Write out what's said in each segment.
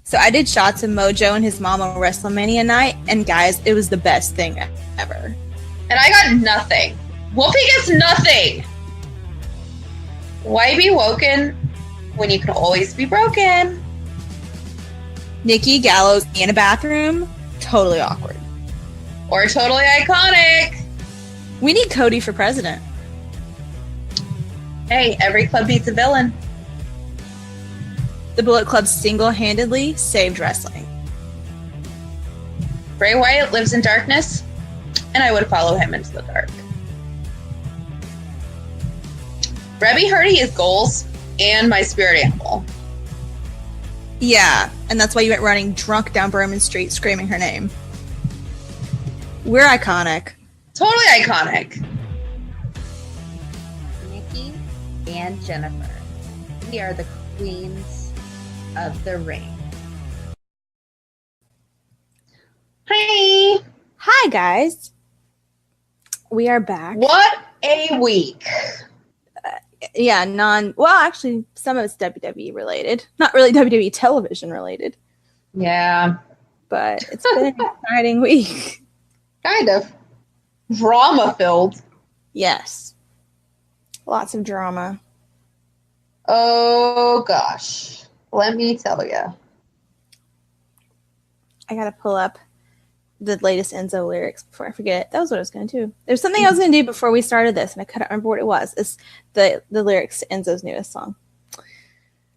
So I did shots of Mojo and his mom on WrestleMania night, and guys, it was the best thing ever. And I got nothing. Whoopi gets nothing. Why be woken when you can always be broken? Nikki Gallows in a bathroom, totally awkward. Or totally iconic. We need Cody for president. Hey, every club needs a villain. The Bullet Club single-handedly saved wrestling. Bray Wyatt lives in darkness, and I would follow him into the dark. Rebby Hardy is goals and my spirit animal. Yeah, and that's why you went running drunk down Berman Street screaming her name. We're iconic. Totally iconic. Nikki and Jennifer. We are the queens of the ring. Hi. Hi, guys. We are back. What a week. Yeah, well, actually, some of it's WWE related. Not really WWE television related, Yeah. but it's been an exciting week. Kind of. Drama filled. Yes. Lots of drama. Oh, gosh. Let me tell you. I gotta pull up the latest Enzo lyrics before I forget. That was what I was going to do. There's something I was going to do before we started this, and I couldn't remember what it was. It's the lyrics to Enzo's newest song.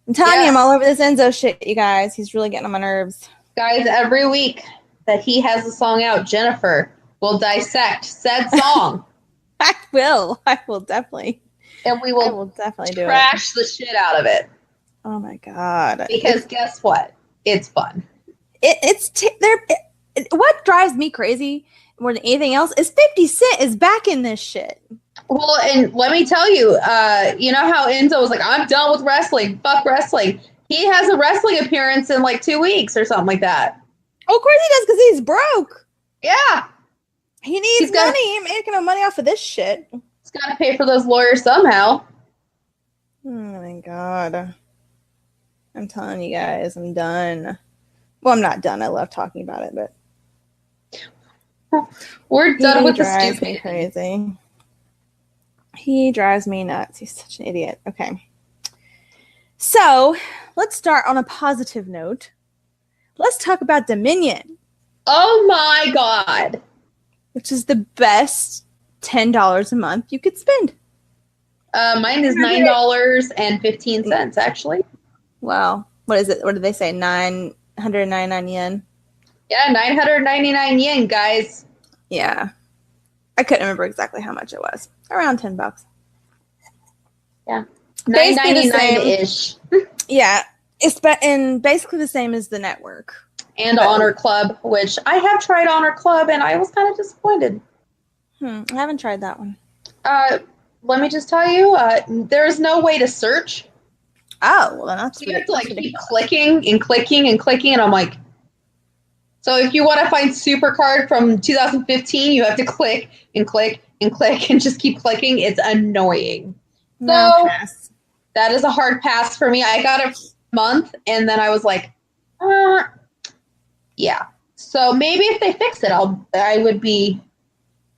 I'm telling you, I'm all over this Enzo shit, you guys. He's really getting on my nerves. Guys, every week that he has a song out, Jennifer will dissect said song. I will definitely. And we I will will definitely do it. trash the shit out of it. Oh my god! Because guess what? It's fun. What drives me crazy more than anything else is 50 Cent is back in this shit. Well, and let me tell you, you know how Enzo was like, I'm done with wrestling. Fuck wrestling. He has a wrestling appearance in like 2 weeks or something like that. Oh, of course he does, because he's broke. Yeah. He needs money. He ain't making no money off of this shit. He's got to pay for those lawyers somehow. Oh my god. I'm telling you guys, I'm done. Well, I'm not done. I love talking about it, but we're done with the stupid. stupid. Crazy. He drives me nuts. He's such an idiot. Okay. So, let's start on a positive note. Let's talk about Dominion. Oh my god. Which is the best $10 a month you could spend. Mine is $9.15, actually. Wow. What is it? What did they say? 999 yen? Yeah, 999 yen, guys. Yeah. I couldn't remember exactly how much it was. Around $10. Yeah. Basically $9.99-ish. Yeah. It's and basically the same as the network. And Honor Club, which I have tried Honor Club, and I was kind of disappointed. I haven't tried that one. Let me just tell you, there's no way to search. Oh, well, then that's you have to like keep clicking and clicking and clicking, and I'm like, so if you want to find Supercard from 2015, you have to click and click and click and just keep clicking. It's annoying. No, so pass. That is a hard pass for me. I got it for a month, and then I was like, yeah. So maybe if they fix it, I would be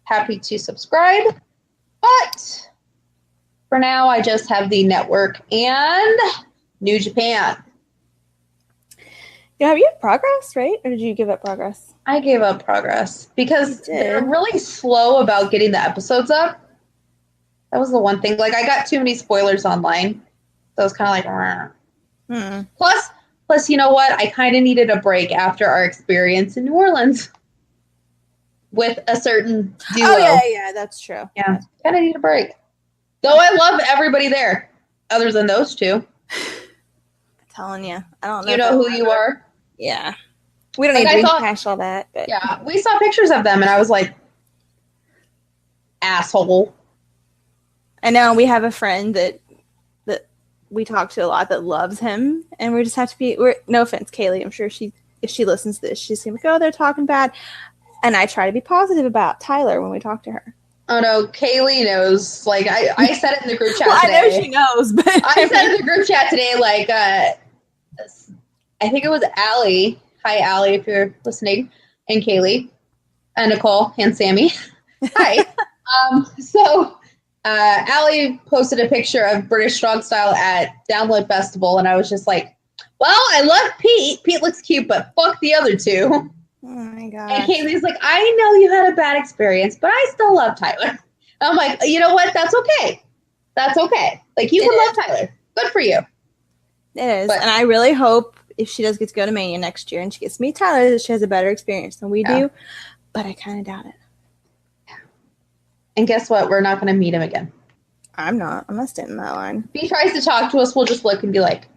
happy to subscribe. But for now, I just have the network and New Japan. Yeah, have you had Progress, right? Or did you give up Progress? I gave up Progress because they're really slow about getting the episodes up. That was the one thing. Like, I got too many spoilers online. So it was kind of like, Plus, you know what? I kind of needed a break after our experience in New Orleans with a certain duo. Oh, yeah, that's true. Yeah, kind of need a break. Though I love everybody there, other than those two. I'm telling you. I don't know. You know who you are? Yeah. We don't need to rehash all that. But. Yeah, we saw pictures of them, and I was like, asshole. I know. We have a friend that we talk to a lot that loves him, and we just have to be. No offense, Kaylee. I'm sure if she listens to this, she's gonna be like, "Oh, they're talking bad," and I try to be positive about Tyler when we talk to her. Oh no, Kaylee knows. Like I said it in the group chat well, today. I know she knows, but I said in the group chat today, like, I think it was Allie. Hi, Allie, if you're listening, and Kaylee, and Nicole, and Sammy. Hi. Allie posted a picture of British Strong Style at Download Festival, and I was just like, well, I love Pete. Pete looks cute, but fuck the other two. Oh my god. And Kaylee's like, I know you had a bad experience, but I still love Tyler. I'm like, you know what? That's okay. That's okay. Like, you can love Tyler. Good for you. It is. And I really hope if she does get to go to Mania next year and she gets to meet Tyler, that she has a better experience than we do. But I kind of doubt it. And guess what? We're not going to meet him again. I'm not standing in that line. If he tries to talk to us, we'll just look and be like,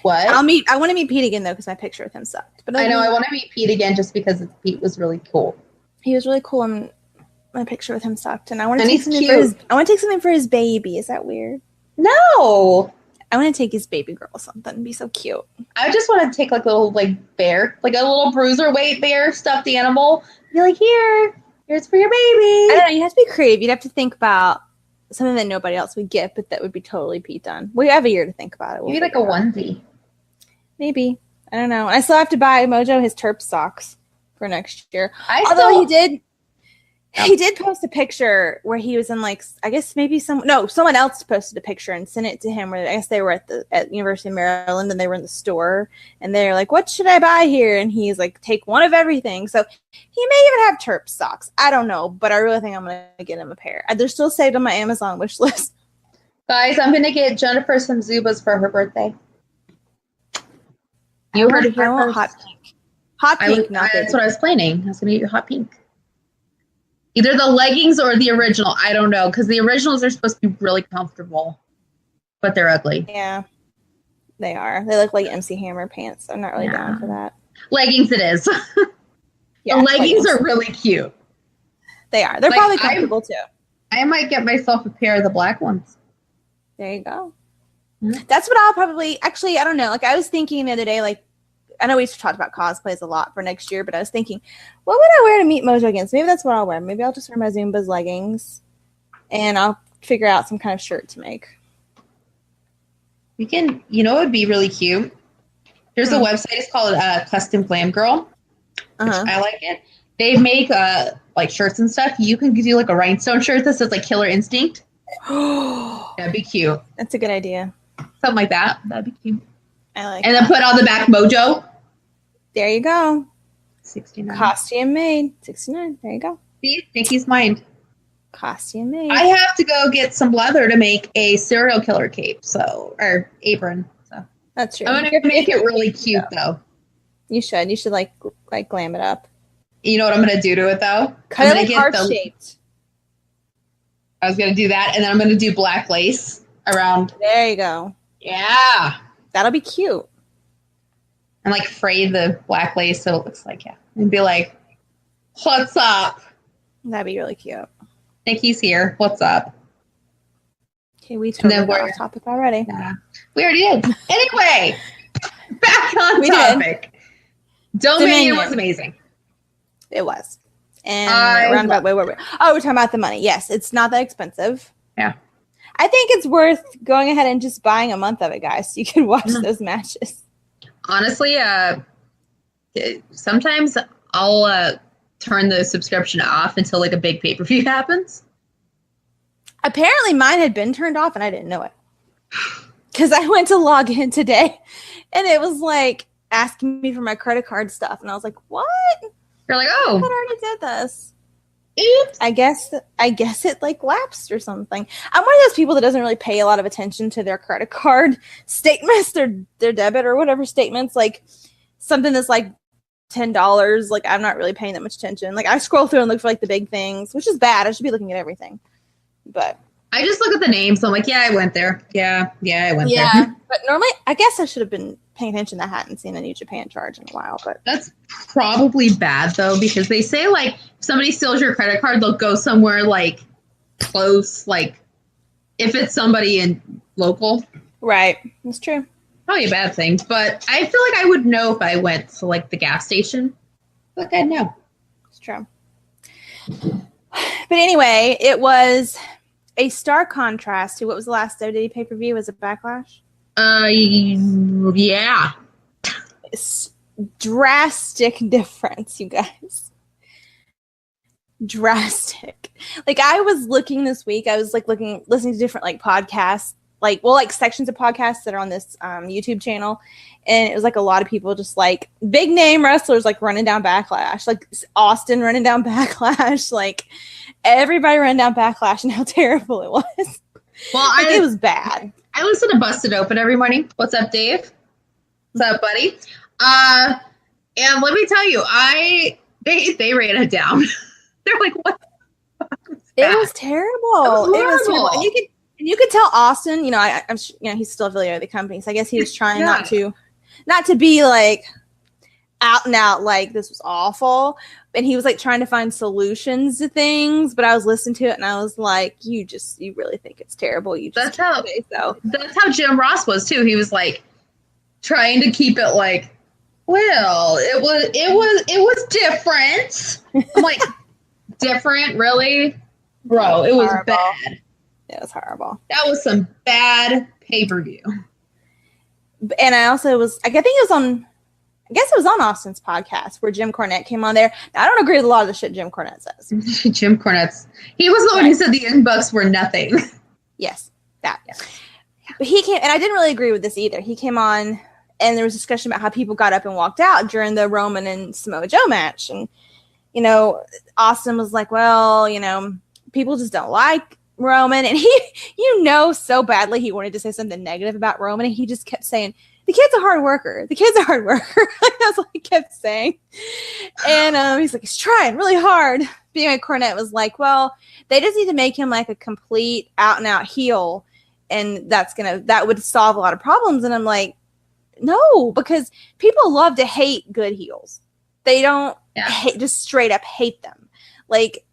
what? I want to meet Pete again, though, because my picture with him sucked. But I know. I want to meet Pete again just because Pete was really cool. He was really cool, and my picture with him sucked. And I want to take something for his. I want to take something for his baby. Is that weird? No. I want to take his baby girl something. It'd be so cute. I just want to take like a little bear, like a little bruiserweight bear, stuffed animal. Be like, here's for your baby. I don't know. You have to be creative. You'd have to think about something that nobody else would get, but that would be totally Pete done. We have a year to think about it. Maybe like a onesie. Maybe. I don't know. I still have to buy Mojo his Terp socks for next year. Although he did post a picture where he was in I guess maybe someone else posted a picture and sent it to him where I guess they were at University of Maryland and they were in the store and they're like, what should I buy here? And he's like, take one of everything. So he may even have Terp socks. I don't know, but I really think I'm going to get him a pair. They're still saved on my Amazon wish list. Guys, I'm going to get Jennifer some Zubas for her birthday. You heard it here first. Hot pink. Hot pink. That's what I was planning. I was going to get your hot pink. Either the leggings or the original. I don't know, because the originals are supposed to be really comfortable, but they're ugly. Yeah, they are. They look like MC Hammer pants. I'm not really down for that. Leggings it is. The leggings are really cute. They are. They're probably comfortable, too. I might get myself a pair of the black ones. There you go. Mm-hmm. That's what I'll probably... Actually, I don't know. I was thinking the other day, I know we've talked about cosplays a lot for next year, but I was thinking, what would I wear to meet Mojo again? So maybe that's what I'll wear. Maybe I'll just wear my Zumba's leggings, and I'll figure out some kind of shirt to make. You can, it would be really cute. There's a website. It's called Custom Glam Girl. Which I like it. They make shirts and stuff. You can do a rhinestone shirt that says Killer Instinct. That'd be cute. That's a good idea. Something like that. That'd be cute. I like and then put on the back Mojo. There you go. 69. Costume made. 69. There you go. See? Nikki's mind. Costume made. I have to go get some leather to make a serial killer cape, or apron. So that's true. I'm gonna make it really cute though. You should. You should glam it up. You know what I'm gonna do to it though? Cut it heart shaped. I was gonna do that, and then I'm gonna do black lace around. There you go. Yeah. That'll be cute. And fray the black lace so it looks and be like, what's up? That'd be really cute. Nikki's here. What's up? Okay, we totally got off topic already. Yeah, we already did. Anyway, back on topic. Dominion was amazing. It was. And roundabout way where we're talking about the money. Yes, it's not that expensive. Yeah. I think it's worth going ahead and just buying a month of it, guys, so you can watch those matches. Honestly, sometimes I'll turn the subscription off until a big pay-per-view happens. Apparently mine had been turned off and I didn't know it. Because I went to log in today and it was asking me for my credit card stuff. And I was like, what? You're like, oh. I already did this. Oops. I guess it lapsed or something. I'm one of those people that doesn't really pay a lot of attention to their credit card statements, their debit or whatever statements. Something that's $10. I'm not really paying that much attention. I scroll through and look for the big things, which is bad. I should be looking at everything. But I just look at the names. So I'm like, yeah, I went there. Yeah, I went there. Yeah, but normally I guess I should have been paying attention. I hadn't seen a New Japan charge in a while, but that's probably bad though, because they say if somebody steals your credit card, they'll go somewhere close, if it's somebody in local. Right, that's true. Probably a bad thing, but I feel I would know if I went to the gas station. I'd know. It's true. But anyway, it was a stark contrast to what was the last WWE pay-per-view. Was it Backlash? Yeah. drastic difference, you guys. Drastic. Like, I was looking this week, I was like listening to different like podcasts, like sections of podcasts that are on this YouTube channel, and it was like a lot of people just like big name wrestlers like running down Backlash, like Austin running down Backlash, like everybody running down Backlash and how terrible it was. Well, like, it was bad. I listen to Busted Open every morning. What's up, Dave? What's up, buddy? And let me tell you, they ran it down. They're like, what the fuck was that? It was terrible. It was terrible. And you could tell Austin, you know, I'm he's still affiliated with the company, so I guess he was trying not to be like out and out like this was awful, and he was like trying to find solutions to things. But I was listening to it and I was like, you really think it's terrible? That's how Jim Ross was too. He was like trying to keep it like, well, it was different. I'm like, different, really, bro? It was horrible. bad. It was horrible. That was some bad pay-per-view. And I also was, I think it was on Austin's podcast where Jim Cornette came on there. Now, I don't agree with a lot of the shit Jim Cornette says. Jim Cornette's, he was the one who said the Young Bucks were nothing. Yes, that. Yeah. But he came, and I didn't really agree with this either. He came on, and there was discussion about how people got up and walked out during the Roman and Samoa Joe match. And, you know, Austin was like, well, you know, people just don't like Roman, and he, so badly he wanted to say something negative about Roman, and he just kept saying, the kid's a hard worker. That's what he kept saying. And he's like, he's trying really hard. BMA Cornette was like, well, they just need to make him like a complete out and out heel, and that would solve a lot of problems. And I'm like, no, because people love to hate good heels. They don't just straight up hate them. Like,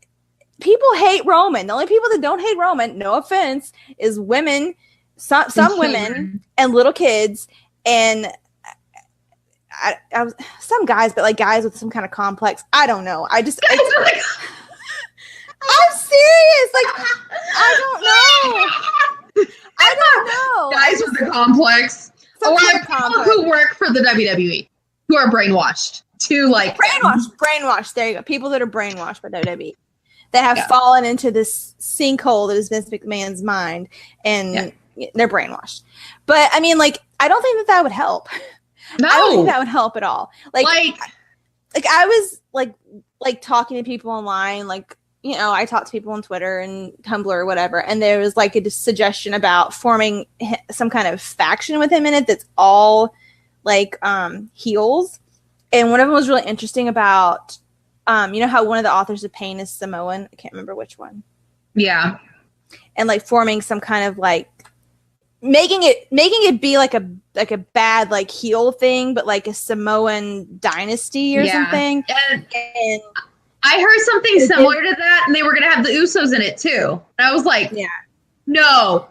people hate Roman. The only people that don't hate Roman, no offense, is women, some women and little kids, and I was some guys, but like guys with some kind of complex. I don't know. I'm serious. Like, I don't know. Guys with a complex. A lot of people who work for the WWE who are brainwashed to like brainwashed. There you go. People that are brainwashed by WWE. That have fallen into this sinkhole that is Vince McMahon's mind, and they're brainwashed. But I mean, like, I don't think that would help. No, I don't think that would help at all. Like I was like talking to people online, like, you know, I talk to people on Twitter and Tumblr or whatever, and there was like a suggestion about forming some kind of faction with him in it that's all like heels, and one of them was really interesting about. You know how one of the authors of Pain is Samoan? I can't remember which one. Yeah. And like forming some kind of like making it be like a bad like heel thing, but like a Samoan dynasty or something. And I heard something similar to that, and they were gonna have the Usos in it too. And I was like, no.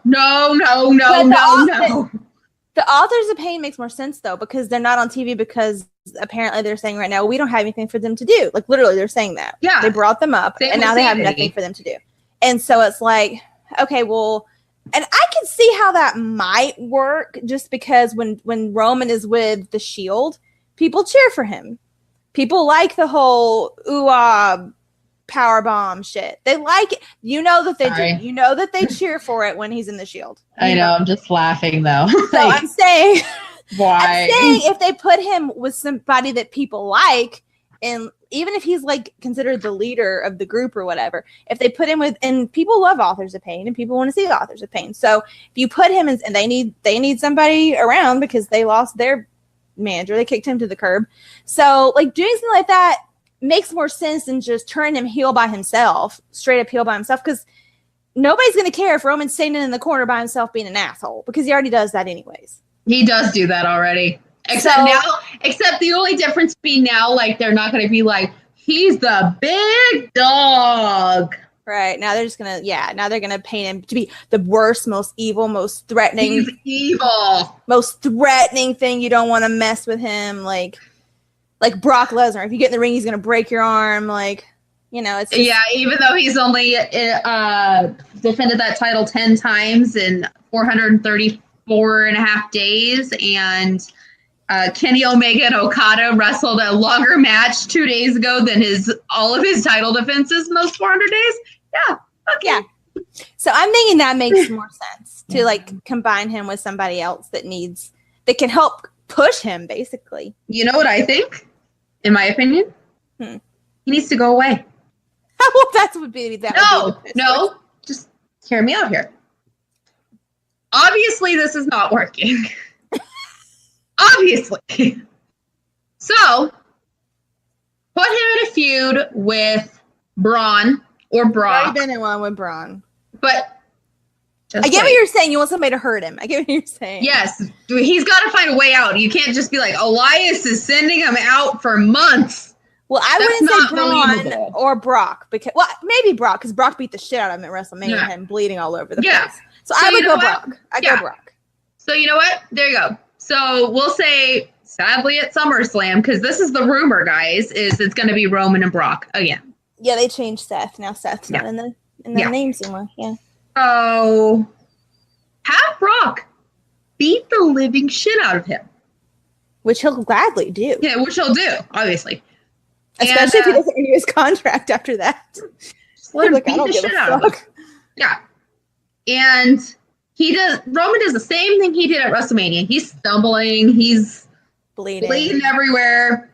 The authors of Pain makes more sense though, because they're not on TV, because apparently they're saying right now, we don't have anything for them to do. Like, literally, they're saying that. Yeah. They brought them up, and now they have nothing for them to do. And so it's like, okay, well, and I can see how that might work, just because when Roman is with the Shield, people cheer for him. People like the whole power bomb shit. They like it. You know that they do. You know that they cheer for it when he's in the Shield. I know. I'm just laughing though. So I'm saying, why? I'm saying if they put him with somebody that people like, and even if he's like considered the leader of the group or whatever, if they put him with, and people love Authors of Pain, and people want to see Authors of Pain. So if you put him in, and they need somebody around because they lost their manager, they kicked him to the curb. So like doing something like that makes more sense than just turning him heel by himself, straight up heel by himself, because nobody's going to care if Roman's standing in the corner by himself being an asshole, because he already does that anyways. He does do that already. Except the only difference being now, like, they're not going to be like, he's the big dog. Right. Now they're just going to, now they're going to paint him to be the worst, most evil, most threatening. He's evil. Most threatening thing. You don't want to mess with him. Like Brock Lesnar. If you get in the ring, he's going to break your arm. Like, you know, it's just, even though he's only defended that title 10 times in 434 and a half days, and Kenny Omega and Okada wrestled a longer match 2 days ago than all of his title defenses in those 400 days. Yeah. Okay. Yeah. So I'm thinking that makes more sense to like combine him with somebody else that can help push him, basically. You know what I think? In my opinion, he needs to go away. Well, that's would be that. No. Just hear me out here. Obviously, this is not working. Obviously. So, put him in a feud with Braun or Brock. I've been in one with Braun. But I get what you're saying. You want somebody to hurt him. I get what you're saying. Yes. He's got to find a way out. You can't just be like, Elias is sending him out for months. Well, I wouldn't say Braun or Brock. Maybe Brock, because Brock beat the shit out of him at WrestleMania and bleeding all over the place. So I would go Brock. Go Brock. So you know what? There you go. So we'll say, sadly, at SummerSlam, because this is the rumor, guys, is it's going to be Roman and Brock again. Yeah, they changed Seth. Now Seth's not in the names anymore. Yeah. So have Brock beat the living shit out of him. Which he'll gladly do. Yeah, which he'll do, obviously. Especially if he doesn't renew his contract after that. Just let him beat the shit out of him. Yeah. And Roman does the same thing he did at WrestleMania. He's stumbling. He's bleeding everywhere.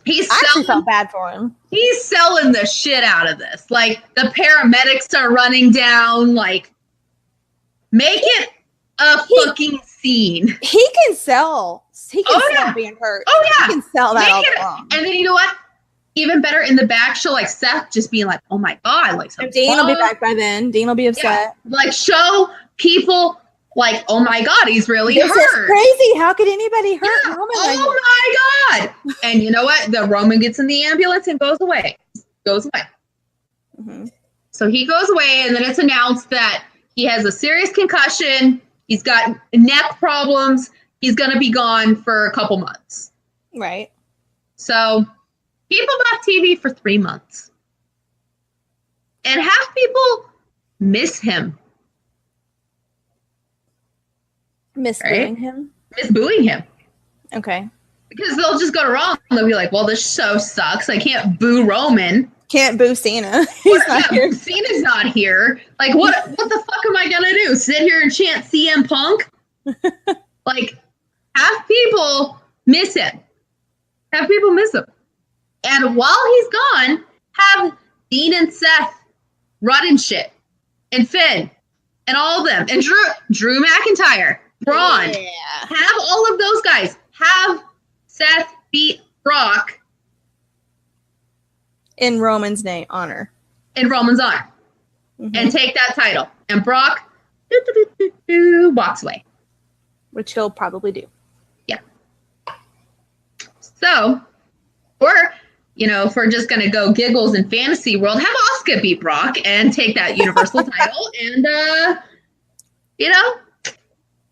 I actually felt bad for him. He's selling the shit out of this. Like, the paramedics are running down. Like, make it a fucking scene. He can sell. He can sell being hurt. Oh, yeah. He can sell that all along. And then you know what? Even better, in the back, she'll like Seth just being like, oh my God. Like, Dean will be back by then. Dean will be upset. Yeah. Like, show people like, oh my God, he's really hurt. This is crazy. How could anybody hurt Roman? Oh my God. And you know what? The Roman gets in the ambulance and goes away. Mm-hmm. So he goes away, and then it's announced that he has a serious concussion. He's got neck problems. He's going to be gone for a couple months. Right. So keep him off TV for 3 months. And have people miss him. Miss booing him? Miss booing him. Okay. Because they'll just go to Raw and they'll be like, well, this show sucks. I can't boo Roman. Can't boo Cena. He's not here. Cena's not here. Like, what the fuck am I going to do? Sit here and chant CM Punk? Like, have people miss him. Have people miss him. And while he's gone, have Dean and Seth run shit. And Finn. And all of them. And Drew McIntyre. Braun. Yeah. Have all of those guys. Have Seth beat Brock. In Roman's honor. In Roman's honor. Mm-hmm. And take that title. And Brock walks away. Which he'll probably do. Yeah. So, or, if we're just going to go giggles in fantasy world, have Asuka beat Brock and take that Universal title. And,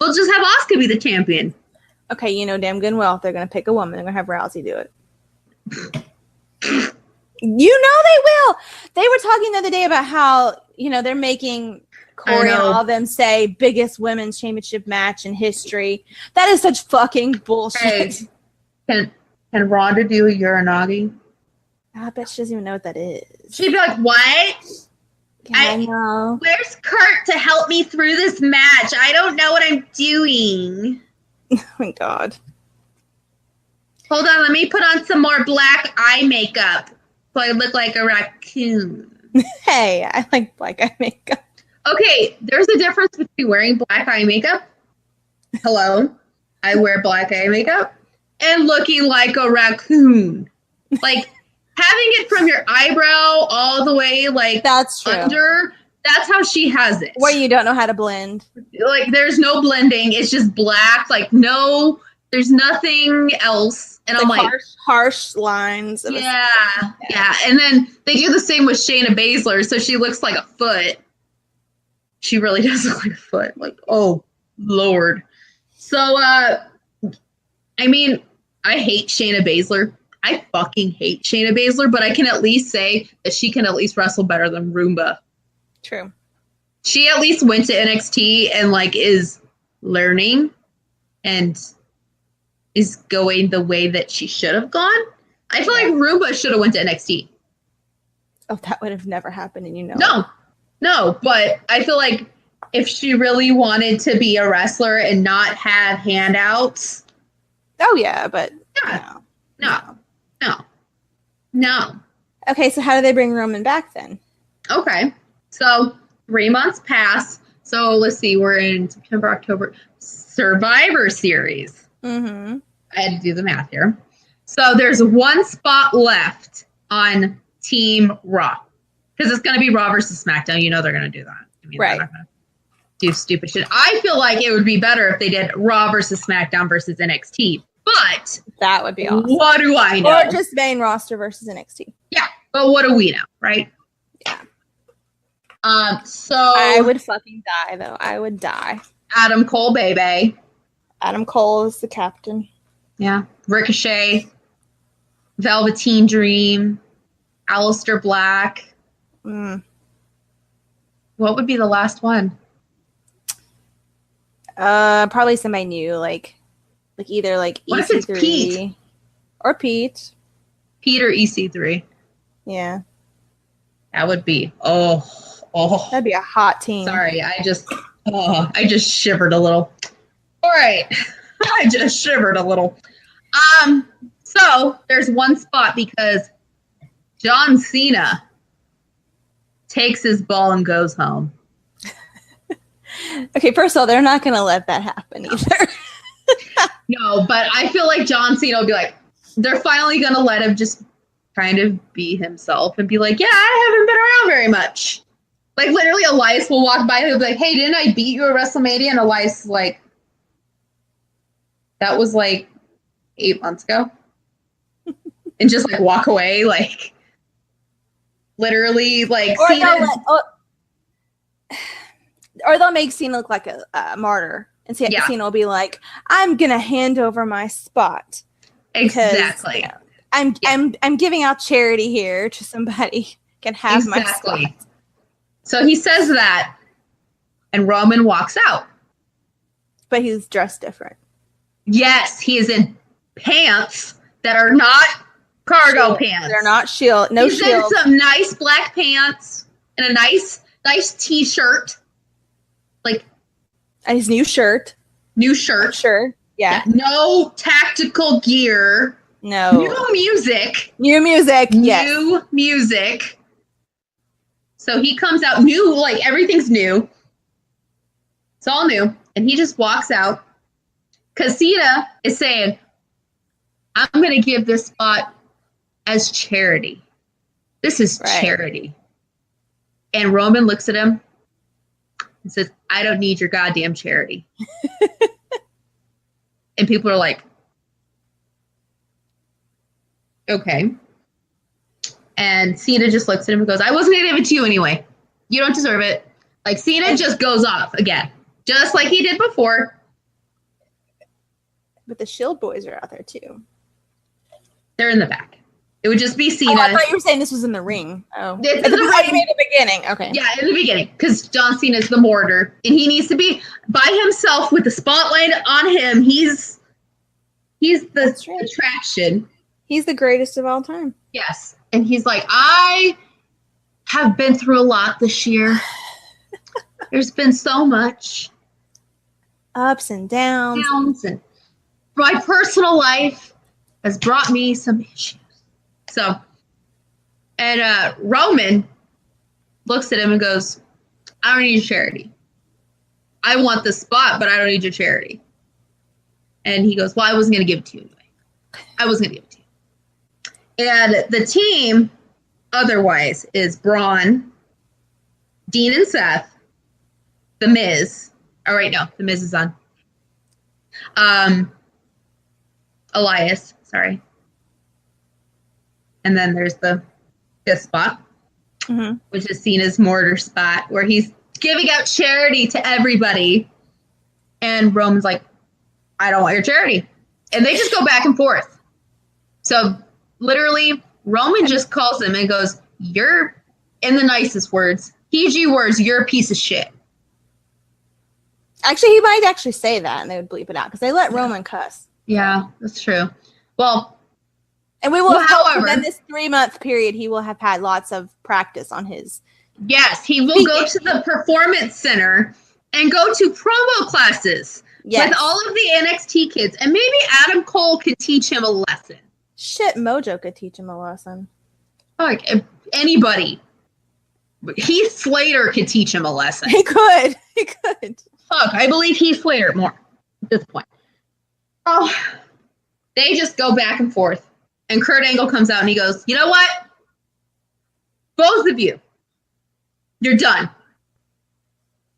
we'll just have Asuka be the champion. Okay, damn good and well, if they're going to pick a woman, they're going to have Rousey do it. They will. They were talking the other day about how, they're making Corey and all of them say biggest women's championship match in history. That is such fucking bullshit. Hey, can Ronda do a Uranagi? I bet she doesn't even know what that is. She'd be like, what? Yeah, I know. Where's Kurt to help me through this match? I don't know what I'm doing. Oh my God. Hold on, let me put on some more black eye makeup so I look like a raccoon. Hey, I like black eye makeup. Okay, there's a difference between wearing black eye makeup. Hello, I wear black eye makeup. And looking like a raccoon. Like, having it from your eyebrow all the way, like, that's true. Under, that's how she has it. Where you don't know how to blend. Like, there's no blending. It's just black. Like, no, there's nothing else. And I'm like, harsh lines. Yeah. And then they do the same with Shayna Baszler, so she looks like a foot. She really does look like a foot. Like, oh, Lord. So, I hate Shayna Baszler. I fucking hate Shayna Baszler, but I can at least say that she can at least wrestle better than Roomba. True. She at least went to NXT and, is learning. And is going the way that she should have gone. I feel like Roomba should have went to NXT. Oh, that would have never happened, and No, but I feel like if she really wanted to be a wrestler and not have handouts. Oh yeah, but no. Okay, so how do they bring Roman back then? Okay, so 3 months pass. So let's see, we're in September, October. Survivor Series. Mm-hmm. I had to do the math here. So there's one spot left on Team Raw. Because it's going to be Raw versus SmackDown. You know they're going to do that. I mean, right. They're not going to do stupid shit. I feel like it would be better if they did Raw versus SmackDown versus NXT. But that would be awesome. What do I know? Or just main roster versus NXT. Yeah, but what do we know, right? Yeah. So I would fucking die though. I would die. Adam Cole, baby. Adam Cole is the captain. Yeah. Ricochet, Velveteen Dream, Aleister Black. What would be the last one? Probably somebody new, like either like what EC3 if it's Pete? Or Pete. Pete or EC3. Yeah. That would be that'd be a hot team. Sorry, I just shivered a little. All right. I just shivered a little. So there's one spot because John Cena takes his ball and goes home. Okay, first of all, they're not going to let that happen either. No, but I feel like John Cena will be like, they're finally going to let him just kind of be himself and be like, yeah, I haven't been around very much. Like, literally, Elias will walk by and he'll be like, hey, didn't I beat you at WrestleMania? And Elias is like, that was like 8 months ago. And just like walk away, like literally, like. Or they'll make Cena look like a martyr, and Cena will be like, "I'm gonna hand over my spot." Exactly. You know, I'm giving out charity here to somebody can have my spot. So he says that, and Roman walks out. But he's dressed different. Yes, he is in pants that are not cargo pants. They're not shield. No He's shield. in some nice black pants and a nice t-shirt. Like his new shirt. Sure. Yeah. No tactical gear. No. New music. Yes. New music. So he comes out new, like everything's new. It's all new. And he just walks out. Because Cena is saying, I'm going to give this spot as charity. This is charity. And Roman looks at him and says, I don't need your goddamn charity. And people are like, okay. And Cena just looks at him and goes, I wasn't going to give it to you anyway. You don't deserve it. Like, Cena just goes off again. Just like he did before. But the Shield boys are out there too. They're in the back. It would just be Cena. Oh, I thought you were saying this was in the ring. Oh, it's in the ring. You made the beginning. Okay. Yeah, in the beginning, because John Cena is the mortar, and he needs to be by himself with the spotlight on him. He's the attraction. He's the greatest of all time. Yes, and he's like, I have been through a lot this year. There's been so much ups and downs, and my personal life has brought me some issues. So, and Roman looks at him and goes, I don't need your charity. I want the spot, but I don't need your charity. And he goes, well, I wasn't going to give it to you anyway. I wasn't going to give it to you. And the team, otherwise, is Braun, Dean and Seth, The Miz. Oh, wait, no, The Miz is on. Elias, sorry. And then there's the fifth spot, which is Cena's mortar spot, where he's giving out charity to everybody. And Roman's like, I don't want your charity. And they just go back and forth. So literally, Roman just calls him and goes, you're, in the nicest words, PG words, you're a piece of shit. Actually, he might actually say that, and they would bleep it out, because they let Roman cuss. Yeah, that's true. Well, and we will, however, within this 3-month period, he will have had lots of practice on his. Yes, he will go to the performance center and go to promo classes with all of the NXT kids, and maybe Adam Cole can teach him a lesson. Shit, Mojo could teach him a lesson. Like anybody. Heath Slater could teach him a lesson. He could. Fuck, I believe Heath Slater more at this point. Oh, they just go back and forth. And Kurt Angle comes out and he goes, you know what? Both of you, you're done.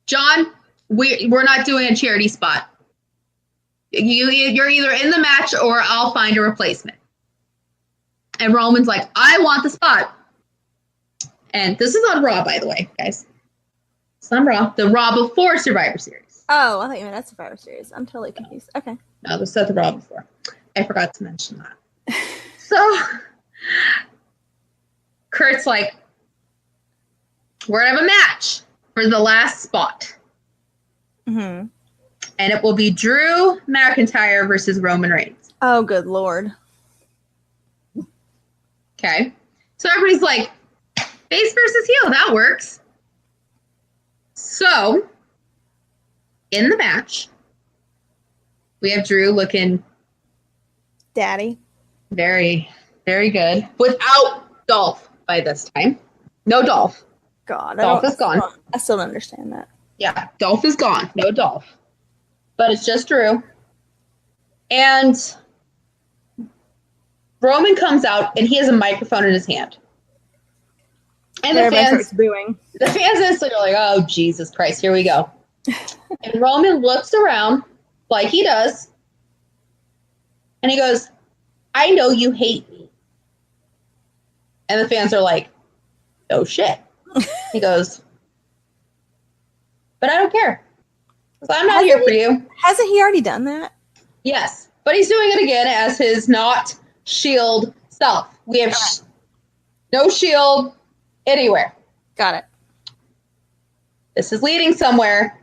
John, we're not doing a charity spot. You're either in the match or I'll find a replacement. And Roman's like, I want the spot. And this is on Raw, by the way, guys. It's on Raw. The Raw before Survivor Series. Oh, I thought you meant that's Survivor Series. I'm totally confused. Okay. No, this is the Raw before. I forgot to mention that. So, Kurt's like, we're going to have a match for the last spot. Mm-hmm. And it will be Drew McIntyre versus Roman Reigns. Oh, good Lord. Okay. So everybody's like, face versus heel, that works. So, in the match, we have Drew looking daddy. Very, very good. Without Dolph by this time. No Dolph. God. Dolph is gone. I still don't understand that. Yeah, Dolph is gone. No Dolph. But it's just Drew. And Roman comes out and he has a microphone in his hand. And the fans booing. The fans instantly are like, oh, Jesus Christ, here we go. And Roman looks around like he does. And he goes, I know you hate me. And the fans are like, oh, shit. He goes, but I don't care. I'm not here for you. Hasn't he already done that? Yes. But he's doing it again as his not Shield self. We have no Shield anywhere. Got it. This is leading somewhere.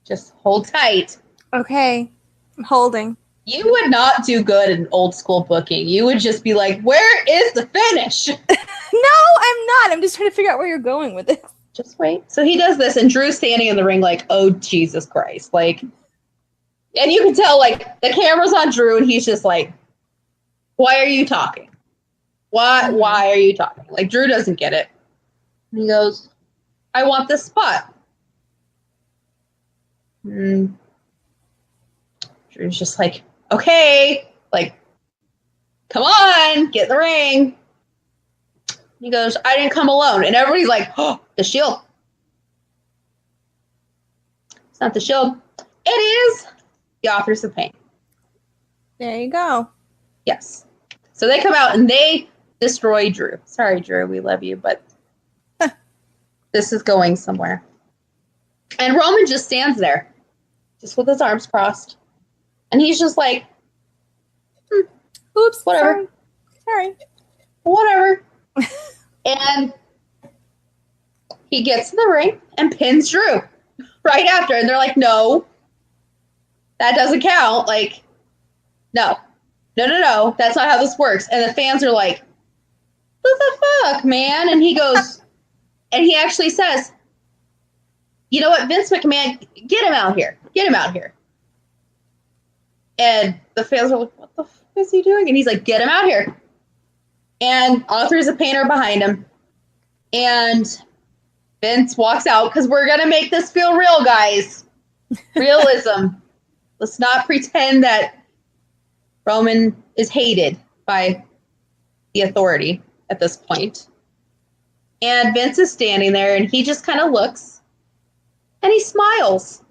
Just hold tight. Okay. I'm holding. You would not do good in old school booking. You would just be like, where is the finish? No, I'm not. I'm just trying to figure out where you're going with this. Just wait. So he does this, and Drew's standing in the ring like, oh, Jesus Christ. Like, and you can tell, like, the camera's on Drew, and he's just like, why are you talking? Why are you talking? Like, Drew doesn't get it. And he goes, I want this spot. And Drew's just like, okay, like, come on, get in the ring. He goes, I didn't come alone. And everybody's like, oh, the Shield. It's not the Shield. It is the Authors of Pain. There you go. Yes. So they come out and they destroy Drew. Sorry, Drew, we love you, but this is going somewhere. And Roman just stands there, just with his arms crossed. And he's just like, oops, whatever. Sorry. Whatever. And he gets in the ring and pins Drew right after. And they're like, no, that doesn't count. Like, no. That's not how this works. And the fans are like, what the fuck, man? And he goes, and he actually says, you know what, Vince McMahon, get him out here. Get him out here. And the fans are like, what the fuck is he doing? And he's like, get him out here. And Authors of Pain are behind him. And Vince walks out because we're going to make this feel real, guys. Realism. Let's not pretend that Roman is hated by the Authority at this point. And Vince is standing there and he just kind of looks and he smiles.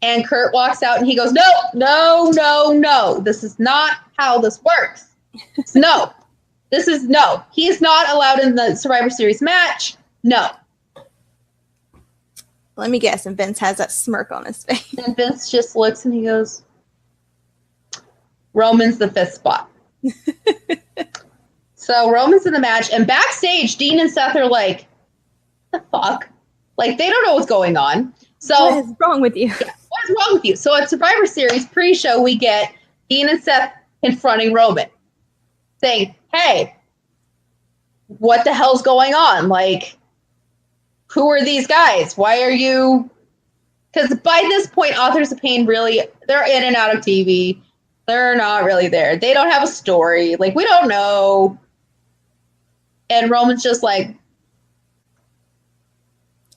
And Kurt walks out and he goes, no. This is not how this works. No. He is not allowed in the Survivor Series match. No. Let me guess. And Vince has that smirk on his face. And Vince just looks and he goes, Roman's the 5th spot. So Roman's in the match. And backstage, Dean and Seth are like, the fuck? Like, they don't know what's going on. So what is wrong with you? Yeah, what is wrong with you? So at Survivor Series pre-show, we get Dean and Seth confronting Roman, saying, "Hey, what the hell's going on? Like, who are these guys? Why are you?" Because by this point, Authors of Pain really, they're in and out of TV. They're not really there. They don't have a story. Like, we don't know. And Roman's just like,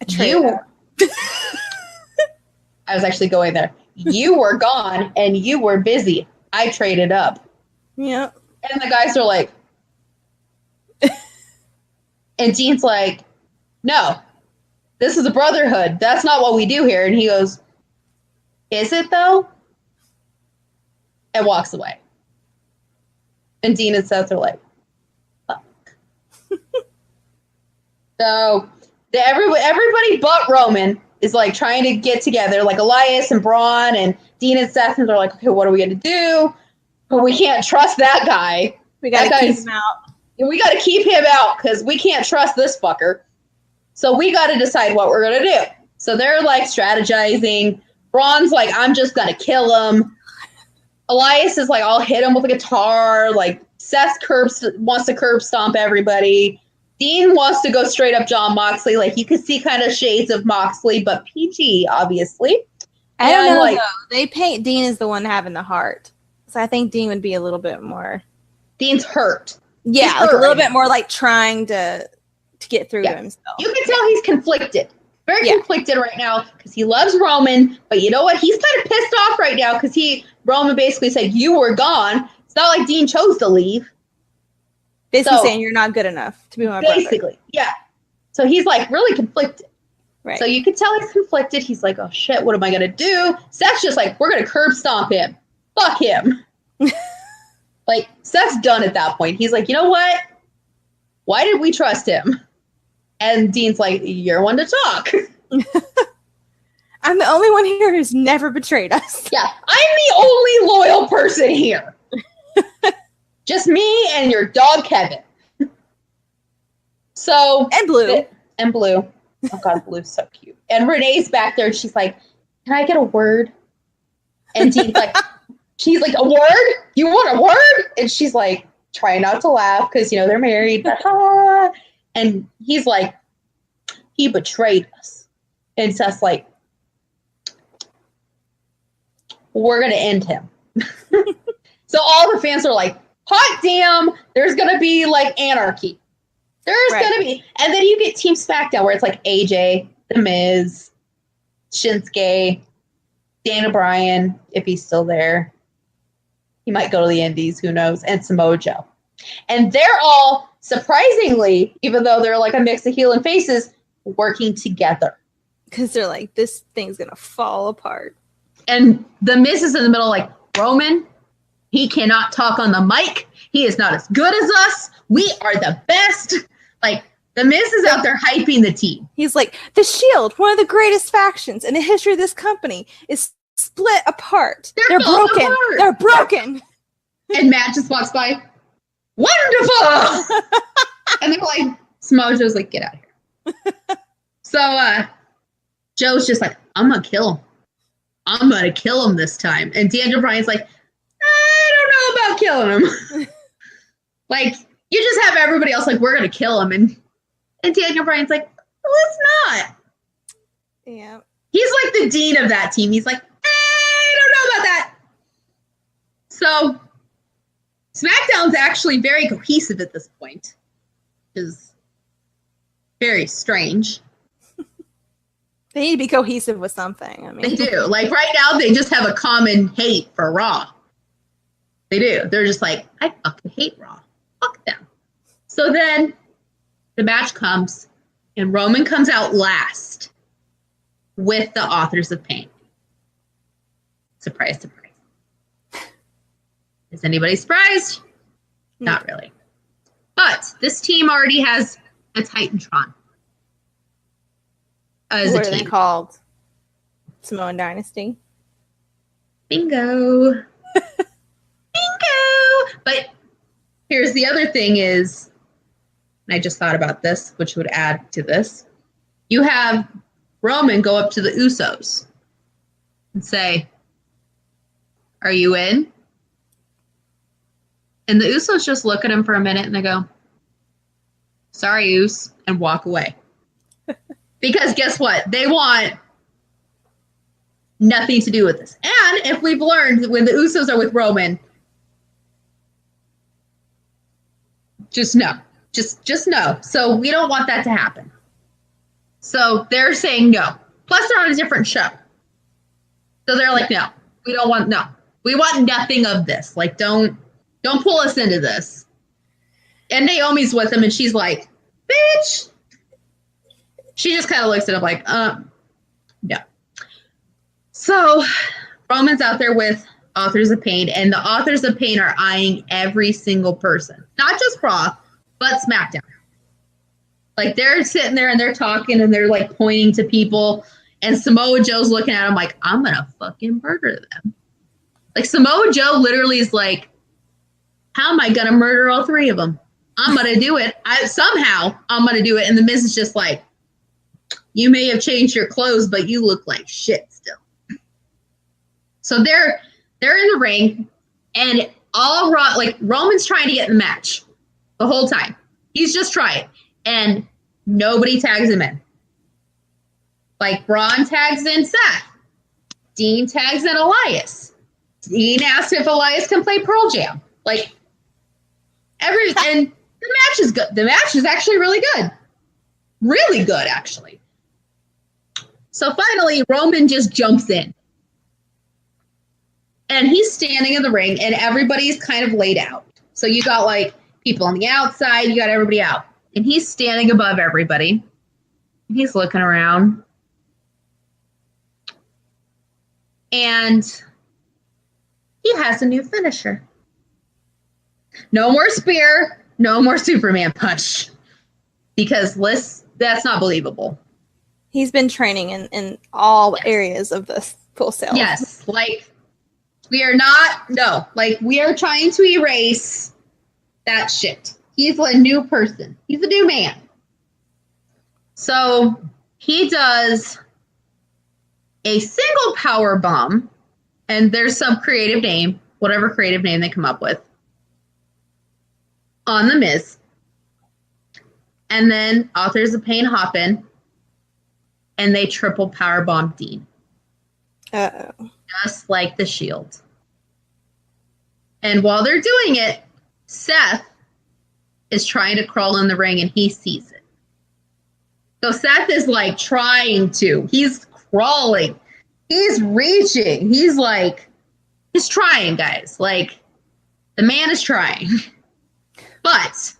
you. I was actually going there. You were gone and you were busy. I traded up. Yeah. And the guys are like, and Dean's like, no, this is a brotherhood. That's not what we do here. And he goes, is it though? And walks away. And Dean and Seth are like, fuck. So everybody but Roman is like trying to get together, like Elias and Braun and Dean and Seth, and they're like, okay, what are we gonna do? But we can't trust that guy. We gotta keep him out. We gotta keep him out because we can't trust this fucker. So we gotta decide what we're gonna do. So they're like strategizing. Braun's like, I'm just gonna kill him. Elias is like, I'll hit him with a guitar. Like Seth wants to curb stomp everybody. Dean wants to go straight up Jon Moxley. Like, you could see kind of shades of Moxley, but PG, obviously. I don't know, though. They paint Dean as the one having the heart. So I think Dean would be a little bit more... Dean's hurt. Yeah, like a little bit more like trying to get through to himself. You can tell he's conflicted. Very conflicted right now because he loves Roman. But you know what? He's kind of pissed off right now because Roman basically said, you were gone. It's not like Dean chose to leave. Basically saying you're not good enough to be my brother. Basically, yeah. So he's like really conflicted. Right. So you can tell he's conflicted. He's like, oh shit, what am I going to do? Seth's just like, we're going to curb stomp him. Fuck him. Like, Seth's done at that point. He's like, you know what? Why did we trust him? And Dean's like, you're one to talk. I'm the only one here who's never betrayed us. Yeah, I'm the only loyal person here. Just me and your dog, Kevin. So and Blue. And Blue. Oh, God, Blue's so cute. And Renee's back there, and she's like, can I get a word? And Dean's like, she's like, a word? You want a word? And she's like, trying not to laugh because, they're married. And he's like, he betrayed us. And Seth's like, we're going to end him. So all the fans are like, hot damn, there's going to be like anarchy. There's going to be. And then you get Team SmackDown where it's like AJ, The Miz, Shinsuke, Daniel Bryan, if he's still there. He might go to the Indies, who knows, and Samoa Joe. And they're all, surprisingly, even though they're like a mix of heel and faces, working together. Because they're like, this thing's going to fall apart. And The Miz is in the middle like, Roman, he cannot talk on the mic. He is not as good as us. We are the best. Like, The Miz is out there hyping the team. He's like, the Shield, one of the greatest factions in the history of this company, is split apart. They're broken. Apart. They're broken. And Matt just walks by. Wonderful! And they're like, Samoa Joe's like, get out of here. So Joe's just like, I'm going to kill him. I'm going to kill him this time. And Daniel Bryan's like, I don't know about killing him. Like, you just have everybody else like, we're going to kill him. And Daniel Bryan's like, well, it's not. Yeah. He's like the dean of that team. He's like, I don't know about that. So SmackDown's actually very cohesive at this point, which is very strange. They need to be cohesive with something. I mean, they do. Like right now, they just have a common hate for Raw. They do. They're just like, I fucking hate Raw. Fuck them. So then the match comes, and Roman comes out last with the Authors of Pain. Surprise, surprise. Is anybody surprised? No. Not really. But this team already has a Titantron. What are they called? Samoan Dynasty. Bingo. Bingo. But here's the other thing is, and I just thought about this, which would add to this. You have Roman go up to the Usos and say, "Are you in?" And the Usos just look at him for a minute and they go, "Sorry, Us," and walk away. Because guess what? They want nothing to do with this. And if we've learned when the Usos are with Roman, just no. Just no. So we don't want that to happen. So they're saying no. Plus they're on a different show. So they're like, no, we don't want, no. We want nothing of this. Like, don't pull us into this. And Naomi's with him and she's like, bitch. She just kind of looks at him like, no. So Roman's out there with Authors of Pain, and the Authors of Pain are eyeing every single person. Not just Raw, but SmackDown. Like, they're sitting there and they're talking and they're like pointing to people, and Samoa Joe's looking at him like, I'm gonna fucking murder them. Like, Samoa Joe literally is like, how am I gonna murder all three of them? I'm gonna do it. Somehow I'm gonna do it. And the Miz is just like, you may have changed your clothes, but you look like shit still. So they're in the ring, and all Raw, like, Roman's trying to get in the match the whole time. He's just trying, and nobody tags him in. Like, Braun tags in Seth. Dean tags in Elias. Dean asks if Elias can play Pearl Jam. Like, and the match is good. The match is actually really good. Really good, actually. So finally, Roman just jumps in. And he's standing in the ring, and everybody's kind of laid out. So you got, like, people on the outside, you got everybody out. And he's standing above everybody. He's looking around. And he has a new finisher. No more spear, no more Superman punch. Because that's not believable. He's been training in all areas of this Full Sail. Yes, like, we are trying to erase that shit. He's a new person. He's a new man. So he does a single power bomb, and there's some creative name, whatever creative name they come up with, on the Miz. And then Authors of Pain hop in, and they triple power bomb Dean. Uh-oh. Just like the Shield. And while they're doing it, Seth is trying to crawl in the ring, and he sees it. So Seth is like trying to. He's crawling. He's reaching. He's trying, guys. Like, the man is trying. But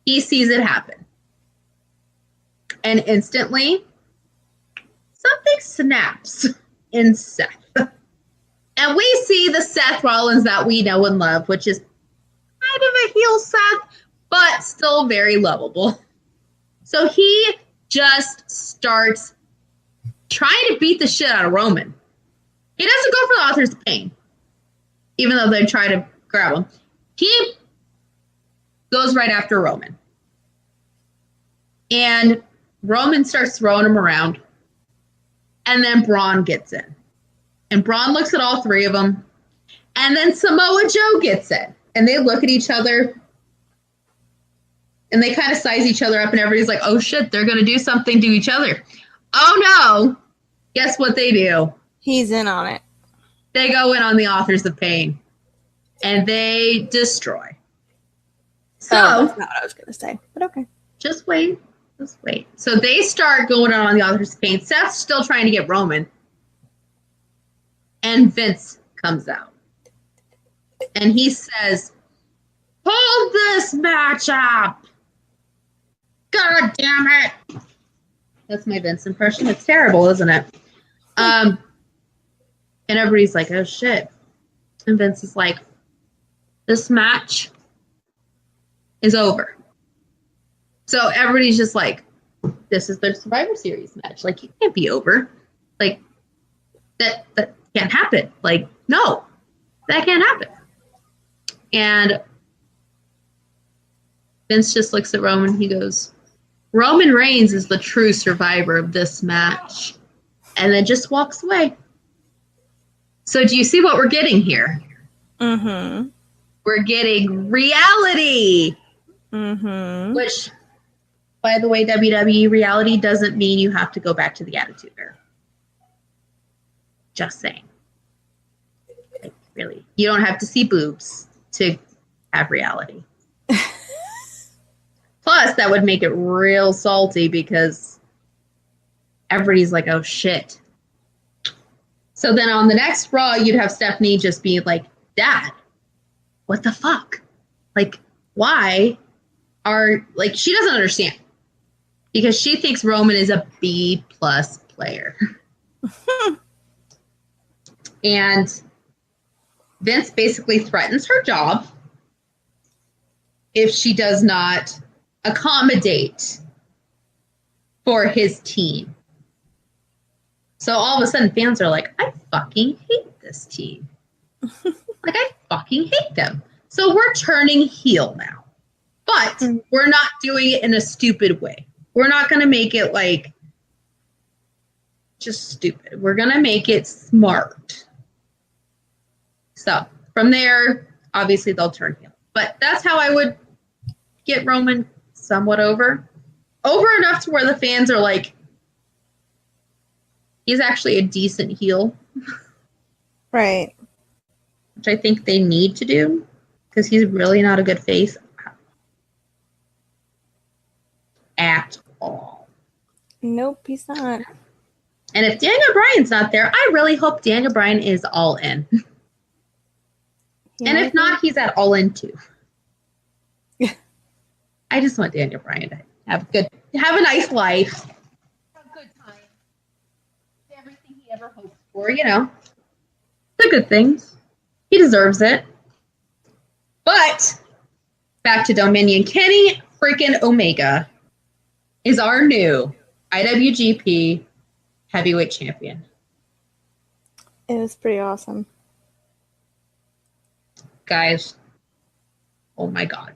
he sees it happen. And instantly, something snaps in Seth. And we see the Seth Rollins that we know and love, which is kind of a heel Seth, but still very lovable. So he just starts trying to beat the shit out of Roman. He doesn't go for the Authors of Pain, even though they try to grab him. He goes right after Roman. And Roman starts throwing him around. And then Braun gets in. And Braun looks at all three of them. And then Samoa Joe gets in. And they look at each other. And they kind of size each other up. And everybody's like, oh shit, they're going to do something to each other. Oh no. Guess what they do? He's in on it. They go in on the Authors of Pain. And they destroy. So, that's not what I was going to say. But okay. Just wait. Just wait. So they start going on the Authors of Pain. Seth's still trying to get Roman. And Vince comes out. And he says, hold this match up. God damn it. That's my Vince impression. It's terrible, isn't it? And everybody's like, oh shit. And Vince is like, this match is over. So everybody's just like, this is their Survivor Series match. Like, it can't be over. Like, that can't happen. Like, no, that can't happen. And Vince just looks at Roman. He goes, Roman Reigns is the true survivor of this match, and then just walks away. So do you see what we're getting here? Mm-hmm. We're getting reality. Mm-hmm. Which, by the way, WWE reality doesn't mean you have to go back to the Attitude Era. Just saying. Like, really. You don't have to see boobs to have reality. Plus, that would make it real salty because everybody's like, oh shit. So then on the next Raw, you'd have Stephanie just be like, Dad, what the fuck? Like, why are, like, she doesn't understand. Because she thinks Roman is a B+ player. And Vince basically threatens her job if she does not accommodate for his team. So all of a sudden fans are like, I fucking hate this team. Like, I fucking hate them. So we're turning heel now. But we're not doing it in a stupid way. We're not going to make it like just stupid. We're going to make it smart. So from there, obviously they'll turn heel. But that's how I would get Roman somewhat over. Over enough to where the fans are like, he's actually a decent heel. Right. Which I think they need to do. Because he's really not a good face. At all. Nope, he's not. And if Daniel Bryan's not there, I really hope Daniel Bryan is all in. And if not, he's at all in too. I just want Daniel Bryan to have a nice life. Have a good time. Everything he ever hoped for, you know. The good things. He deserves it. But back to Dominion. Kenny freaking Omega is our new IWGP Heavyweight Champion. It was pretty awesome. Guys, oh my God.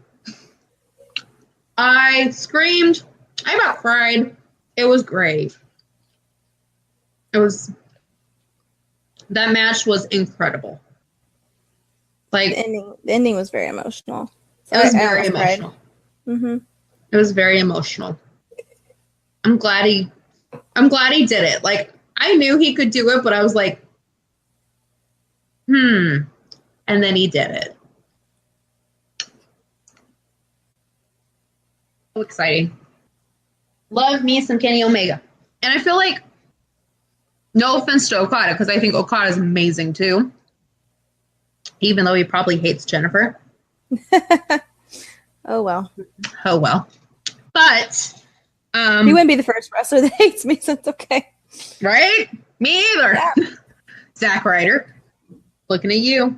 I screamed. I about cried. It was great. That match was incredible. Like, The ending was very emotional. It was very emotional. Mm-hmm. It was very emotional. I'm glad he did it. Like, I knew he could do it, but I was like, And then he did it. So exciting. Love me some Kenny Omega. And I feel like, no offense to Okada, because I think Okada is amazing too. Even though he probably hates Jennifer. Oh, well. Oh, well. But he wouldn't be the first wrestler that hates me, so it's okay. Right? Me either. Yeah. Zack Ryder. Looking at you.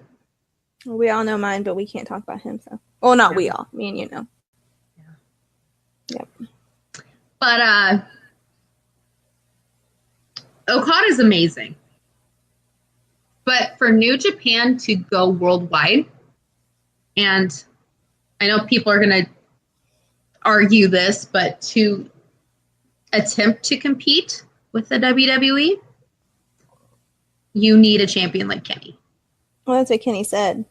Well, we all know mine, but we can't talk about him, so. Well, not we all. Me and you know. Yeah. Yep. But Okada's amazing. But for New Japan to go worldwide, and I know people are going to argue this, but to attempt to compete with the WWE, you need a champion like Kenny. Well, that's what Kenny said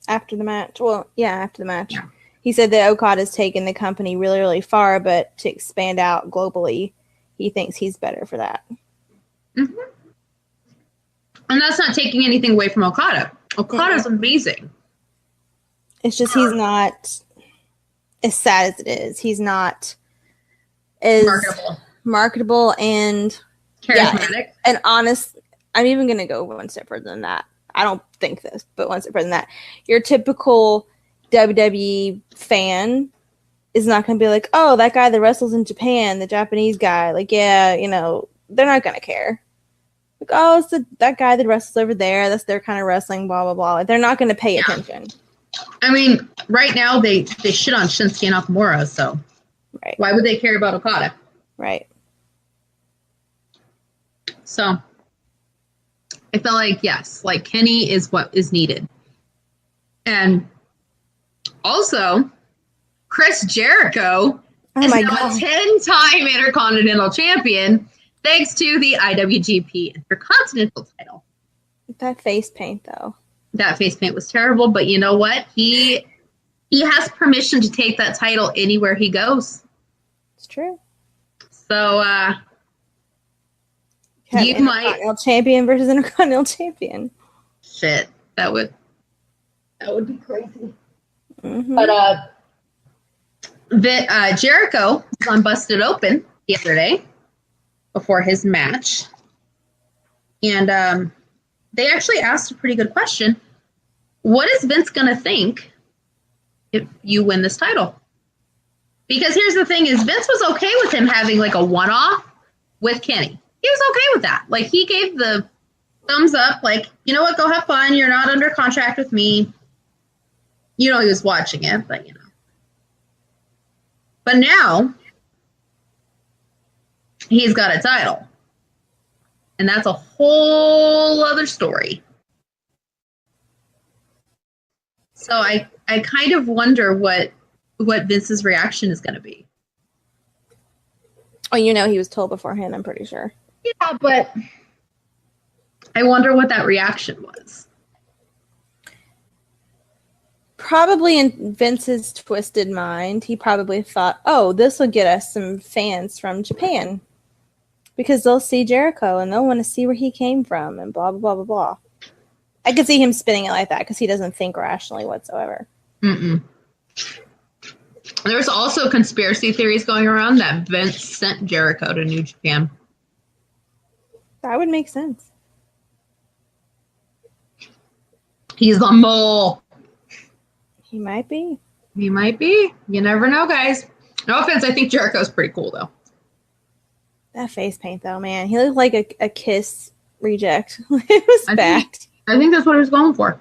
after the match. Well, yeah, after the match. Yeah. He said that Okada's taken the company really, really far, but to expand out globally, he thinks he's better for that. Mm-hmm. And that's not taking anything away from Okada. Okada's amazing. It's just he's not as sad as it is. He's not as marketable and charismatic. Yeah, and honest. I'm even going to go one step further than that. I don't think this, but one step further than that. Your typical WWE fan is not going to be like, oh, that guy that wrestles in Japan, the Japanese guy. Like, yeah, you know, they're not going to care. Like, oh, it's that guy that wrestles over there. That's their kind of wrestling, blah, blah, blah. Like, they're not going to pay attention. I mean, right now they shit on Shinsuke Nakamura, so right. Why would they care about Okada? Right. So I feel like, yes, like Kenny is what is needed. And also, Chris Jericho Oh is my now God. a 10-time Intercontinental Champion thanks to the IWGP Intercontinental title. That face paint, though. That face paint was terrible, but you know what? He has permission to take that title anywhere he goes. It's true. So you might Intercontinental champion versus Intercontinental champion. shit. That would be crazy. Mm-hmm. But Jericho was on Busted Open the other day before his match, and they actually asked a pretty good question. What is Vince gonna think if you win this title? Because here's the thing: is Vince was okay with him having like a one-off with Kenny. He was okay with that. Like, he gave the thumbs up. Like, you know what? Go have fun. You're not under contract with me. You know, he was watching it, but you know. But now he's got a title, and that's a whole other story. So I kind of wonder what Vince's reaction is going to be. Oh, you know he was told beforehand, I'm pretty sure. Yeah, but I wonder what that reaction was. Probably in Vince's twisted mind, he probably thought, oh, this will get us some fans from Japan. Because they'll see Jericho and they'll want to see where he came from and blah, blah, blah, blah, blah. I could see him spinning it like that because he doesn't think rationally whatsoever. Mm-mm. There's also conspiracy theories going around that Vince sent Jericho to New Japan. That would make sense. He's the mole. He might be. He might be. You never know, guys. No offense, I think Jericho's pretty cool, though. That face paint, though, man. He looked like a Kiss reject. It was bad. I think that's what he was going for.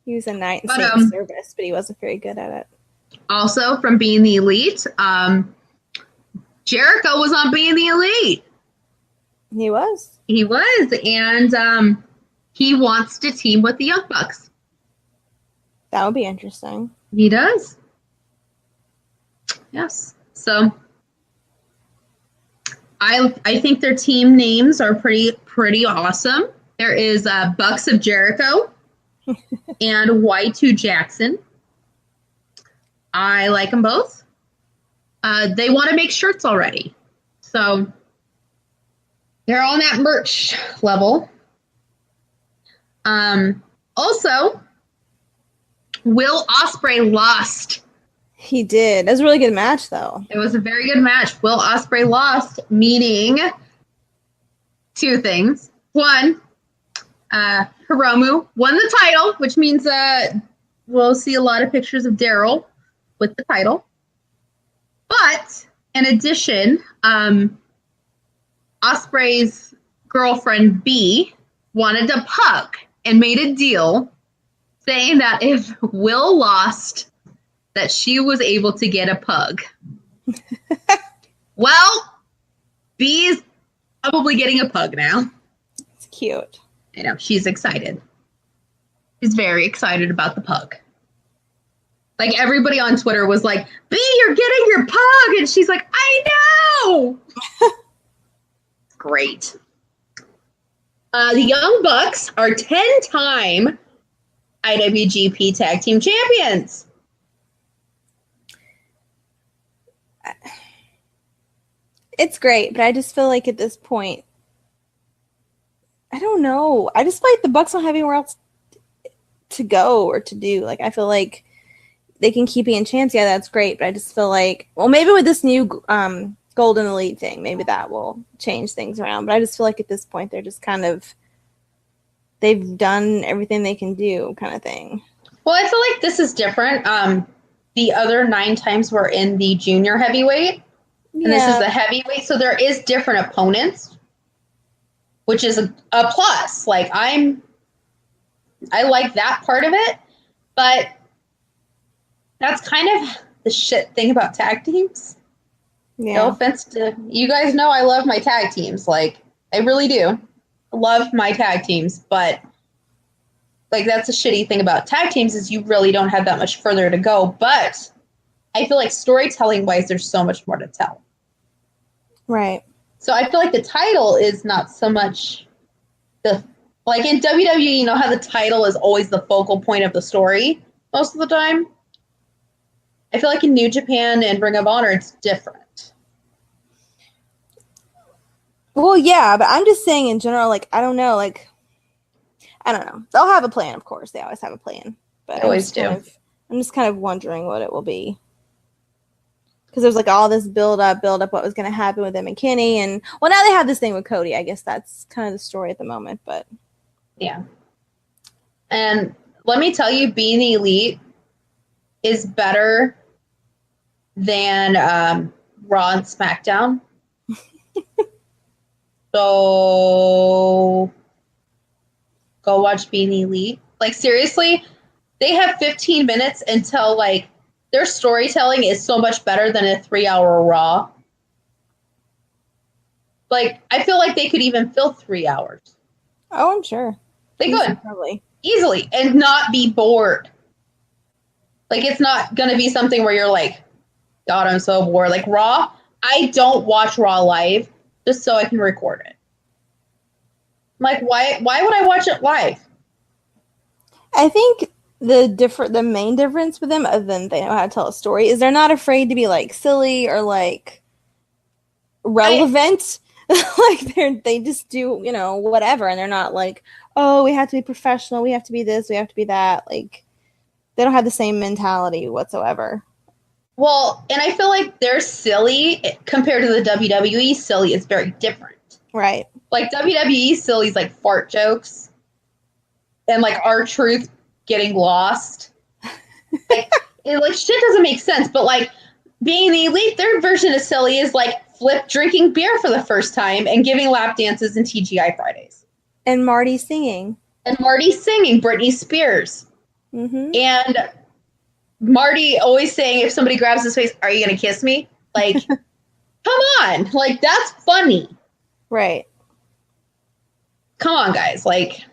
He was a knight in Satan's service, but he wasn't very good at it. Also, from Being the Elite, Jericho was on Being the Elite. He was. He was, and he wants to team with the Young Bucks. That would be interesting. He does. Yes. So I think their team names are pretty awesome. There is Bucks of Jericho and Y2 Jackson. I like them both. They want to make shirts already. So they're on that merch level. Also, Will Ospreay lost. He did. It was a really good match, though. It was a very good match. Will Ospreay lost, meaning two things. One, Hiromu won the title, which means we'll see a lot of pictures of Daryl with the title. But in addition, Ospreay's girlfriend B wanted to pug and made a deal saying that if Will lost, that she was able to get a pug. Well, B is probably getting a pug now. It's cute. You know, she's excited. She's very excited about the pug. Like, everybody on Twitter was like, B, you're getting your pug! And she's like, I know! Great. The Young Bucks are 10-time IWGP Tag Team Champions. It's great, but I just feel like at this point, I don't know. I just feel like the Bucks don't have anywhere else to go or to do. Like, I feel like they can keep being champs. Yeah, that's great, but I just feel like, well, maybe with this new Golden Elite thing, maybe that will change things around. But I just feel like at this point, they're just kind of, they've done everything they can do kind of thing. Well, I feel like this is different. The other 9 times were in the junior heavyweight, and this is the heavyweight. So there is different opponents, which is a plus. Like, I like that part of it, but that's kind of the shit thing about tag teams. Yeah. No offense to you guys know I love my tag teams. Like, I really do. I love my tag teams, but like, that's a shitty thing about tag teams is you really don't have that much further to go. But I feel like storytelling wise, there's so much more to tell. Right. So I feel like the title is not so much like in WWE, you know how the title is always the focal point of the story most of the time? I feel like in New Japan and Ring of Honor, it's different. Well, yeah, but I'm just saying in general, like, I don't know, like, I don't know. They'll have a plan, of course. They always have a plan. But They always do. I'm just kind of wondering what it will be. Because there's like all this build up what was going to happen with them and Kenny. And, well, now they have this thing with Cody. I guess that's kind of the story at the moment, but. Yeah. And let me tell you, being the Elite is better than Raw and SmackDown. So go watch Being the Elite. Like, seriously, they have 15 minutes until, like, their storytelling is so much better than a 3-hour Raw. Like, I feel like they could even fill 3 hours. Oh, I'm sure. They could. Probably. Easily. And not be bored. Like, it's not going to be something where you're like, God, I'm so bored. Like, Raw, I don't watch Raw live just so I can record it. Like, why would I watch it live? I think the main difference with them, other than they know how to tell a story, is they're not afraid to be like silly or like relevant. Like they just do, you know, whatever, and they're not like, oh, we have to be professional, we have to be this, we have to be that. Like, they don't have the same mentality whatsoever. Well, and I feel like they're silly compared to the WWE. Silly is very different. Right. Like, WWE silly is like fart jokes and like R-Truth getting lost. Like, shit doesn't make sense. But like, Being the Elite, their version of silly is like Flip drinking beer for the first time and giving lap dances in TGI Fridays. And Marty singing. And Marty singing Britney Spears. Mm-hmm. And Marty always saying, if somebody grabs his face, are you going to kiss me? Like, come on. Like, that's funny. Right. Come on, guys. Like,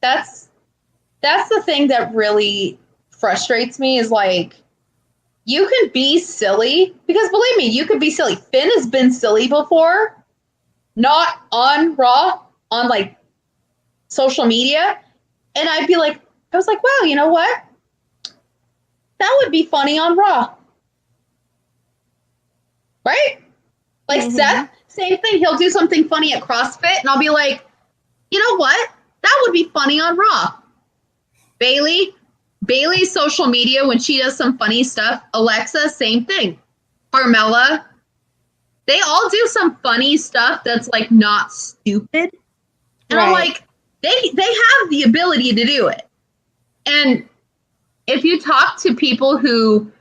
that's the thing that really frustrates me is like, you can be silly, because believe me, you could be silly. Finn has been silly before, not on Raw, on like social media. And I was like, wow, you know what? That would be funny on Raw. Right? Like, Seth, same thing. He'll do something funny at CrossFit, and I'll be like, you know what? That would be funny on Raw. Bailey's social media, when she does some funny stuff. Alexa, same thing. Carmella, they all do some funny stuff that's like not stupid. And I'm like, they have the ability to do it. And if you talk to people who,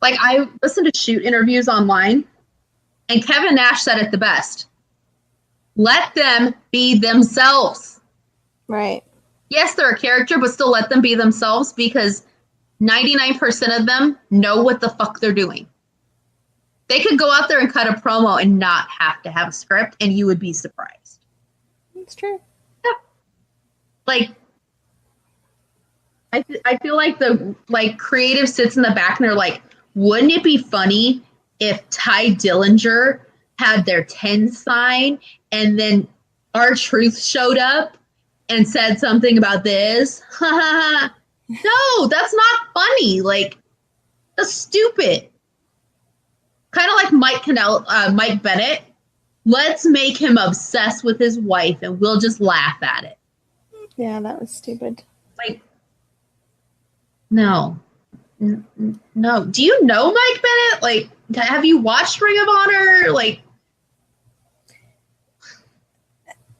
like, I listen to shoot interviews online, and Kevin Nash said it the best. Let them be themselves. Right. Yes, they're a character, but still let them be themselves, because 99% of them know what the fuck they're doing. They could go out there and cut a promo and not have to have a script, and you would be surprised. That's true. Yeah. Like, I feel like the creative sits in the back and they're like, wouldn't it be funny if Ty Dillinger had their 10 sign and then R-Truth showed up and said something about this? No, that's not funny. Like, that's stupid. Kind of like Mike Bennett. Let's make him obsessed with his wife and we'll just laugh at it. Yeah, that was stupid. Like, no. No. Do you know Mike Bennett? Like, have you watched Ring of Honor? Like,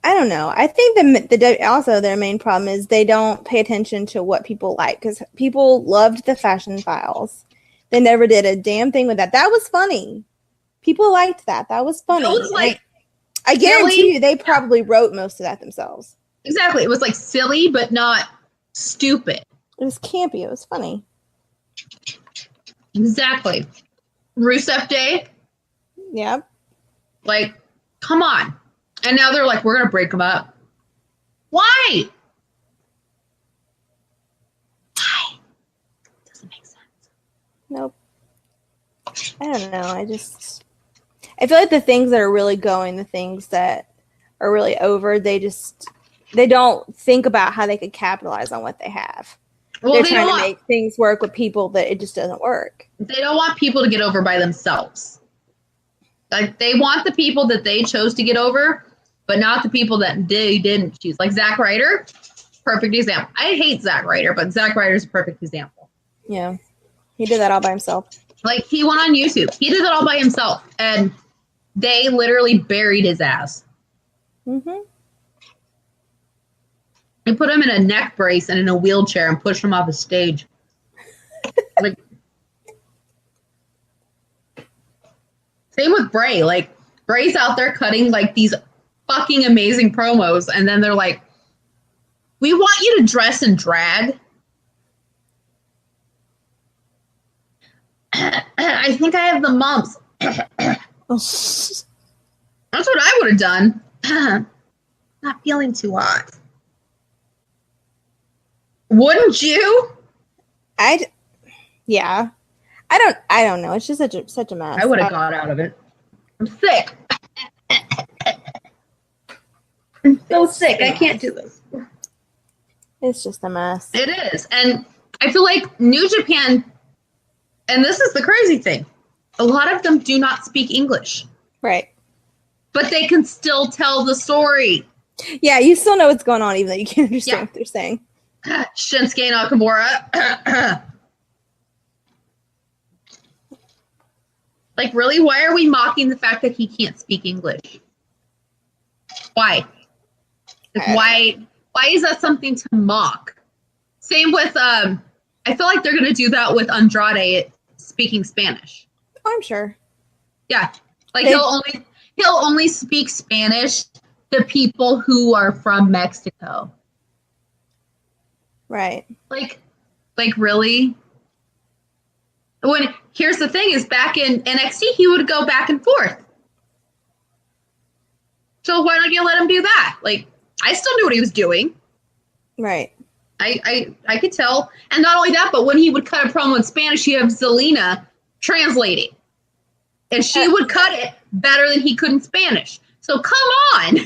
I don't know. I think also their main problem is they don't pay attention to what people like, because people loved the Fashion Files. They never did a damn thing with that. That was funny. People liked that. That was funny. It was like, I guarantee you they probably wrote most of that themselves. Exactly. It was like silly, but not stupid. It was campy. It was funny. Exactly. Rusev Day. Yep. Like, come on. And now they're like, we're going to break them up. Why? Why? Doesn't make sense. Nope. I don't know. I feel like the things that are really going, the things that are really over, they don't think about how they could capitalize on what they have. Well, They're trying to make things work with people that it just doesn't work. They don't want people to get over by themselves. Like, they want the people that they chose to get over, but not the people that they didn't choose. Like Zack Ryder, perfect example. I hate Zack Ryder, but Zack Ryder is a perfect example. Yeah. He did that all by himself. Like, he went on YouTube. He did that all by himself, and they literally buried his ass. Mm-hmm. They put him in a neck brace and in a wheelchair and pushed him off the stage. Like, same with Bray. Like, Bray's out there cutting like these fucking amazing promos, and then they're like, "We want you to dress in drag." I think I have the mumps. That's what I would have done. Not feeling too hot. Wouldn't you? Yeah. I don't know. It's just such a mess. I would have got out of it. I'm sick. I'm so sick. I can't do this. It's just a mess. It is. And I feel like New Japan, and this is the crazy thing, a lot of them do not speak English. Right. But they can still tell the story. Yeah, you still know what's going on, even though you can't understand what they're saying. Shinsuke Nakamura. Like, really? Why are we mocking the fact that he can't speak English? Why? Like, why is that something to mock? Same with, I feel like they're going to do that with Andrade speaking Spanish. Oh, I'm sure. Yeah. Like, he'll only speak Spanish to people who are from Mexico. Right. Like really? Here's the thing is, back in NXT, he would go back and forth. So why don't you let him do that? Like, I still knew what he was doing. Right. I could tell. And not only that, but when he would cut a promo in Spanish, you have Zelina translating. And she would cut it better than he could in Spanish. So come on.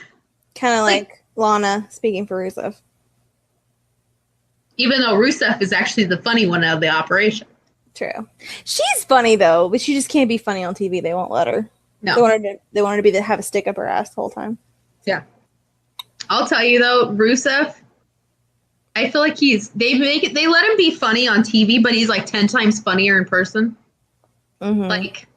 Kind of like Lana speaking for Rusev. Even though Rusev is actually the funny one out of the operation. True. She's funny, though, but she just can't be funny on TV. They won't let her. No. They want her to have a stick up her ass the whole time. Yeah. I'll tell you, though, Rusev, I feel like they let him be funny on TV, but he's like 10 times funnier in person. Mm-hmm. Like,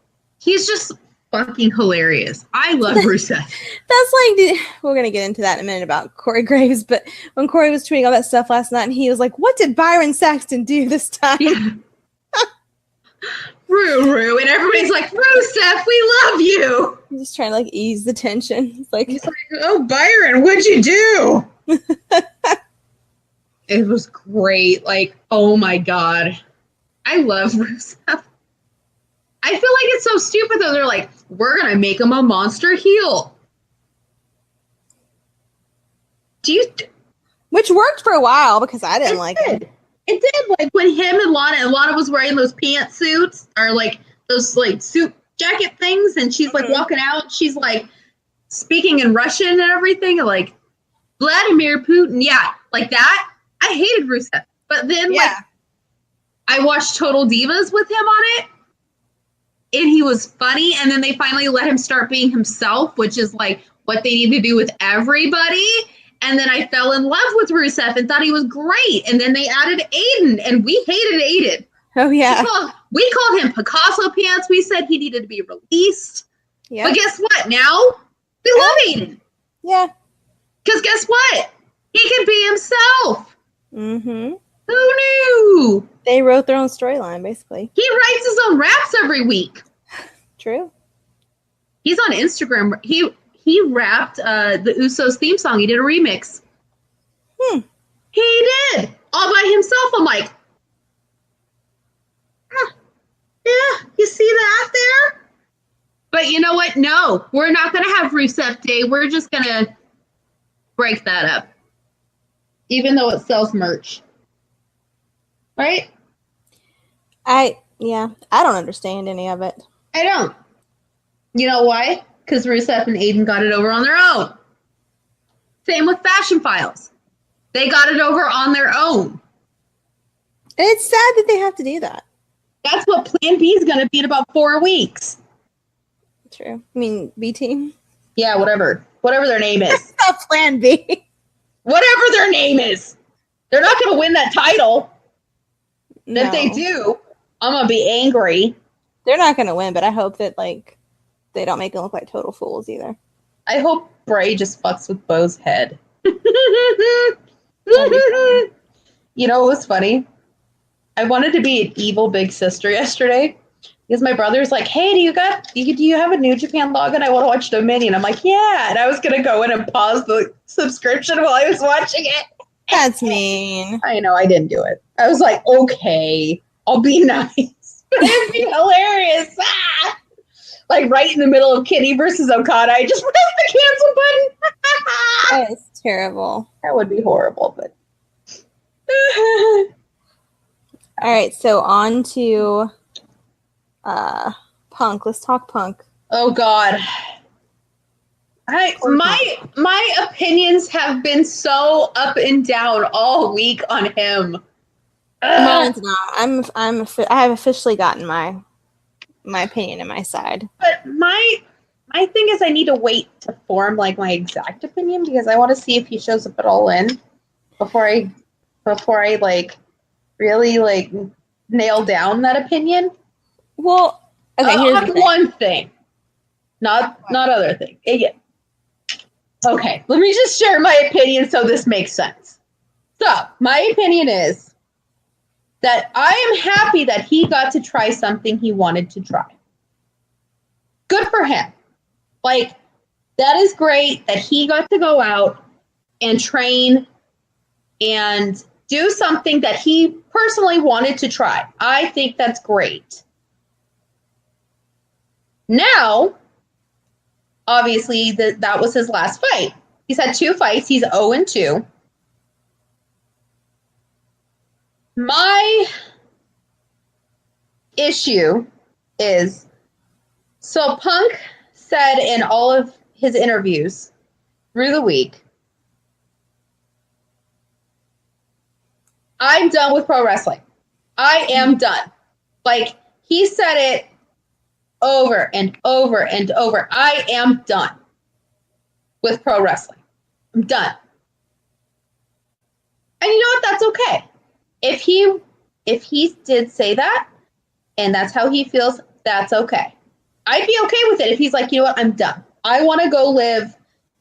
he's just fucking hilarious. I love Rusev. That's like, we're going to get into that in a minute about Corey Graves, but when Corey was tweeting all that stuff last night, and he was like, what did Byron Saxton do this time? Yeah. Rue, and everybody's like, Rusev, we love you. He's just trying to like ease the tension. He's like, oh, Byron, what'd you do? It was great. Like, oh my God. I love Rusev. I feel like it's so stupid though. They're like, we're going to make him a monster heel. Which worked for a while because I didn't like it. It did. Like when him and Lana was wearing those pantsuits or like those like suit jacket things, and she's like walking out. She's like speaking in Russian and everything, and like Vladimir Putin. Yeah, like that. I hated Rusev, but then like I watched Total Divas with him on it, and he was funny. And then they finally let him start being himself, which is like what they need to do with everybody. And then I fell in love with Rusev and thought he was great. And then they added Aiden, and we hated Aiden. Oh, yeah. We called him Picasso Pants. We said he needed to be released. Yeah. But guess what? Now we love Aiden. Yeah. Because guess what? He can be himself. Mm-hmm. Who knew? They wrote their own storyline, basically. He writes his own raps every week. True. He's on Instagram. He rapped the Usos theme song. He did a remix. He did. All by himself. I'm like, yeah, you see that there? But you know what? No, we're not going to have Rusev Day. We're just going to break that up. Even though it sells merch. Right? I don't understand any of it. I don't. You know why? Because Rusev and Aiden got it over on their own. Same with Fashion Files. They got it over on their own. And it's sad that they have to do that. That's what Plan B is going to be in about 4 weeks. True. I mean, B Team. Yeah, whatever. Whatever their name is. Not Plan B. Whatever their name is. They're not going to win that title. No. If they do, I'm going to be angry. They're not going to win, but I hope that, like, they don't make them look like total fools either. I hope Bray just fucks with Bo's head. You know what was funny? I wanted to be an evil big sister yesterday because my brother's like, "Hey, do you have a New Japan login? I want to watch Dominion." I'm like, "Yeah," and I was gonna go in and pause the subscription while I was watching it. That's mean. I know, I didn't do it. I was like, "Okay, I'll be nice," but it'd be hilarious. Ah! Like right in the middle of Kitty versus Okada, I just pressed the cancel button. That is terrible. That would be horrible, but. All right, so on to Punk. Let's talk Punk. Oh God. My opinions have been so up and down all week on him. Mine's not. I have officially gotten my opinion in my side. But my thing is I need to wait to form like my exact opinion because I want to see if he shows up at All In before I like really like nail down that opinion. Well, okay, here's the thing. One thing, not other thing. Again. Okay, let me just share my opinion so this makes sense. So my opinion is that I am happy that he got to try something he wanted to try. Good for him. Like, that is great that he got to go out and train and do something that he personally wanted to try. I think that's great. Now, obviously, that was his last fight. He's had 2 fights. He's 0-2. My issue is, so Punk said in all of his interviews through the week, I'm done with pro wrestling. I am done. Like, he said it over and over and over. I am done with pro wrestling. I'm done. And you know what? That's okay. If he did say that, and that's how he feels, that's okay. I'd be okay with it if he's like, you know what? I'm done. I want to go live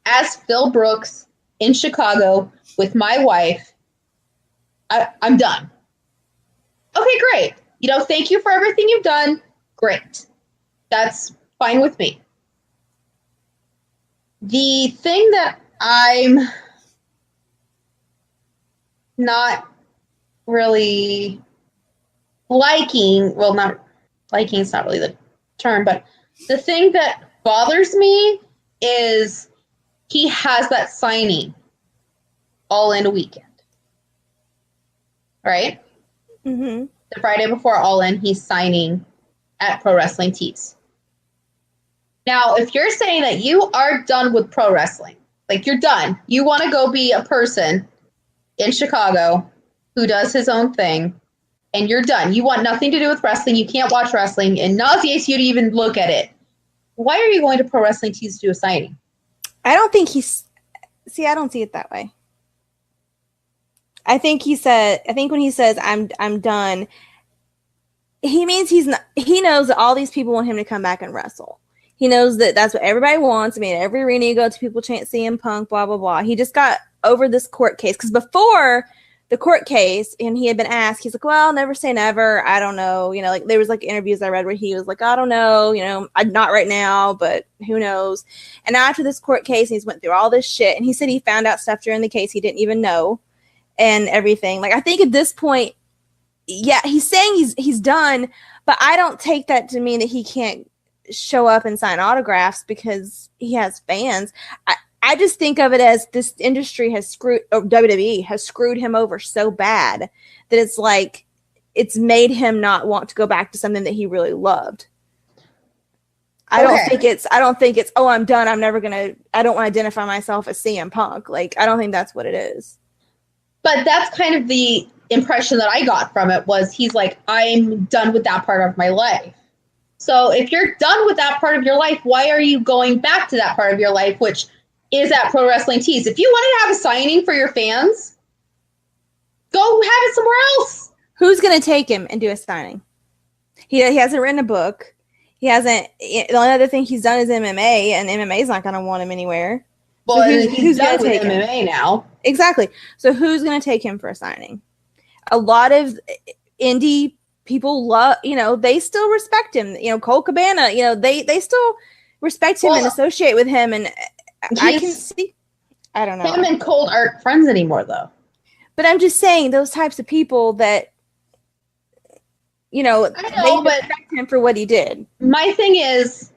as Phil Brooks in Chicago with my wife. I'm done. Okay, great. You know, thank you for everything you've done. Great. That's fine with me. The thing that I'm not really liking, well, not liking is not really the term, but the thing that bothers me is he has that signing all in a weekend. Right? Mm-hmm. The Friday before All In, he's signing at Pro Wrestling Tees. Now, if you're saying that you are done with pro wrestling, like you're done, you want to go be a person in Chicago who does his own thing, and you're done. You want nothing to do with wrestling. You can't watch wrestling. It nauseates you to even look at it. Why are you going to Pro Wrestling Tees to do a signing? I don't think I don't see it that way. I think when he says I'm done, he means he knows that all these people want him to come back and wrestle. He knows that that's what everybody wants. I mean, every arena you go to, people chant CM Punk, blah, blah, blah. He just got over this court case. Because before the court case, and he had been asked, he's like, well, never say never. I don't know. You know, like there was like interviews I read where he was like, I don't know. You know, I'm not right now, but who knows. And after this court case, he's went through all this shit. And he said he found out stuff during the case he didn't even know. And everything. Like, I think at this point, yeah, he's saying he's done, but I don't take that to mean that he can't show up and sign autographs because he has fans. I just think of it as this industry has WWE has screwed him over so bad that it's like it's made him not want to go back to something that he really loved. I don't think it's, oh, I'm done. I don't want to identify myself as CM Punk. Like, I don't think that's what it is. But that's kind of the impression that I got from it was he's like, I'm done with that part of my life. So if you're done with that part of your life, why are you going back to that part of your life, which is at Pro Wrestling Tees? If you want to have a signing for your fans, go have it somewhere else. Who's going to take him and do a signing? He hasn't written a book. He hasn't. The only other thing he's done is MMA, and MMA is not going to want him anywhere. Well, so who's done with MMA now? Exactly. So who's going to take him for a signing? A lot of indie people love, they still respect him. Cole Cabana, they still respect him and associate with him. And I can see, I don't know. Him and Cole aren't friends anymore, though. But I'm just saying, those types of people that, they respect him for what he did. My thing is,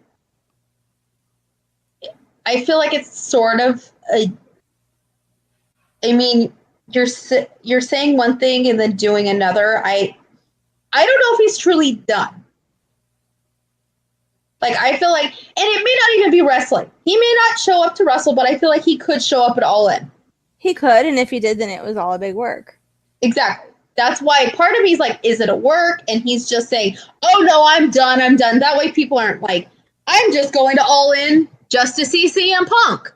I feel like it's sort of you're saying one thing and then doing another. I don't know if he's truly done. Like, I feel like, and it may not even be wrestling. He may not show up to wrestle, but I feel like he could show up at All In. He could, and if he did, then it was all a big work. Exactly. That's why part of me is like, is it a work? And he's just saying, oh no, I'm done. That way people aren't like, I'm just going to All In just to see CM Punk.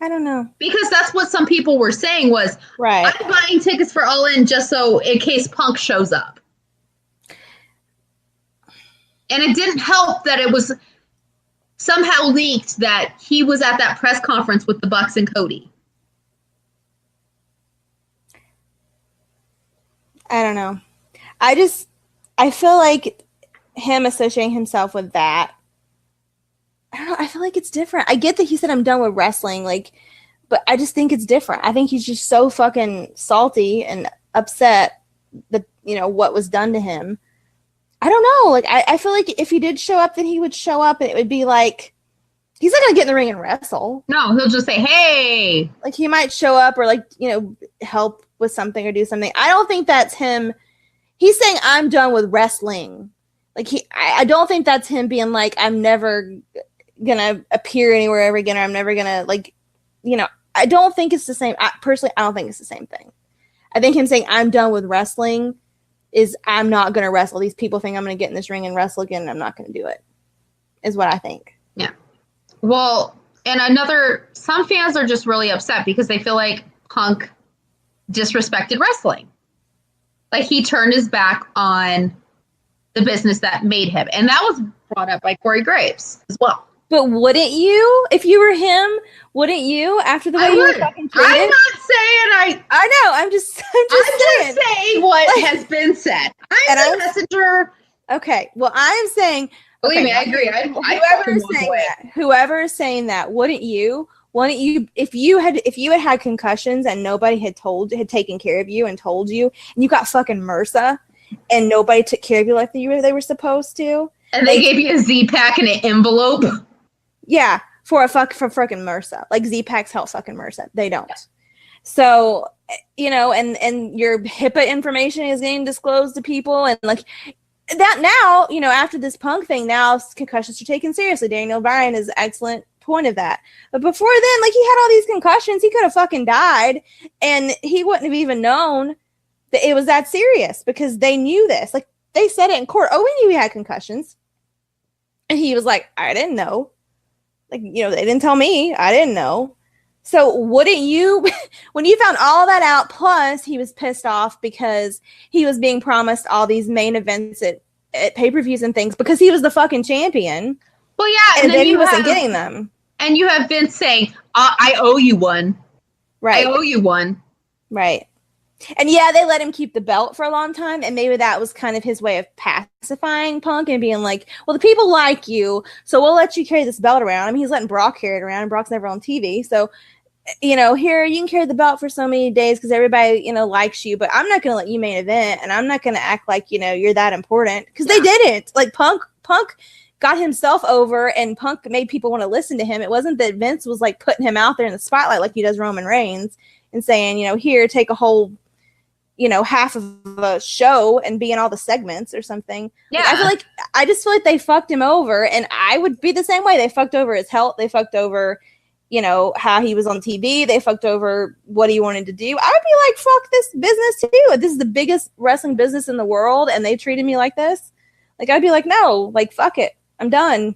I don't know. Because that's what some people were saying was, right, I'm buying tickets for All In just so in case Punk shows up. And it didn't help that it was somehow leaked that he was at that press conference with the Bucks and Cody. I don't know. I feel like him associating himself with that, I don't know, I feel like it's different. I get that he said I'm done with wrestling, but I just think it's different. I think he's just so fucking salty and upset that, what was done to him. I don't know. I feel like if he did show up, then he would show up and it would be like, he's not going to get in the ring and wrestle. No, he'll just say, hey. Like, he might show up or, help with something or do something. I don't think that's him. He's saying, I'm done with wrestling. I don't think that's him being like, I'm never going to appear anywhere ever again, or I'm never going to, I don't think it's the same. Personally, I don't think it's the same thing. I think him saying, I'm done with wrestling is I'm not going to wrestle. These people think I'm going to get in this ring and wrestle again, and I'm not going to do it, is what I think. Yeah. Well, and some fans are just really upset because they feel like Punk disrespected wrestling. Like, he turned his back on the business that made him. And that was brought up by Corey Graves as well. But wouldn't you, if you were him, wouldn't you, after the way you were fucking treated? I'm not saying I know, I'm just saying what has been said. I'm the messenger. Okay, well, I'm saying, believe me, I agree. Whoever is saying that, wouldn't you, if you had concussions and nobody had taken care of you and told you, and you got fucking MRSA and nobody took care of you like they were supposed to, and they gave you a Z-Pack in an envelope? Yeah, for fucking MRSA. Like, Z-Packs help fucking MRSA. They don't. Yeah. So, and your HIPAA information is getting disclosed to people, and that now, after this Punk thing, now concussions are taken seriously. Daniel Bryan is an excellent point of that. But before then, he had all these concussions, he could have fucking died, and he wouldn't have even known that it was that serious because they knew this. They said it in court. Oh, we knew he had concussions. And he was like, I didn't know. They didn't tell me. I didn't know. So wouldn't you, when you found all that out, plus he was pissed off because he was being promised all these main events at pay-per-views and things because he was the fucking champion. Well, yeah. And then he wasn't getting them. And you have Vince saying, I owe you one. Right. I owe you one. Right. And yeah, they let him keep the belt for a long time, and maybe that was kind of his way of pacifying Punk and being like, well, the people like you, so we'll let you carry this belt around. I mean, he's letting Brock carry it around, and Brock's never on TV, so, here, you can carry the belt for so many days because everybody, likes you, but I'm not going to let you main event, and I'm not going to act like, you're that important, because they didn't. Punk got himself over, and Punk made people want to listen to him. It wasn't that Vince was, putting him out there in the spotlight like he does Roman Reigns and saying, here, take a whole half of a show and be in all the segments or something. Yeah. I just feel like they fucked him over, and I would be the same way. They fucked over his health. They fucked over, how he was on TV. They fucked over what he wanted to do. I would be like, fuck this business too. This is the biggest wrestling business in the world, and they treated me like this. Like, I'd be like, no, like, fuck it. I'm done.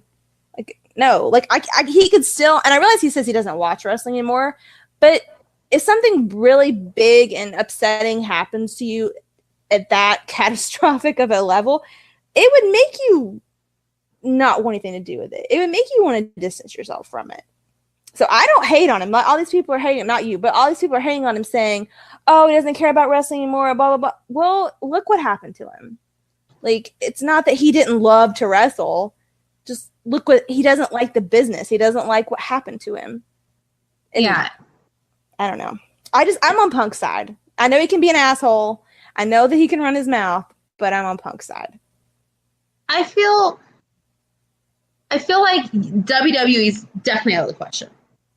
Like, no, like, he could still, and I realize he says he doesn't watch wrestling anymore, but if something really big and upsetting happens to you at that catastrophic of a level, it would make you not want anything to do with it. It would make you want to distance yourself from it. So I don't hate on him. All these people are hating him, not you, but all these people are hating on him saying, oh, he doesn't care about wrestling anymore, blah, blah, blah. Well, look what happened to him. Like, it's not that he didn't love to wrestle. Just look what, he doesn't like the business. He doesn't like what happened to him. And yeah. I don't know. I'm on Punk's side. I know he can be an asshole. I know that he can run his mouth, but I'm on Punk's side. I feel like WWE's definitely out of the question.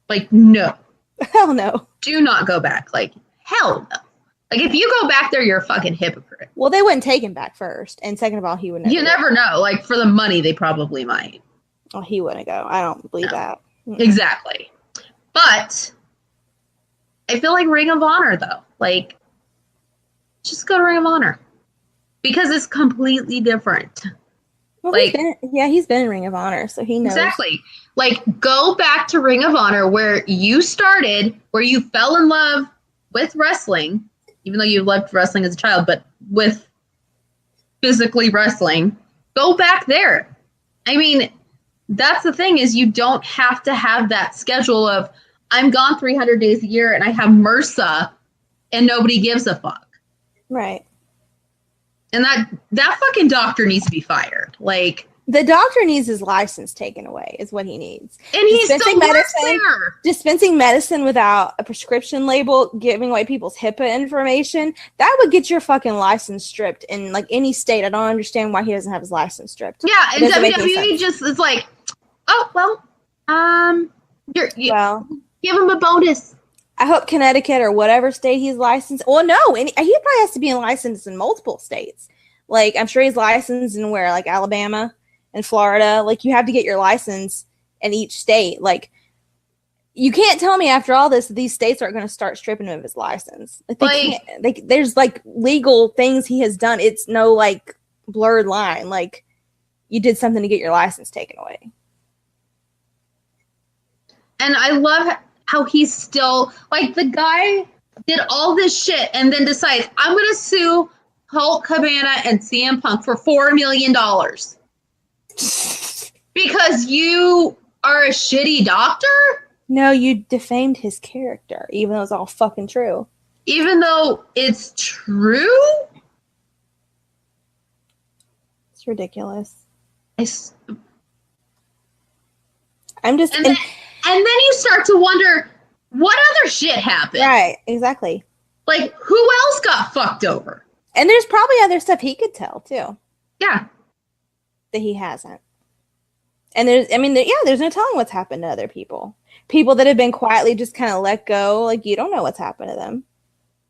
Like, no. Hell no. Do not go back. Like, hell no. Like, if you go back there, you're a fucking hypocrite. Well, they wouldn't take him back first. And second of all, he would never. You never know. Like, for the money, they probably might. Oh, he wouldn't go. I don't believe that. Exactly. But I feel like Ring of Honor, though. Like, just go to Ring of Honor. Because it's completely different. Well, like, he's been in Ring of Honor, so he knows. Exactly. Like, go back to Ring of Honor where you started, where you fell in love with wrestling, even though you loved wrestling as a child, but with physically wrestling. Go back there. I mean, that's the thing, is you don't have to have that schedule of, I'm gone 300 days a year and I have MRSA and nobody gives a fuck. Right. And that fucking doctor needs to be fired. Like, the doctor needs his license taken away is what he needs. And he's still dispensing medicine without a prescription label, giving away people's HIPAA information. That would get your fucking license stripped in like any state. I don't understand why he doesn't have his license stripped. Yeah, and WWE just is like, oh, well, give him a bonus. I hope Connecticut or whatever state he's licensed. Well, no, he probably has to be licensed in multiple states. Like, I'm sure he's licensed in where, like Alabama and Florida. Like, you have to get your license in each state. Like, you can't tell me after all this that these states aren't going to start stripping him of his license. Like, there's like legal things he has done. It's no like blurred line. Like, you did something to get your license taken away. And I love how he's still, like, the guy did all this shit and then decides, I'm going to sue Hulk Cabana and CM Punk for $4 million. Because you are a shitty doctor? No, you defamed his character, even though it's all fucking true. Even though it's true? It's ridiculous. And then you start to wonder, what other shit happened? Right, exactly. Like, who else got fucked over? And there's probably other stuff he could tell, too. Yeah. That he hasn't. And there's no telling what's happened to other people. People that have been quietly just kind of let go, like, you don't know what's happened to them.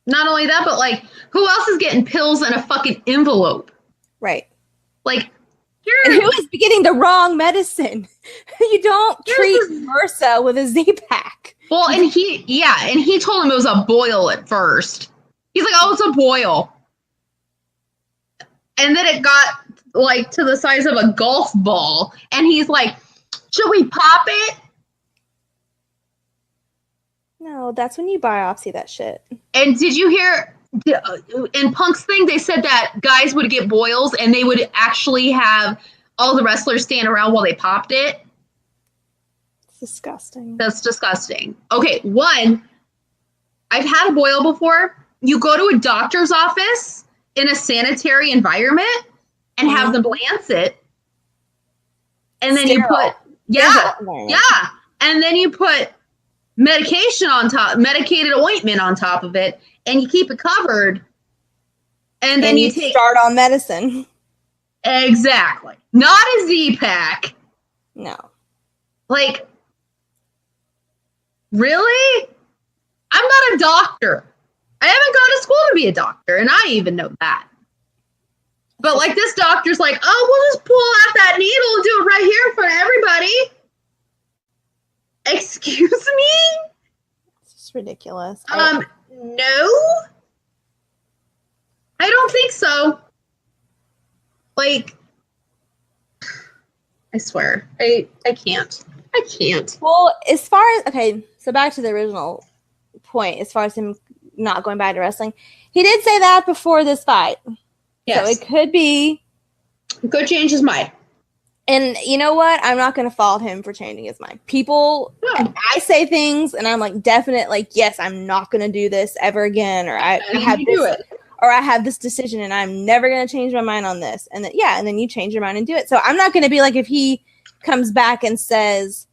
Not only that, but, like, who else is getting pills in a fucking envelope? Right. Like, and who is getting the wrong medicine? You don't treat MRSA with a Z-Pack. Well, and he told him it was a boil at first. He's like, oh, it's a boil. And then it got, like, to the size of a golf ball. And he's like, should we pop it? No, that's when you biopsy that shit. And did you hear, in Punk's thing, they said that guys would get boils and they would actually have all the wrestlers stand around while they popped it? It's disgusting. That's disgusting. Okay, one, I've had a boil before. You go to a doctor's office in a sanitary environment and have them glance it. And then you put, and then you put medication on top, medicated ointment on top of it, and you keep it covered. And then you start on medicine. Exactly. Not a Z-Pack. No. Like, really? I'm not a doctor. I haven't gone to school to be a doctor, and I even know that. But like this doctor's like, oh, we'll just pull out that needle and do it right here in front of everybody. Excuse me? It's just ridiculous. No. I don't think so. Like, I swear, I can't. I can't. Well, as far as, okay, so back to the original point, as far as him not going back to wrestling, he did say that before this fight. Yes. So it could be. Could change his mind. And you know what? I'm not going to fault him for changing his mind. People, I say things and I'm like, definite, like, yes, I'm not going to do this ever again. Or I have this, do it. or I have this decision and I'm never going to change my mind on this. And then, yeah, and then you change your mind and do it. So I'm not going to be like, if he comes back and says,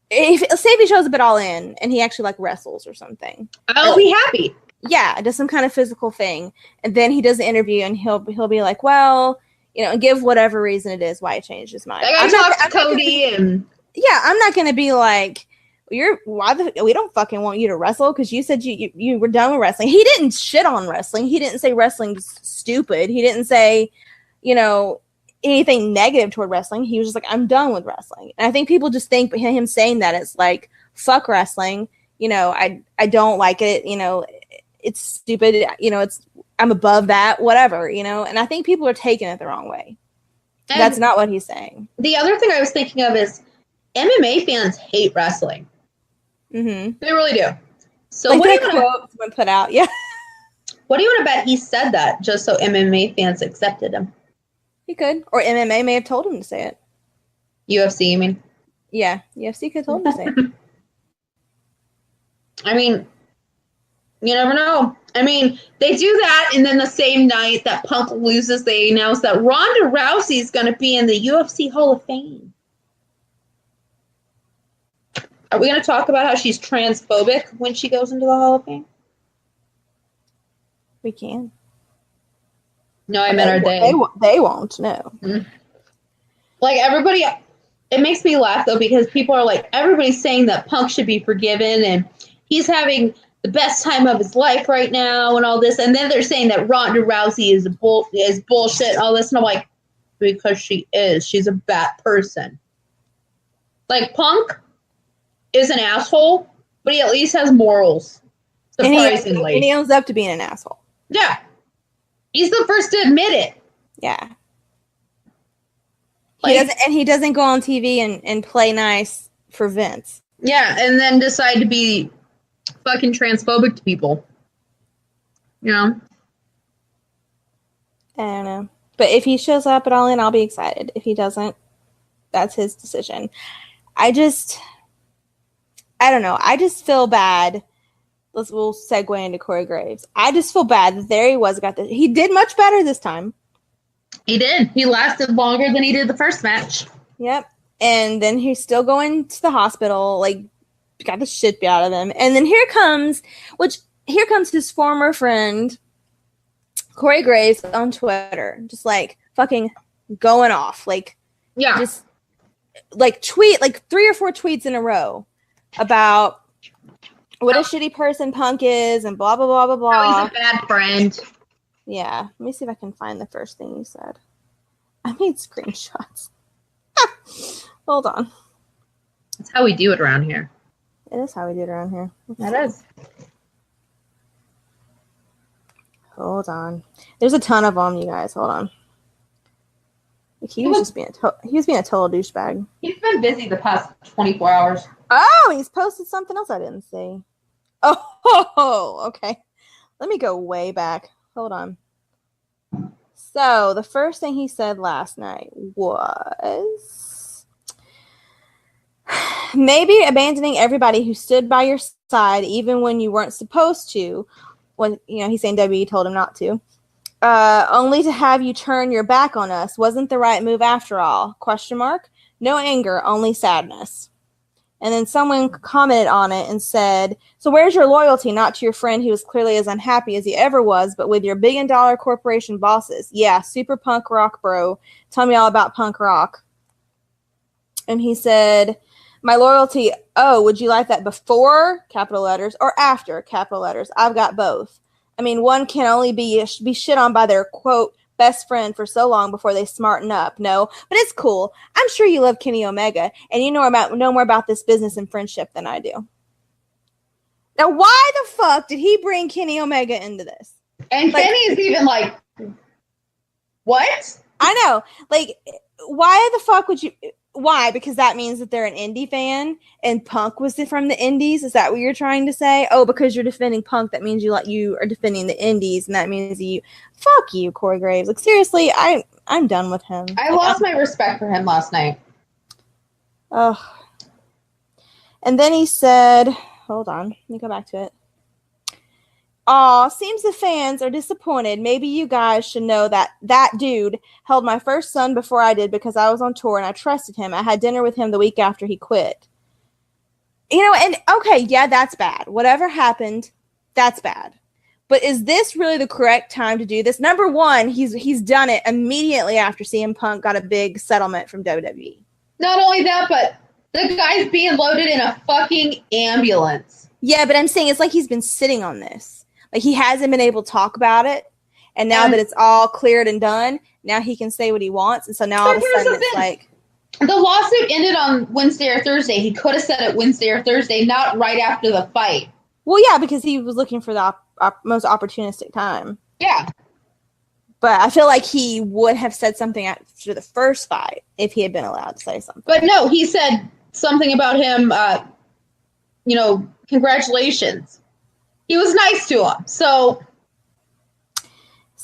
say if he shows up at All In and he actually like wrestles or something. I'll be happy. Yeah, does some kind of physical thing. And then he does the interview and he'll be like, well, you know, and give whatever reason it is why he changed his mind. I gotta talk to Cody and yeah, I'm not gonna be like, we don't fucking want you to wrestle because you said you were done with wrestling. He didn't shit on wrestling. He didn't say wrestling's stupid. He didn't say, you know, anything negative toward wrestling. He was just like, I'm done with wrestling. And I think people just think him saying that it's like, fuck wrestling. You know, I don't like it. You know, it's stupid. You know, I'm above that, whatever, you know? And I think people are taking it the wrong way. And that's not what he's saying. The other thing I was thinking of is MMA fans hate wrestling. Mm-hmm. They really do. So like what do you want to put out? Yeah. What do you want to bet he said that just so MMA fans accepted him? He could. Or MMA may have told him to say it. UFC, you mean? Yeah. UFC could have told him to say it. I mean, you never know. I mean, they do that, and then the same night that Punk loses, they announce that Ronda Rousey is going to be in the UFC Hall of Fame. Are we going to talk about how she's transphobic when she goes into the Hall of Fame? We can. No, I meant are they. They won't, no. Mm-hmm. Like, everybody, it makes me laugh, though, because people are like, everybody's saying that Punk should be forgiven, and he's having the best time of his life right now and all this. And then they're saying that Ronda Rousey is bullshit and all this. And I'm like, because she is. She's a bad person. Like, Punk is an asshole, but he at least has morals. Surprisingly. And he owns up to being an asshole. Yeah. He's the first to admit it. Yeah. Like, he doesn't go on TV and play nice for Vince. Yeah, and then decide to be fucking transphobic to people. You know? I don't know. But if he shows up at All In, I'll be excited. If he doesn't, that's his decision. I don't know. I just feel bad. We'll segue into Corey Graves. I just feel bad that there he was. He did much better this time. He did. He lasted longer than he did the first match. Yep. And then he's still going to the hospital, like, got the shit beat out of him. And then here comes his former friend, Corey Graves, on Twitter, just, like, fucking going off. Like, yeah. Just, like, tweet, like, 3 or 4 tweets in a row about what a shitty person Punk is and blah, blah, blah, blah, blah. How he's a bad friend. Yeah. Let me see if I can find the first thing he said. I made screenshots. Hold on. That's how we do it around here. It is how we do it around here. That is. Hold on. There's a ton of them, you guys. Hold on. Like, he was being a total douchebag. He's been busy the past 24 hours. Oh, he's posted something else I didn't see. Oh, okay. Let me go way back. Hold on. So, the first thing he said last night was maybe abandoning everybody who stood by your side even when you weren't supposed to. When, you know, he's saying WWE told him not to. Only to have you turn your back on us wasn't the right move after all. ? No anger, only sadness. And then someone commented on it and said, so where's your loyalty not to your friend who was clearly as unhappy as he ever was, but with your billion-dollar corporation bosses? Yeah, super punk rock, bro. Tell me all about punk rock. And he said, my loyalty, oh, would you like that before, capital letters, or after, capital letters? I've got both. I mean, one can only be shit on by their, quote, best friend for so long before they smarten up. No, but it's cool. I'm sure you love Kenny Omega, and you know more about this business and friendship than I do. Now, why the fuck did he bring Kenny Omega into this? And like, Kenny's even like, what? I know. Like, why the fuck would you... Why? Because that means that they're an indie fan, and Punk was from the indies? Is that what you're trying to say? Oh, because you're defending Punk, that means you are defending the indies, and that means you... Fuck you, Corey Graves. Like, seriously, I'm done with him. I lost my respect for him last night. Oh. And then he said... Hold on. Let me go back to it. Aw, seems the fans are disappointed. Maybe you guys should know that dude held my first son before I did because I was on tour and I trusted him. I had dinner with him the week after he quit. You know, and okay, yeah, that's bad. Whatever happened, that's bad. But is this really the correct time to do this? Number one, he's done it immediately after CM Punk got a big settlement from WWE. Not only that, but the guy's being loaded in a fucking ambulance. Yeah, but I'm saying it's like he's been sitting on this. Like, he hasn't been able to talk about it. And now that it's all cleared and done, now he can say what he wants. And so now all of a sudden it's like... The lawsuit ended on Wednesday or Thursday. He could have said it Wednesday or Thursday, not right after the fight. Well, yeah, because he was looking for the most opportunistic time. Yeah. But I feel like he would have said something after the first fight if he had been allowed to say something. But no, he said something about him, congratulations. He was nice to him. So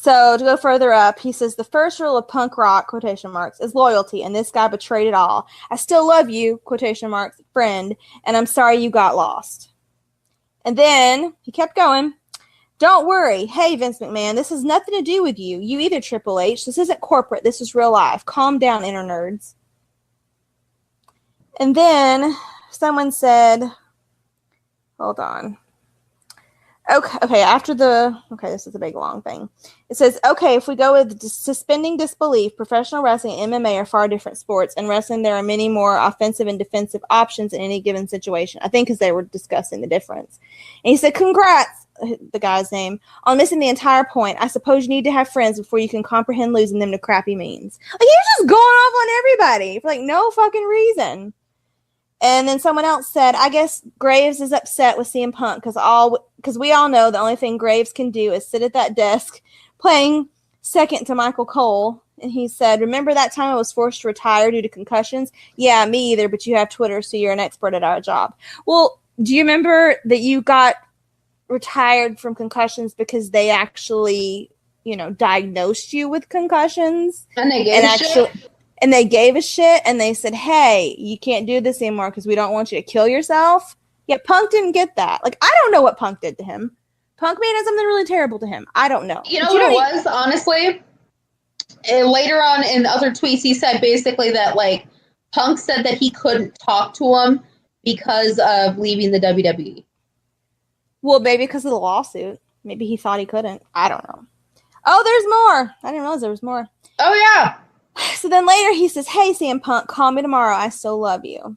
to go further up, he says, the first rule of punk rock, quotation marks, is loyalty, and this guy betrayed it all. I still love you, quotation marks, friend, and I'm sorry you got lost. And then he kept going. Don't worry. Hey, Vince McMahon, this has nothing to do with you. You either, Triple H. This isn't corporate. This is real life. Calm down, inner nerds. And then someone said, hold on. Okay, this is a big long thing. It says, okay, if we go with suspending disbelief, professional wrestling and MMA are far different sports. In wrestling, there are many more offensive and defensive options in any given situation. I think because they were discussing the difference. And he said, congrats, the guy's name, on missing the entire point. I suppose you need to have friends before you can comprehend losing them to crappy means. Like, he was just going off on everybody for, like, no fucking reason. And then someone else said, I guess Graves is upset with CM Punk because we all know the only thing Graves can do is sit at that desk playing second to Michael Cole. And he said, remember that time I was forced to retire due to concussions? Yeah, me either, but you have Twitter, so you're an expert at our job. Well, do you remember that you got retired from concussions because they actually, diagnosed you with concussions? And they gave a shit? And they gave a shit, and they said, hey, you can't do this anymore because we don't want you to kill yourself. Yeah, Punk didn't get that. Like, I don't know what Punk did to him. Punk may have done something really terrible to him. I don't know. You know what it was, honestly? Later on in other tweets, he said basically that, like, Punk said that he couldn't talk to him because of leaving the WWE. Well, maybe because of the lawsuit. Maybe he thought he couldn't. I don't know. Oh, there's more. I didn't realize there was more. Oh, yeah. So then later he says, hey, CM Punk, call me tomorrow. I still love you.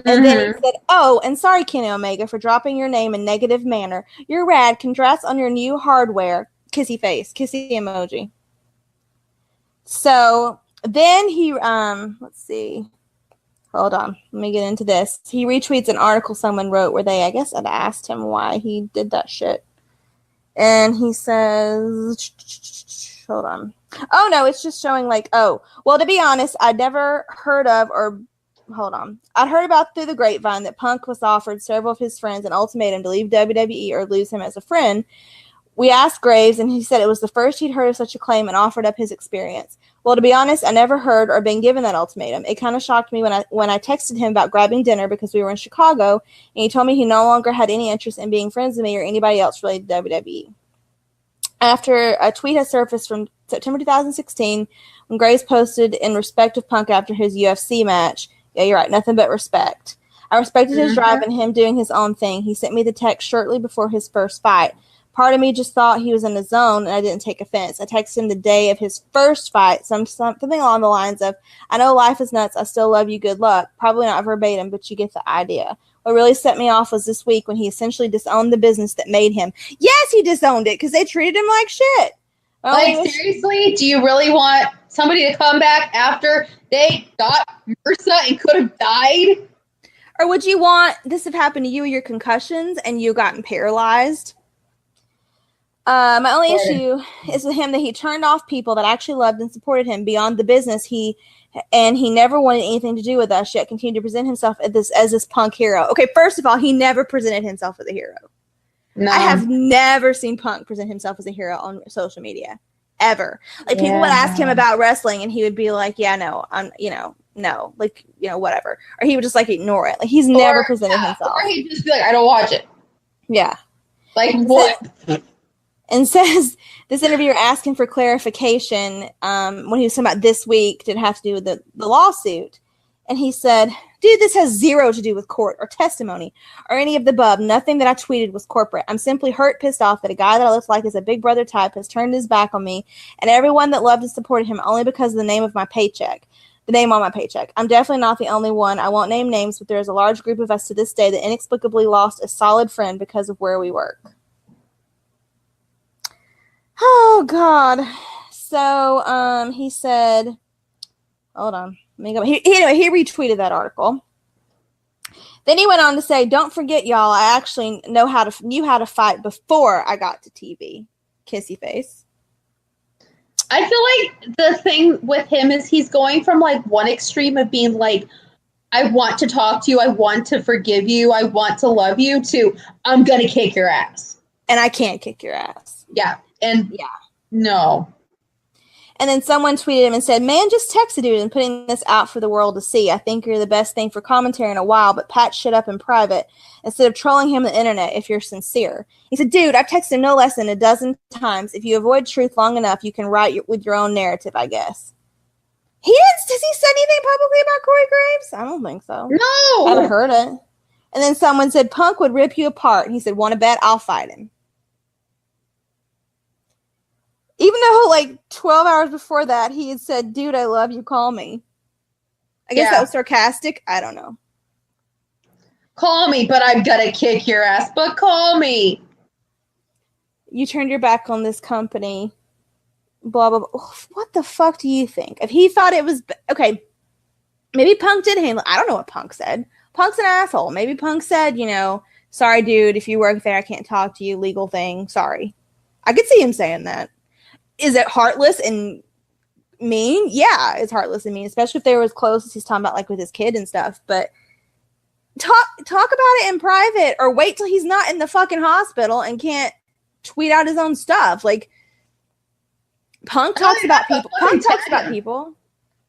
And then he said, oh, and sorry, Kenny Omega, for dropping your name in negative manner. You're rad. Congrats on your new hardware. Kissy face. Kissy emoji. So then he, let's see. Hold on. Let me get into this. He retweets an article someone wrote where they, I guess, had asked him why he did that shit. And he says, hold on. Oh, no, it's just showing like, oh, well, to be honest, I'd never heard of I'd heard about through the grapevine that Punk was offered several of his friends an ultimatum to leave WWE or lose him as a friend. We asked Graves, and he said it was the first he'd heard of such a claim and offered up his experience. Well, to be honest, I never heard or been given that ultimatum. It kind of shocked me when I texted him about grabbing dinner because we were in Chicago, and he told me he no longer had any interest in being friends with me or anybody else related to WWE. After a tweet has surfaced from September 2016, when Graves posted in respect of Punk after his UFC match, yeah, you're right, nothing but respect. I respected his drive and him doing his own thing. He sent me the text shortly before his first fight. Part of me just thought he was in the zone, and I didn't take offense. I texted him the day of his first fight, something along the lines of, I know life is nuts. I still love you. Good luck. Probably not verbatim, but you get the idea. What really set me off was this week when he essentially disowned the business that made him. Yes, he disowned it because they treated him like shit. Seriously? Do you really want somebody to come back after they got MRSA and could have died? Or would you want this to have happened to you, your concussions, and you gotten paralyzed? My only issue is with him that he turned off people that actually loved and supported him beyond the business. He never wanted anything to do with us, yet continued to present himself as this punk hero. Okay, first of all, he never presented himself as a hero. No. I have never seen Punk present himself as a hero on social media. Ever. Like, people would ask him about wrestling, and he would be like, yeah, no, I'm, no, like, whatever. Or he would just, like, ignore it. Like, he's never presented himself. Or he'd just be like, I don't watch it. Yeah. Like, what? And says, this interviewer asked him for clarification when he was talking about this week, did it have to do with the lawsuit? And he said, dude, this has zero to do with court or testimony or any of the above. Nothing that I tweeted was corporate. I'm simply pissed off that a guy that I look like is a big brother type has turned his back on me and everyone that loved and supported him only because of the name of my paycheck. The name on my paycheck. I'm definitely not the only one. I won't name names, but there is a large group of us to this day that inexplicably lost a solid friend because of where we work. Oh, God. So, he said, hold on. He retweeted that article. Then he went on to say, don't forget, y'all, I actually knew how to fight before I got to TV. Kissy face. I feel like the thing with him is he's going from, like, one extreme of being like, I want to talk to you, I want to forgive you, I want to love you, to I'm going to kick your ass. And I can't kick your ass. Yeah. And no. And then someone tweeted him and said, man, just text a dude and putting this out for the world to see. I think you're the best thing for commentary in a while, but pat shit up in private instead of trolling him on the internet if you're sincere. He said, dude, I've texted him no less than a dozen times. If you avoid truth long enough, you can write with your own narrative, I guess. Has he said anything publicly about Corey Graves? I don't think so. No. I haven't heard it. And then someone said, Punk would rip you apart. And he said, want to bet? I'll fight him. Even though, like, 12 hours before that, he had said, dude, I love you, call me. I guess that was sarcastic. I don't know. Call me, but I'm gonna kick your ass, but call me. You turned your back on this company. Blah, blah, blah. What the fuck do you think? If he thought it was... Okay, maybe Punk did handle... I don't know what Punk said. Punk's an asshole. Maybe Punk said, sorry, dude, if you work there, I can't talk to you. Legal thing. Sorry. I could see him saying that. Is it heartless and mean? Yeah, it's heartless and mean, especially if they were as close as he's talking about, like, with his kid and stuff. But talk about it in private, or wait till he's not in the fucking hospital and can't tweet out his own stuff. Like, Punk talks about people. Punk talks about people.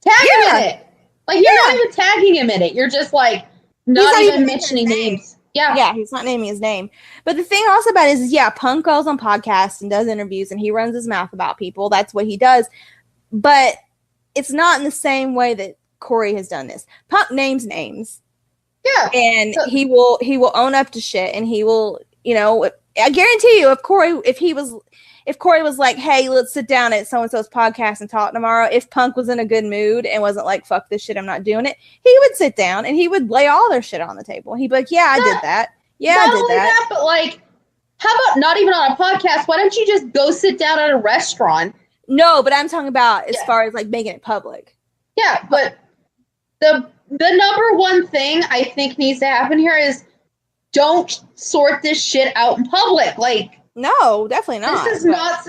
Tag him in it. Like, you're not even tagging him in it. You're just, like, not even mentioning names. Yeah, he's not naming his name. But the thing also about it is, Punk goes on podcasts and does interviews and he runs his mouth about people. That's what he does. But it's not in the same way that Corey has done this. Punk names names. Yeah. And he will own up to shit, and he will, I guarantee you, if Corey was like, hey, let's sit down at so-and-so's podcast and talk tomorrow, if Punk was in a good mood and wasn't like, fuck this shit, I'm not doing it, he would sit down and he would lay all their shit on the table. He'd be like, yeah, I did that. Yeah, I did that. But, like, how about not even on a podcast? Why don't you just go sit down at a restaurant? No, but I'm talking about as far as, like, making it public. Yeah, but the number one thing I think needs to happen here is don't sort this shit out in public. Like, no, definitely not. This is not.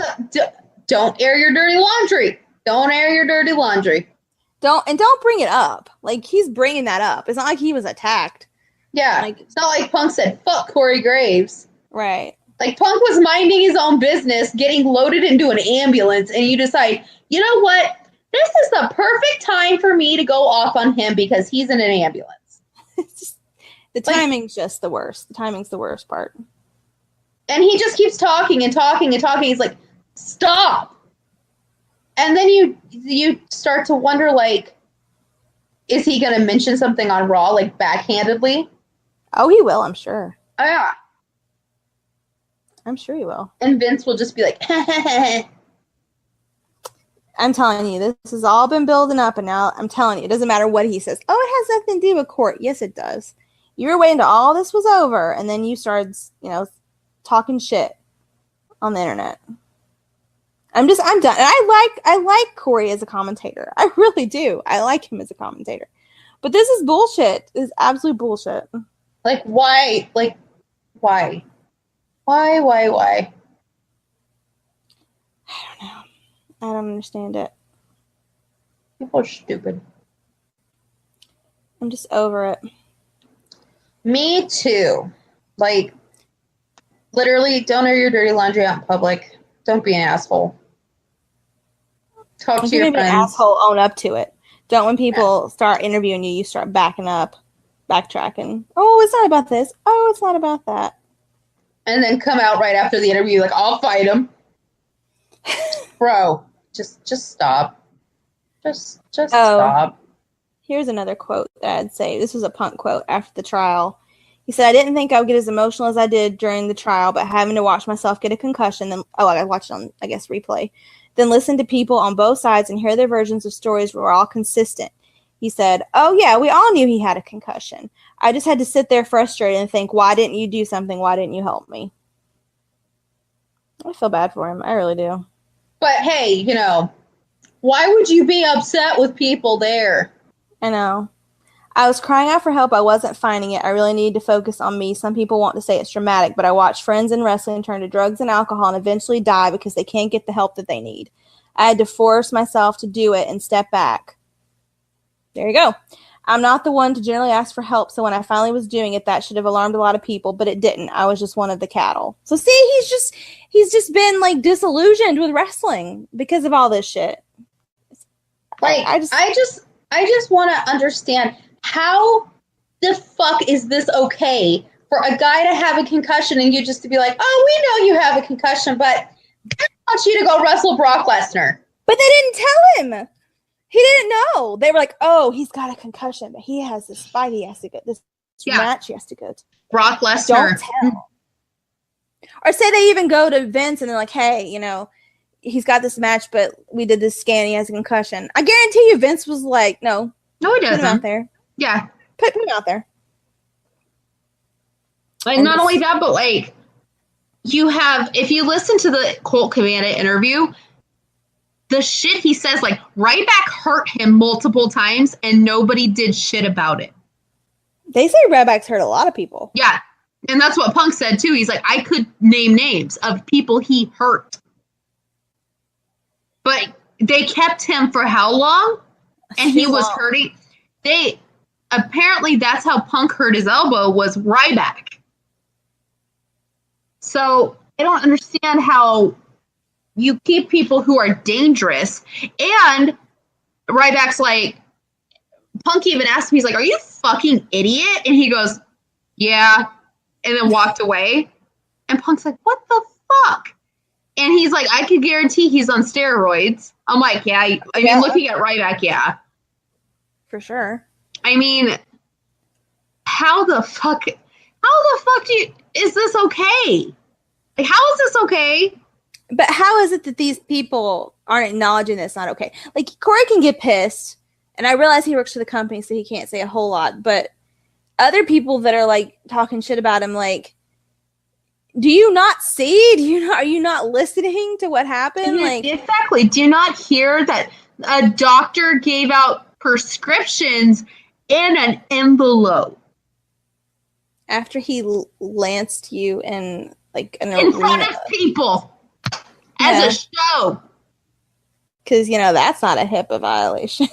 Don't air your dirty laundry. Don't air your dirty laundry. Don't bring it up. Like, he's bringing that up. It's not like he was attacked. Yeah, like, it's not like Punk said, fuck Corey Graves. Right. Like, Punk was minding his own business, getting loaded into an ambulance, and you decide, you know what? This is the perfect time for me to go off on him because he's in an ambulance. The timing's just the worst. The timing's the worst part. And he just keeps talking and talking and talking. He's like, stop. And then you start to wonder, like, is he going to mention something on Raw, like, backhandedly? Oh, he will, I'm sure. Oh, yeah. I'm sure he will. And Vince will just be like, I'm telling you, this has all been building up, and now I'm telling you, it doesn't matter what he says. Oh, it has nothing to do with court. Yes, it does. You were waiting until all this was over, and then you started, talking shit on the internet. I'm done. And I like Corey as a commentator. I really do. I like him as a commentator. But this is bullshit. This is absolute bullshit. Like, why? Like, why? Why? I don't know. I don't understand it. People are stupid. I'm just over it. Me too. Like, literally, don't air your dirty laundry out in public. Don't be an asshole. Talk to your friends. Be an asshole, own up to it. Don't, when people start interviewing you, you start backing up, backtracking. Oh, it's not about this. Oh, it's not about that. And then come out right after the interview like, I'll fight him. Bro, just stop. Just stop. Here's another quote that I'd say. This was a Punk quote after the trial. He said, I didn't think I would get as emotional as I did during the trial, but having to watch myself get a concussion, then I watched it on, I guess, replay. Then listen to people on both sides and hear their versions of stories were all consistent. He said, oh yeah, we all knew he had a concussion. I just had to sit there frustrated and think, why didn't you do something? Why didn't you help me? I feel bad for him. I really do. But hey, why would you be upset with people there? I know. I was crying out for help. I wasn't finding it. I really needed to focus on me. Some people want to say it's dramatic, but I watched friends in wrestling turn to drugs and alcohol and eventually die because they can't get the help that they need. I had to force myself to do it and step back. There you go. I'm not the one to generally ask for help, so when I finally was doing it, that should have alarmed a lot of people, but it didn't. I was just one of the cattle. So see, he's just been like disillusioned with wrestling because of all this shit. Like, I just want to understand, how the fuck is this okay for a guy to have a concussion and you just to be like, oh, we know you have a concussion, but I want you to go wrestle Brock Lesnar. But they didn't tell him. He didn't know. They were like, oh, he's got a concussion, but he has this fight he has to go, this match he has to go to. Brock Lesnar. Don't tell. Or say they even go to Vince and they're like, hey, he's got this match, but we did this scan, he has a concussion. I guarantee you Vince was like, no, he doesn't. Put him out there. Yeah. Put him out there. And not only that, but like, if you listen to the Colt Cabana interview, the shit he says, like, Ryback hurt him multiple times and nobody did shit about it. They say Ryback's hurt a lot of people. Yeah. And that's what Punk said too. He's like, I could name names of people he hurt. But they kept him for how long? And he was hurting. Apparently that's how Punk hurt his elbow, was Ryback. So I don't understand how you keep people who are dangerous. And Ryback's like, Punk even asked me, he's like, are you a fucking idiot? And he goes, yeah. And then walked away. And Punk's like, what the fuck? And he's like, I could guarantee he's on steroids. I'm like, yeah. I mean, looking at Ryback, yeah. For sure. I mean, how the fuck is this okay? Like, how is this okay? But how is it that these people aren't acknowledging that it's not okay? Like, Corey can get pissed, and I realize he works for the company, so he can't say a whole lot, but other people that are, like, talking shit about him, like, do you not see? Are you not listening to what happened? Like, exactly. Do you not hear that a doctor gave out prescriptions in an envelope after he lanced you in in front of people as a show? Because that's not a HIPAA violation.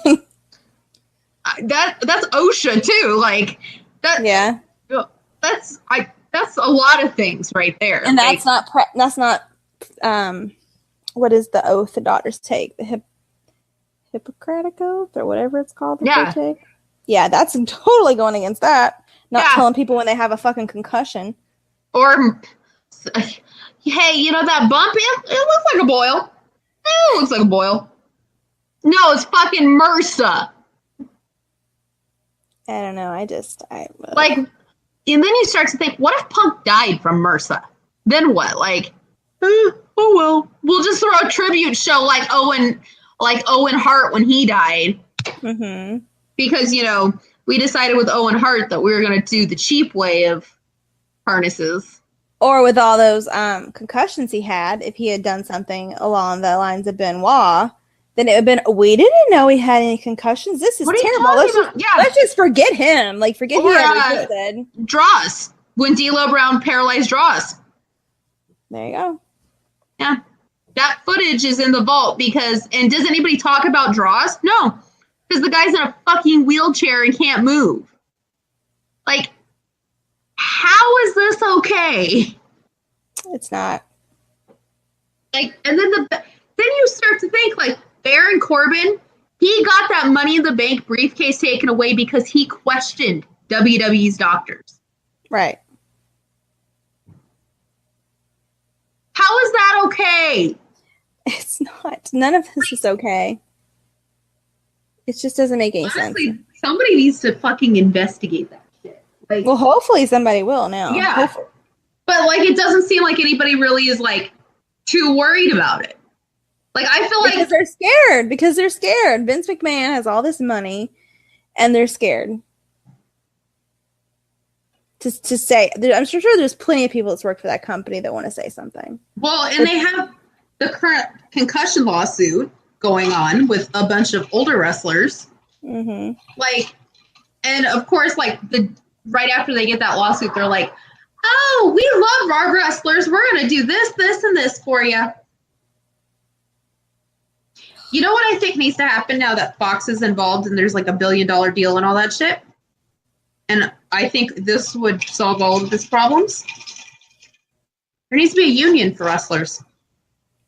That's OSHA too. Like that. Yeah. That's a lot of things right there. And that's not what is the oath the doctors take? The Hippocratic Oath or whatever it's called that they take? Yeah, that's totally going against that. Not telling people when they have a fucking concussion. Or, hey, that bump? It looks like a boil. It looks like a boil. No, it's fucking MRSA. I don't know. And then you start to think, what if Punk died from MRSA? Then what? Like, oh well, we'll just throw a tribute show like Owen Hart when he died. Mm-hmm. Because, we decided with Owen Hart that we were going to do the cheap way of harnesses. Or with all those concussions he had, if he had done something along the lines of Benoit, then it would have been, we didn't know he had any concussions. This is What are you terrible. talking Let's just forget him. Like, forget Or, he ever existed. Dross. When D'Lo Brown paralyzed Dross. There you go. Yeah. That footage is in the vault because, and does anybody talk about Dross? No. Because the guy's in a fucking wheelchair and can't move. Like, how is this okay? It's not. Like, and then you start to think, like, Baron Corbin, he got that Money in the Bank briefcase taken away because he questioned WWE's doctors. Right. How is that okay? It's not. None of this is okay. It just doesn't make any Honestly, sense. somebody needs to fucking investigate that shit. Like, Well, hopefully somebody will now. yeah. Hopefully. But, like, it doesn't seem like anybody really is, like, too worried about it. Like, I feel like... Because they're scared. Vince McMahon has all this money, and they're scared. To say... I'm sure there's plenty of people that's worked for that company that want to say something. Well, and they have the current concussion lawsuit going on with a bunch of older wrestlers. Mm-hmm. Like, and of course, like, right after they get that lawsuit, they're like, oh, we love our wrestlers. We're going to do this, this, and this for you. You know what I think needs to happen now that Fox is involved and there's like $1 billion deal and all that shit? And I think this would solve all of these problems. There needs to be a union for wrestlers.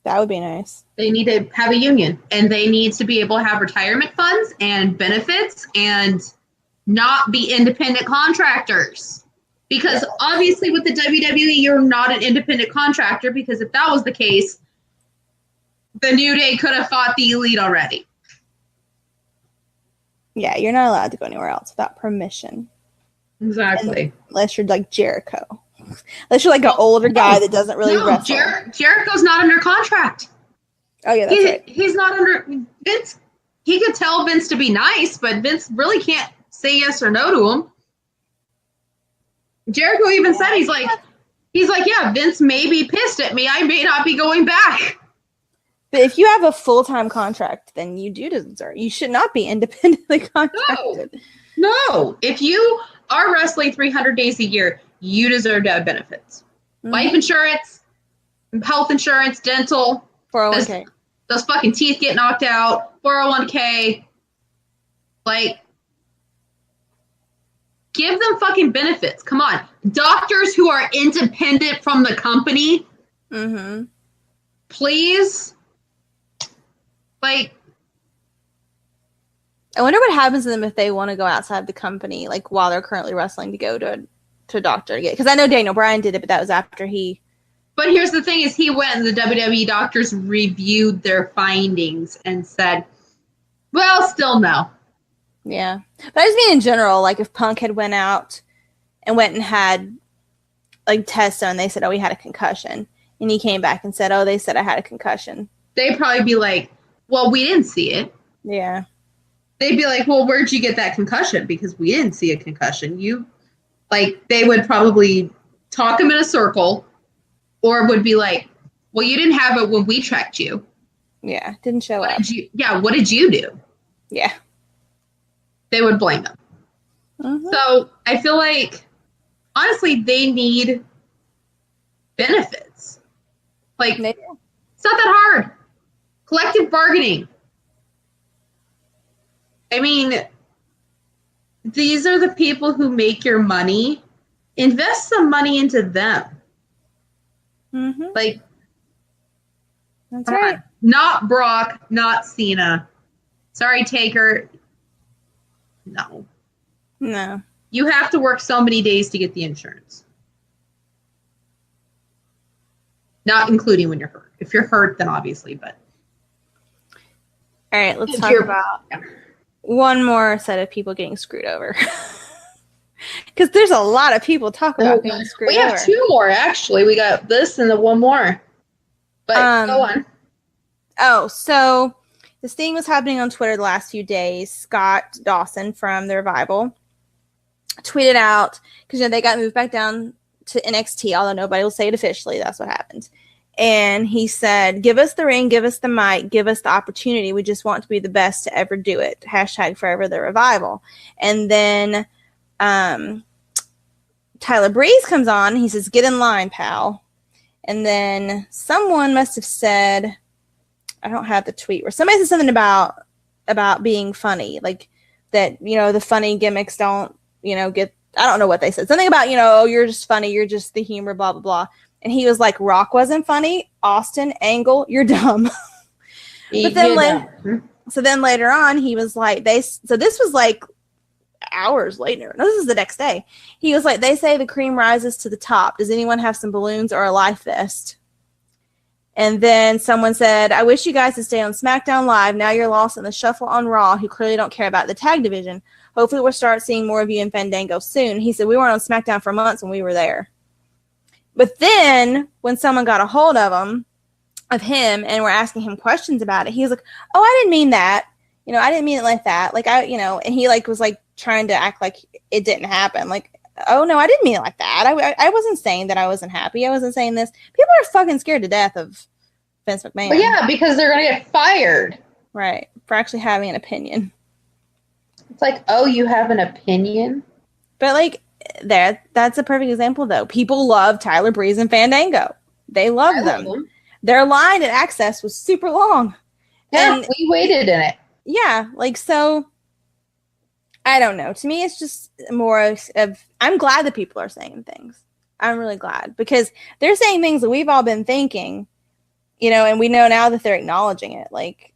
That would be nice. They need to have a union, and they need to be able to have retirement funds and benefits and not be independent contractors. Because obviously with the WWE, you're not an independent contractor, because if that was the case, the New Day could have fought the Elite already. Yeah, you're not allowed to go anywhere else without permission. Exactly. Unless you're like Jericho. Unless you're like an older guy that doesn't really wrestle. Jericho's not under contract. Oh, yeah, that's right. He's not under Vince. He could tell Vince to be nice, but Vince really can't say yes or no to him. Jericho even said, he's like, yeah, Vince may be pissed at me. I may not be going back. But if you have a full-time contract, then you do deserve. You should not be independently contracted. No. If you are wrestling 300 days a year, you deserve to have benefits. Mm-hmm. Life insurance, health insurance, dental. 401k. Those fucking teeth get knocked out. 401k. Like, give them fucking benefits. Come on. Doctors who are independent from the company. Mm-hmm. Please. Like, I wonder what happens to them if they want to go outside the company, like while they're currently wrestling, to go to a doctor to get. Because I know Daniel Bryan did it, but that was after he. But here's the thing: is he went and the WWE doctors reviewed their findings and said, "Well, still no." Yeah, but I just mean in general, like if Punk had went out and went and had like tests done, they said, "Oh, he had a concussion," and he came back and said, "Oh, they said I had a concussion." They'd probably be like, "Well, we didn't see it." Yeah. They'd be like, "Well, where'd you get that concussion? Because we didn't see a concussion." They would probably talk him in a circle, or would be like, "Well, you didn't have it when we tracked you." Yeah, didn't show up. What did you do? Yeah. They would blame them. Mm-hmm. So I feel like, honestly, they need benefits. Like, it's not that hard. Collective bargaining. I mean, these are the people who make your money. Invest some money into them. Mm-hmm. Like, that's right. Not Brock, not Cena. Sorry, Taker. No. You have to work so many days to get the insurance. Not including when you're hurt. If you're hurt, then obviously, but. All right, let's talk about one more set of people getting screwed over. Because there's a lot of people talking about being screwed over. We have two more, actually. We got this and the one more. But go on. Oh, so this thing was happening on Twitter the last few days. Scott Dawson from The Revival tweeted out, because they got moved back down to NXT, although nobody will say it officially. That's what happened. And he said, give us the ring, give us the mic, give us the opportunity. We just want to be the best to ever do it. Hashtag forever the revival. And then Tyler Breeze comes on. He says, get in line, pal. And then someone must have said, I don't have the tweet, where somebody said something about being funny. Like that, the funny gimmicks don't, get, I don't know what they said. Something about, oh, you're just funny. You're just the humor, blah, blah, blah. And he was like, Rock wasn't funny. Austin, Angle, you're dumb. But then later on, he was like, so this was like hours later. No, this is the next day. He was like, they say the cream rises to the top. Does anyone have some balloons or a life vest? And then someone said, I wish you guys would stay on SmackDown Live. Now you're lost in the shuffle on Raw, who clearly don't care about the tag division. Hopefully we'll start seeing more of you in Fandango soon. He said, we weren't on SmackDown for months when we were there. But then when someone got a hold of him, and were asking him questions about it, he was like, oh, I didn't mean that. I didn't mean it like that. Like, and he like was like trying to act like it didn't happen. Like, oh, no, I didn't mean it like that. I wasn't saying that I wasn't happy. I wasn't saying this. People are fucking scared to death of Vince McMahon. Well, yeah, because they're going to get fired. Right. For actually having an opinion. It's like, oh, you have an opinion? But like, that's a perfect example, though. People love Tyler Breeze and Fandango. They love them. Their line at Access was super long. Yeah, and we waited in it. Yeah, like, so, I don't know. To me, it's just more of I'm glad that people are saying things. I'm really glad. Because they're saying things that we've all been thinking, and we know now that they're acknowledging it. Like,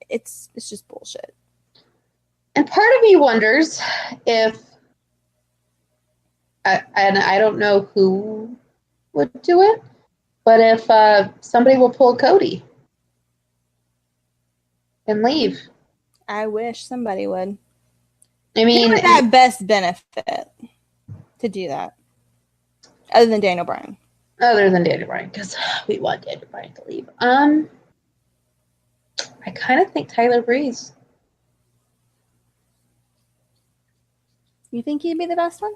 it's just bullshit. And part of me wonders if, and I don't know who would do it, but if somebody will pull Cody and leave. I wish somebody would. I mean, he would have best benefit to do that, other than Daniel Bryan. Other than Daniel Bryan, because we want Daniel Bryan to leave. I kind of think Tyler Breeze. You think he'd be the best one?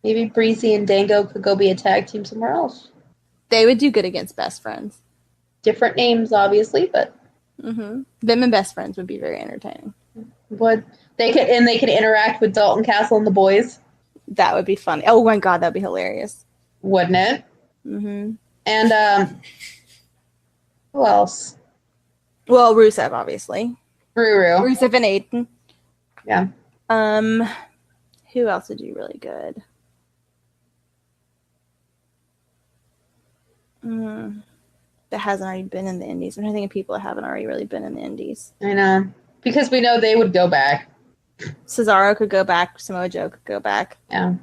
Maybe Breezy and Dango could go be a tag team somewhere else. They would do good against Best Friends. Different names, obviously, but them and Best Friends would be very entertaining. They could interact with Dalton Castle and the boys. That would be funny. Oh my god, that'd be hilarious, wouldn't it? And who else? Well, Rusev, obviously. Rusev and Aiden. Yeah. Who else would do really good? That hasn't already been in the Indies. I'm thinking of people that haven't already really been in the Indies. I know. Because we know they would go back. Cesaro could go back. Samoa Joe could go back. Yeah.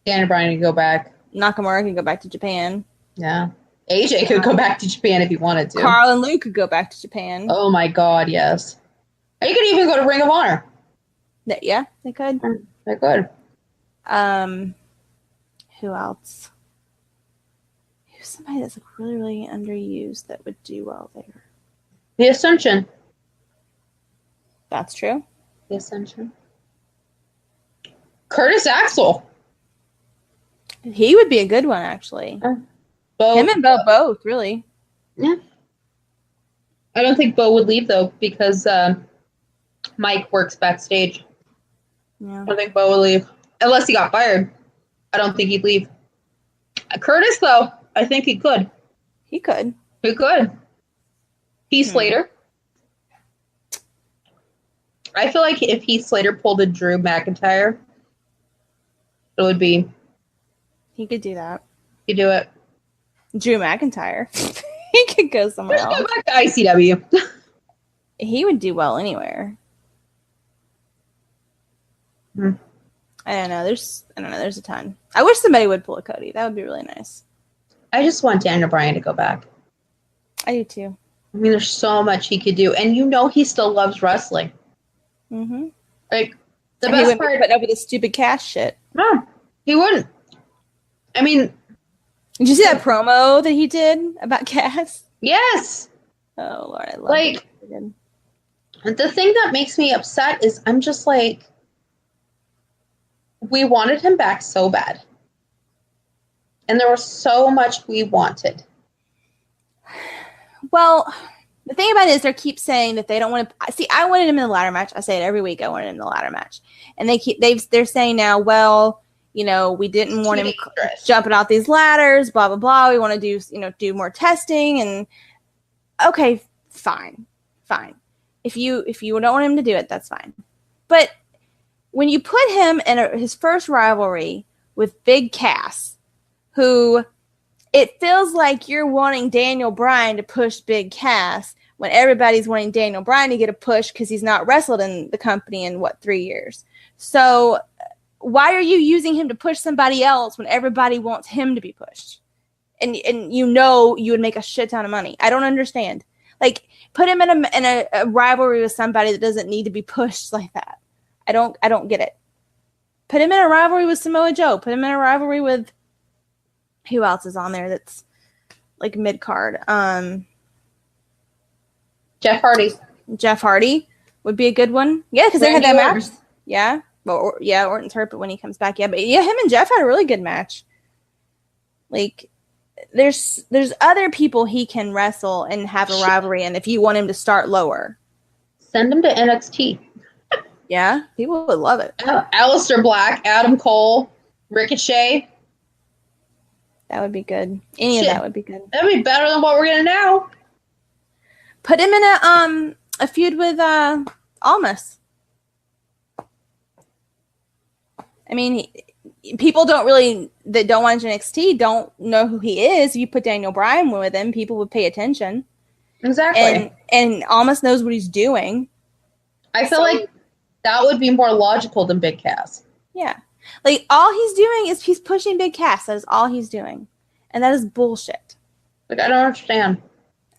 Daniel Bryan could go back. Nakamura could go back to Japan. Yeah. AJ could go back to Japan if he wanted to. Carl and Luke could go back to Japan. Oh my god, yes. You could even go to Ring of Honor. Yeah, they could. They could. Who else? Who's somebody that's like really, really underused that would do well there? The Ascension. That's true. The Ascension. Curtis Axel. He would be a good one, actually. Him and Bo both, really. Yeah. I don't think Bo would leave, though, because Mike works backstage. Yeah. I don't think Bo would leave. Unless he got fired. I don't think he'd leave. Curtis, though, I think he could. He could. He could. Heath Slater. I feel like if Heath Slater pulled a Drew McIntyre, it would be... He could do that. He'd do it. Drew McIntyre. He could go somewhere else. Go back to ICW. He would do well anywhere. I don't know. There's a ton. I wish somebody would pull a Cody. That would be really nice. I just want Daniel Bryan to go back. I do too. I mean, there's so much he could do, and he still loves wrestling. Like the best part, putting up with this stupid Cass shit. No, he wouldn't. I mean, did you see that promo that he did about Cass? Yes. Oh Lord, I love it. The thing that makes me upset is I'm just like, we wanted him back so bad. And there was so much we wanted. Well, the thing about it is they keep saying that they don't want to see. I wanted him in the ladder match. I say it every week. I wanted him in the ladder match, and they're saying now, well, you know, we didn't want him jumping out these ladders, blah blah blah. We want to do, you know, do more testing, and okay, fine. If you don't want him to do it, that's fine. But when you put him in his first rivalry with Big Cass, who it feels like you're wanting Daniel Bryan to push Big Cass when everybody's wanting Daniel Bryan to get a push because he's not wrestled in the company in 3 years. So why are you using him to push somebody else when everybody wants him to be pushed? And you know you would make a shit ton of money. I don't understand. Like, put him in a rivalry with somebody that doesn't need to be pushed like that. I don't get it. Put him in a rivalry with Samoa Joe. Put him in a rivalry with who else is on there that's like mid card? Jeff Hardy. Jeff Hardy would be a good one. Yeah, because they had that match. Yeah. Well, yeah, Orton's hurt, but when he comes back, yeah. But yeah, him and Jeff had a really good match. Like, there's other people he can wrestle and have a rivalry, and if you want him to start lower, send him to NXT. Yeah, people would love it. Aleister Black, Adam Cole, Ricochet. That would be good. Any of that would be good. That'd be better than what we're getting now. Put him in a feud with Almas. I mean, people that don't watch NXT don't know who he is. If you put Daniel Bryan with him, people would pay attention. Exactly. And Almas knows what he's doing. I feel like that would be more logical than Big Cass. Yeah. Like, all he's doing is he's pushing Big Cass. That is all he's doing. And that is bullshit. Like, I don't understand.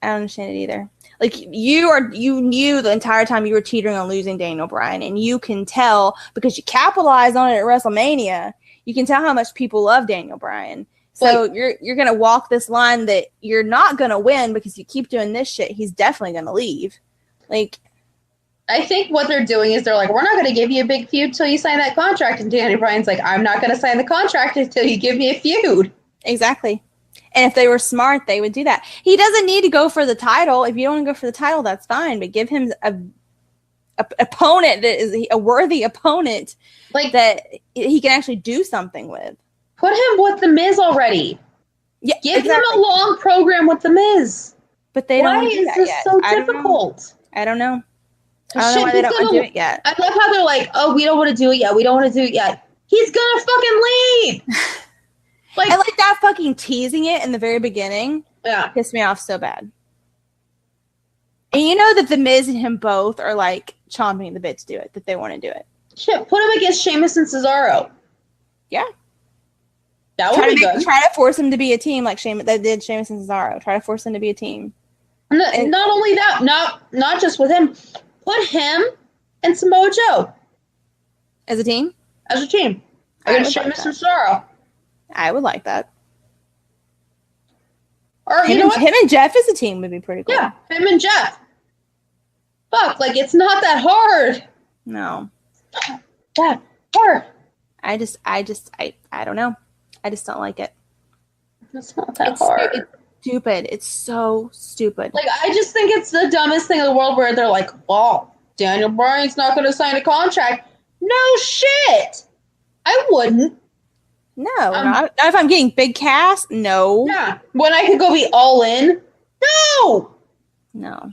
I don't understand it either. Like, you knew the entire time you were teetering on losing Daniel Bryan, and you can tell because you capitalized on it at WrestleMania. You can tell how much people love Daniel Bryan. So like, you're gonna walk this line that you're not gonna win because you keep doing this shit. He's definitely gonna leave. Like, I think what they're doing is they're like, we're not going to give you a big feud till you sign that contract. And Daniel Bryan's like, I'm not going to sign the contract until you give me a feud. Exactly. And if they were smart, they would do that. He doesn't need to go for the title. If you don't want to go for the title, that's fine. But give him a opponent that is a worthy opponent, like that he can actually do something with. Put him with The Miz already. Yeah, give him a long program with The Miz. But they don't do that yet. Why is this so difficult? I don't know. I don't know why they don't want to do it yet. I love how they're like, oh, we don't want to do it yet. We don't want to do it yet. He's gonna fucking leave. I like that fucking teasing it in the very beginning. Yeah. Pissed me off so bad. And you know that The Miz and him both are like chomping the bit to do it, that they want to do it. Shit, put him against Sheamus and Cesaro. Yeah. That would be good. Try to force him to be a team like they did Sheamus and Cesaro. Try to force him to be a team. Not only that, not just with him. Put him and Samoa Joe. As a team? As a team. Against Sheamus and Cesaro. I would like that. Or him and Jeff as a team would be pretty cool. Yeah, him and Jeff. Fuck, like, it's not that hard. No. That hard. I don't know. I just don't like it. It's not that hard. It's stupid. It's so stupid. Like, I just think it's the dumbest thing in the world where they're like, well, Daniel Bryan's not going to sign a contract. No shit. I wouldn't. No, not if I'm getting Big Cass. No. Yeah. When I could go be all in. No. No.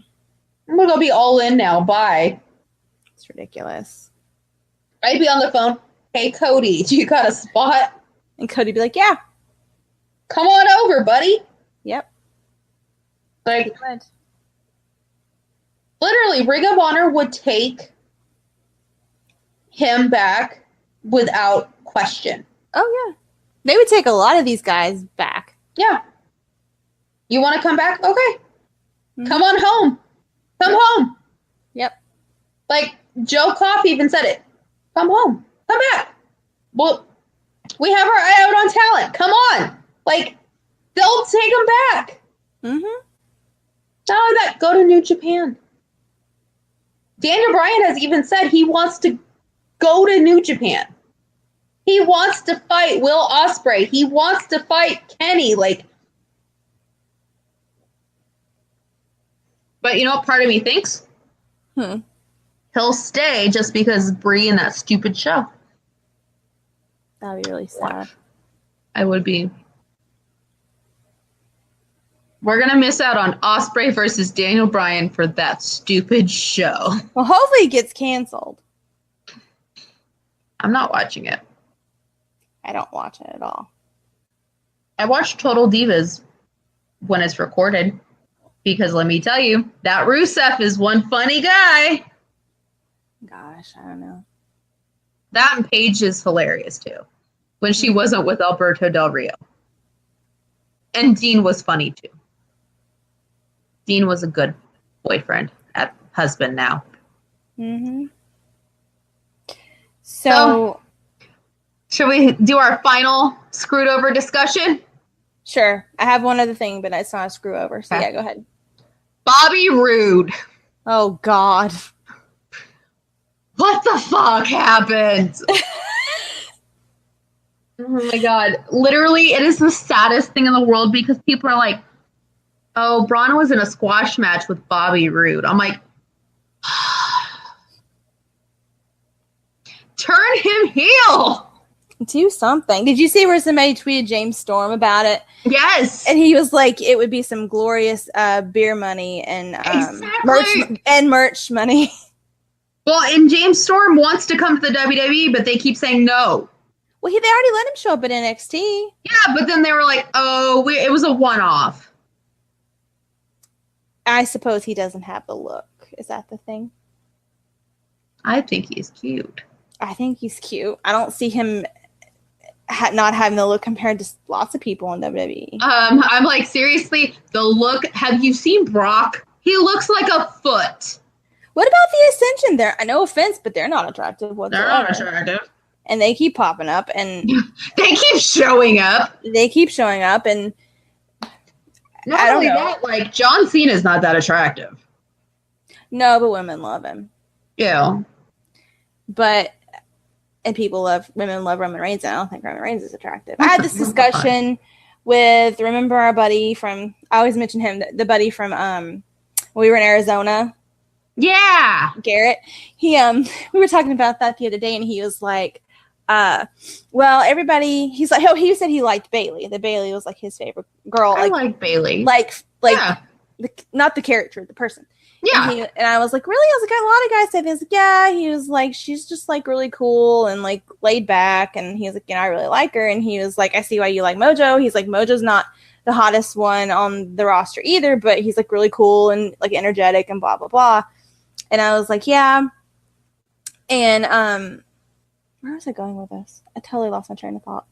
I'm going to go be all in now. Bye. It's ridiculous. I'd be on the phone. Hey, Cody, do you got a spot? And Cody'd be like, yeah. Come on over, buddy. Yep. Like, literally, Ring of Honor would take him back without question. Oh, yeah. They would take a lot of these guys back. Yeah. You want to come back? Okay. Mm-hmm. Come on home. Come home. Yep. Like, Joe Koff even said it. Come home. Come back. Well, we have our eye out on talent. Come on. Like, they'll take them back. Mm-hmm. Not only that, go to New Japan. Daniel Bryan has even said he wants to go to New Japan. He wants to fight Will Ospreay. He wants to fight Kenny. Like, but you know what part of me thinks? He'll stay just because Brie in that stupid show. That'd be really sad. I would be. We're going to miss out on Ospreay versus Daniel Bryan for that stupid show. Well, hopefully it gets canceled. I'm not watching it. I don't watch it at all. I watch Total Divas when it's recorded. Because let me tell you, that Rusev is one funny guy. Gosh, I don't know. That and Paige is hilarious too. When she wasn't with Alberto Del Rio. And Dean was funny too. Dean was a good boyfriend, husband now. Mm-hmm. So, should we do our final screwed over discussion? Sure. I have one other thing, but it's not a screw over. So Okay. yeah, go ahead. Bobby Roode. Oh, God. What the fuck happened? Oh my God. Literally, it is the saddest thing in the world because people are like, oh, Braun was in a squash match with Bobby Roode. I'm like, turn him heel. Do something. Did you see where somebody tweeted James Storm about it? Yes. And he was like, it would be some glorious beer money and Exactly. merch money. Well, and James Storm wants to come to the WWE, but they keep saying no. Well, they already let him show up at NXT. Yeah, but then they were like, oh, it was a one-off. I suppose he doesn't have the look. Is that the thing? I think he's cute. I think he's cute. I don't see him not having the look compared to lots of people in WWE. I'm like, seriously, the look. Have you seen Brock? He looks like a foot. What about the Ascension? There, no offense, but they're not attractive whatsoever. They're not attractive. And they keep popping up, and They keep showing up. and Not I don't only know. that, like, John Cena's not that attractive. no, but women love him. Yeah. But women love Roman Reigns, and I don't think Roman Reigns is attractive. I had this discussion with, remember our buddy from, I always mention him, the buddy from when we were in Arizona, Yeah. Garrett. We were talking about that the other day, and he was like, well, everybody, he's like, he said he liked Bailey. That Bailey was like his favorite girl. I like Bailey. Like, yeah. not the character, the person. Yeah. And I was like, really? I was like, a lot of guys say this. Like, yeah. He was like, she's just like really cool and like laid back. And he was like, I really like her. And he was like, I see why you like Mojo. He's like, Mojo's not the hottest one on the roster either, but he's like really cool and like energetic and blah, blah, blah. And I was like, yeah. And where was I going with this? I totally lost my train of thought.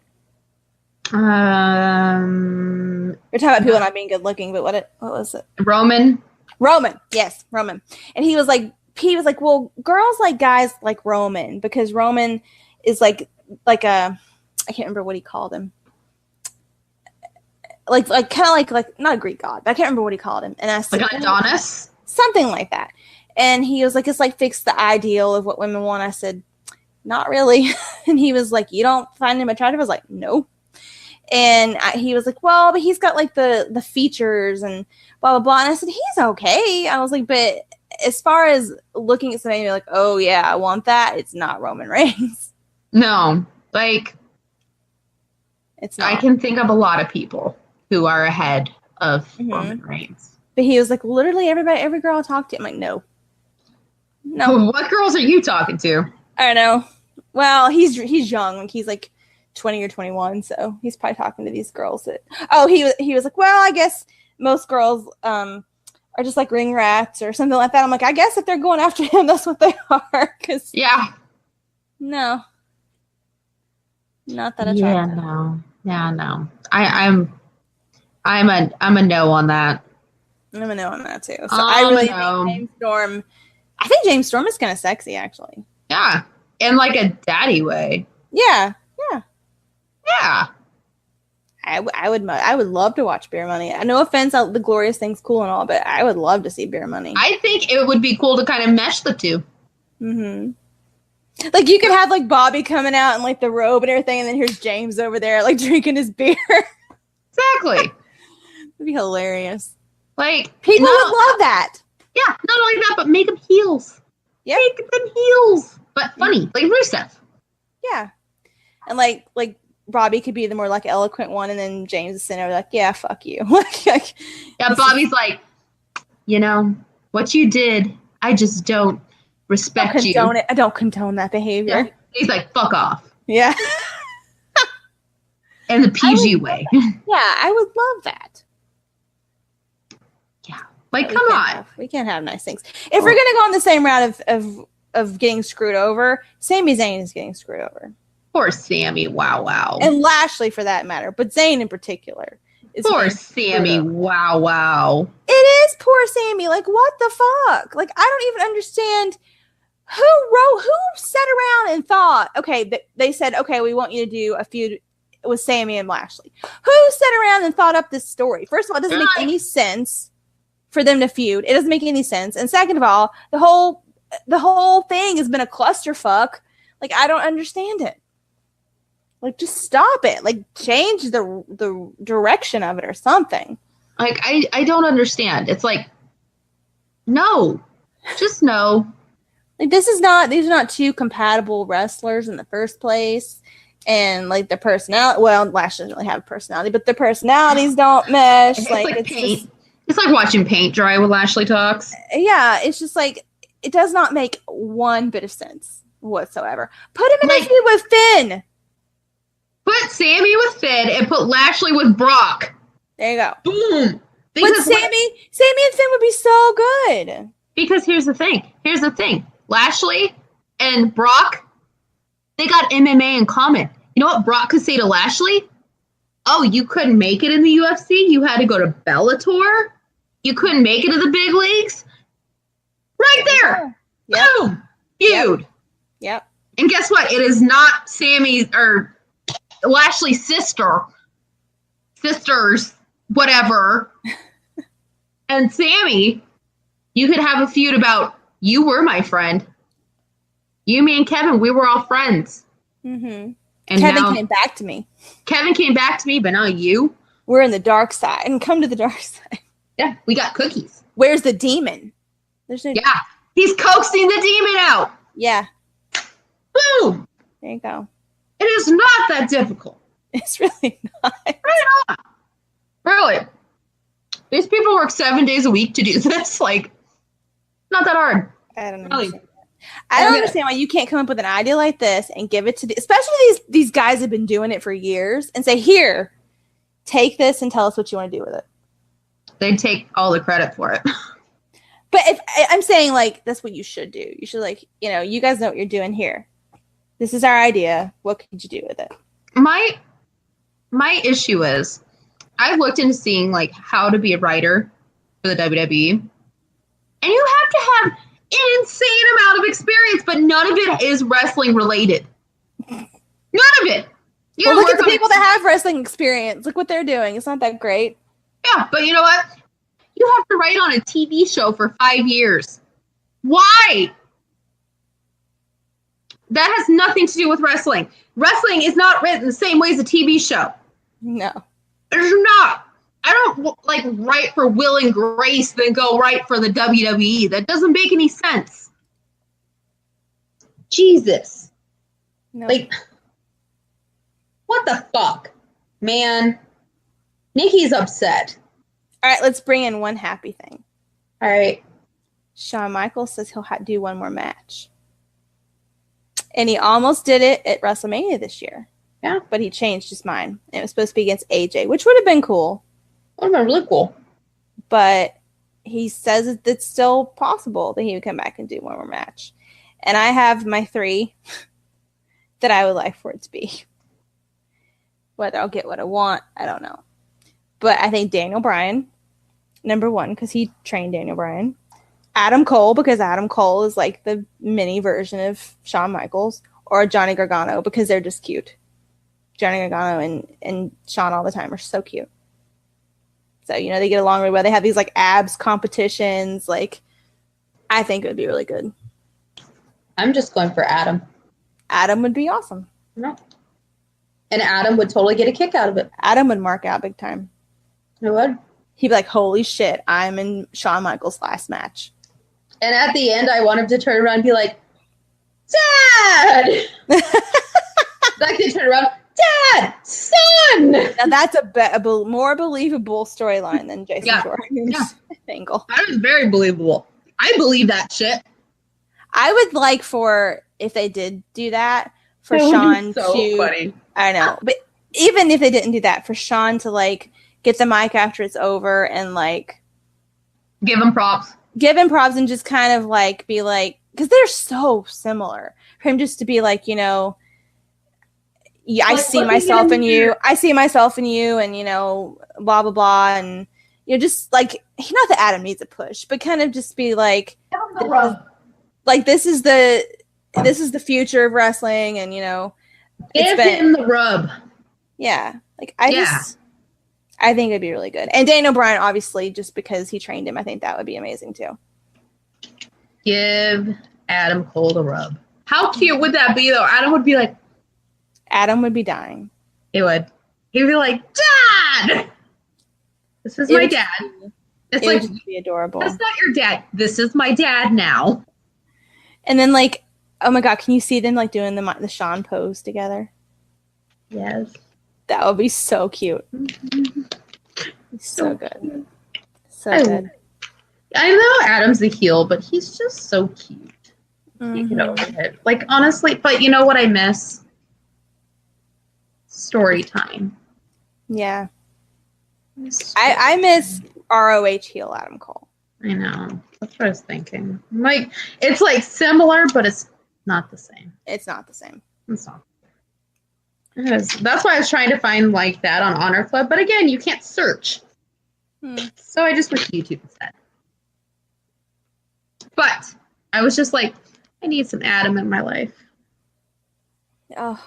You're talking about people not being good looking, but what was it? Roman. Yes, Roman. And he was like, well, girls like guys like Roman because Roman is like a, I can't remember what he called him. Like kind of like not a Greek god, but I can't remember what he called him. And I said, Like an Adonis? something like that. And he was like, it's like fix the ideal of what women want. I said, not really. And he was like, you don't find him attractive? I was like, no. And he was like, well, but he's got like the features and blah, blah, blah. And I said, he's okay. I was like, but as far as looking at somebody like, oh yeah, I want that, it's not Roman Reigns. No. Like, It's not. I can think of a lot of people who are ahead of Roman Reigns. But he was like, literally every girl I talked to, I'm like, no. What girls are you talking to? I don't know. Well, he's young. Like he's like 20 or 21, so he's probably talking to these girls that. Oh, he was like, well, I guess most girls are just like ring rats or something like that. I'm like, I guess if they're going after him, that's what they are. Cause Yeah. no, not that attractive. Yeah, no. I'm a no on that. I'm gonna know on that too. So I really think James Storm. I think James Storm is kind of sexy, actually. Yeah, in like a daddy way. Yeah. Yeah. I would love to watch Beer Money. No offense, the glorious thing's cool and all, but I would love to see Beer Money. I think it would be cool to kind of mesh the two. Mm-hmm. Like you could have like Bobby coming out in like the robe and everything, and then here's James over there like drinking his beer. Exactly. It'd be hilarious. Like People would love that. Yeah, not only that, but make them heels. Yeah. Make them heels. But funny, like Rusev. Yeah. And like Bobby could be the more like eloquent one, and then James is sitting over like, yeah, fuck you. Yeah, Bobby's like, you know, what you did, I just don't respect you. I don't condone that behavior. Yeah. He's like, fuck off. Yeah. In the PG way. Yeah, I would love that. Yeah. Like, come on. We can't have nice things. If we're gonna go on the same route of getting screwed over, Sami Zayn is getting screwed over. Poor Sammy, wow. And Lashley for that matter, but Zayn in particular. Poor Sammy, wow. It is poor Sammy. Like, what the fuck? Like, I don't even understand who sat around and thought, okay, they said, okay, we want you to do a feud with Sammy and Lashley. Who sat around and thought up this story? First of all, it doesn't make any sense for them to feud. It doesn't make any sense. And second of all, the whole thing has been a clusterfuck. Like, I don't understand it. Like, just stop it. Like, change the direction of it or something. Like, I don't understand. It's like, no. Just no. Like, these are not two compatible wrestlers in the first place. And, like, their personality, well, Lash doesn't really have a personality, but their personalities don't mesh. It's like paint. Just, it's like watching paint dry when Lashley talks. Yeah, it's just like, it does not make one bit of sense whatsoever. Put him in a feud with Finn. Put Sammy with Finn and put Lashley with Brock. There you go. Boom. But Sammy and Finn would be so good. Because here's the thing. Lashley and Brock, they got MMA in common. You know what Brock could say to Lashley? Oh, you couldn't make it in the UFC? You had to go to Bellator? You couldn't make it to the big leagues? Right there. Yep. Boom. Feud. Yep. And guess what? It is not Sammy's or Lashley's sisters, whatever. And Sammy, you could have a feud about, you were my friend. You, me, and Kevin, we were all friends. Mm-hmm. And Kevin came back to me. Kevin came back to me, but not you. We're in the dark side. And come to the dark side. Yeah, we got cookies. Where's the demon? There's no. Yeah, he's coaxing the demon out. Yeah. Boom. There you go. It is not that difficult. It's really not. Really not. Really. These people work 7 days a week to do this. Like, not that hard. I don't know. Really. I don't understand why you can't come up with an idea like this and give it to especially these guys have been doing it for years and say, here, take this and tell us what you want to do with it. They take all the credit for it. But if I'm saying, like, that's what you should do. You should, like, you guys know what you're doing here. This is our idea. What could you do with it? My issue is I've looked into seeing, like, how to be a writer for the WWE. And you have to have an insane amount of experience, but none of it is wrestling related. None of it. Well, look at the people that have wrestling experience. Look what they're doing. It's not that great. Yeah, but you know what? You have to write on a TV show for 5 years. Why? That has nothing to do with wrestling. Wrestling is not written the same way as a TV show. No. It's not. I don't like write for Will and Grace, then go write for the WWE. That doesn't make any sense. Jesus. No. Like, what the fuck? Man. Nikki's upset. All right, let's bring in one happy thing. All right. Shawn Michaels says he'll do one more match. And he almost did it at WrestleMania this year. Yeah. But he changed his mind. It was supposed to be against AJ, which would have been cool. Would have been really cool. But he says it's still possible that he would come back and do one more match. And I have my 3 that I would like for it to be. Whether I'll get what I want, I don't know. But I think Daniel Bryan, number 1, because he trained Daniel Bryan. Adam Cole, because Adam Cole is like the mini version of Shawn Michaels. Or Johnny Gargano, because they're just cute. Johnny Gargano and Shawn all the time are so cute. So, they get along really well. They have these, like, abs competitions. Like, I think it would be really good. I'm just going for Adam. Adam would be awesome. No. And Adam would totally get a kick out of it. Adam would mark out big time. He would. He'd be like, holy shit, I'm in Shawn Michaels' last match. And at the end, I want him to turn around and be like, Dad! Like they turn around, Dad! Son! Now that's a more believable storyline than Jason Jordan's angle. That is very believable. I believe that shit. I would like for, if they did do that, for That would Shawn be so to... funny. I know. But even if they didn't do that, for Shawn to, like, get the mic after it's over and, like... Give him props. Give him props and just kind of, like, be like... Because they're so similar. For him just to be like, you know... Yeah, I see myself in you. I see myself in you, and, you know, blah, blah, blah. And, you know, just, like... Not that Adam needs a push, but kind of just be like... This is the future of wrestling, and, you know... Give him the rub. Yeah. Like, I think it'd be really good. And Daniel Bryan, obviously, just because he trained him, I think that would be amazing, too. Give Adam Cole the rub. How cute would that be, though? Adam would be like... Adam would be dying. He would. He'd be like, Dad! This is my dad. It's like, would be adorable. That's not your dad. This is my dad now. And then, like, oh my God, can you see them, like, doing the Shawn pose together? Yes. That would be so cute. So good. So good. I know Adam's the heel, but he's just so cute. You get over it. Like, honestly, but you know what I miss? Story time. Yeah. I miss ROH heel Adam Cole. I know. That's what I was thinking. Like, it's like similar, but it's not the same. It's not the same. It's not. That's why I was trying to find like that on Honor Club, but again, you can't search. So I just went to YouTube instead. But I was just like, I need some Adam in my life. Oh.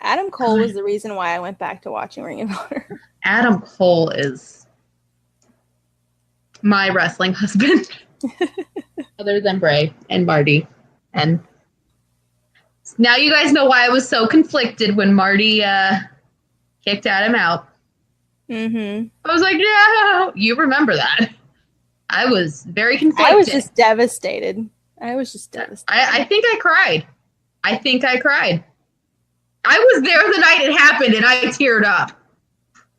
Adam Cole was the reason why I went back to watching Ring of Honor. Adam Cole is my wrestling husband. Other than Bray and Marty. And now you guys know why I was so conflicted when Marty kicked Adam out. I was like, no. You remember that. I was very conflicted. I was just devastated. I think I cried. I was there the night it happened, and I teared up.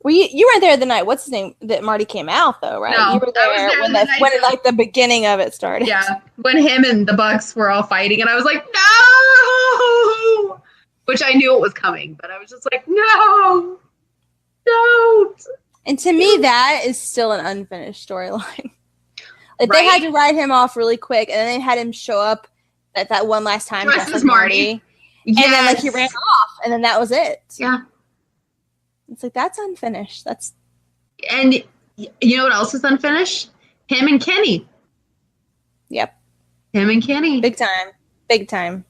Well, you weren't there the night. What's his name? That Marty came out though, right? No, you were there when like the beginning of it started. Yeah, when him and the Bucks were all fighting, and I was like, no, which I knew it was coming, but I was just like, no, don't. And to me, that is still an unfinished storyline. Like they had to write him off really quick, and then they had him show up at that one last time dressed as Marty. Yes. And then like he ran off, and then that was it. Yeah. It's like that's unfinished. And you know what else is unfinished? Him and Kenny. Yep. Him and Kenny. Big time.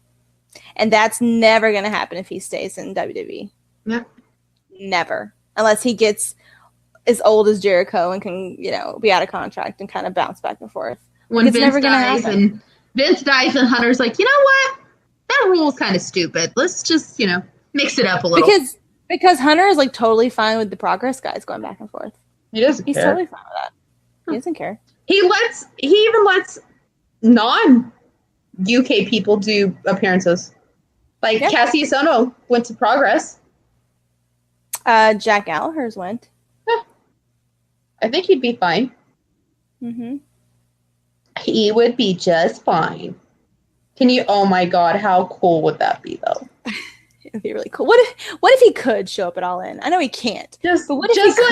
And that's never gonna happen if he stays in WWE. Yep. Never. Unless he gets as old as Jericho and can, you know, be out of contract and kind of bounce back and forth. When it's Vince never gonna dies happen. and Vince dies and Hunter's like, you know what? That rule's kind of stupid. Let's just, you know, mix it up a little. Because Hunter is like totally fine with the Progress guys going back and forth. He's totally fine with that. He doesn't care. He even lets non-UK people do appearances. Like Cassius Ohno went to Progress. Jack Gallagher's went. I think he'd be fine. He would be just fine. Oh my God, how cool would that be though? It'd be really cool. What if he could show up at All In? I know he can't. But what if he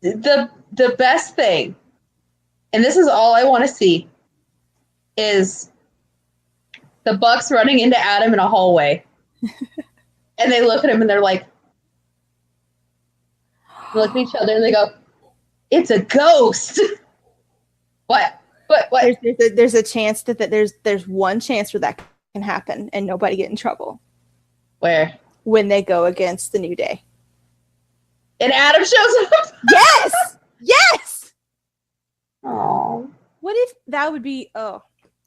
could? The best thing, and this is all I want to see, is the Bucks running into Adam in a hallway. And they look at him and they're like, they look at each other and they go, it's a ghost. What? There's a chance that there's one chance where that can happen and nobody get in trouble. Where? When they go against the New Day. And Adam shows up? Yes! Oh. What if that would be,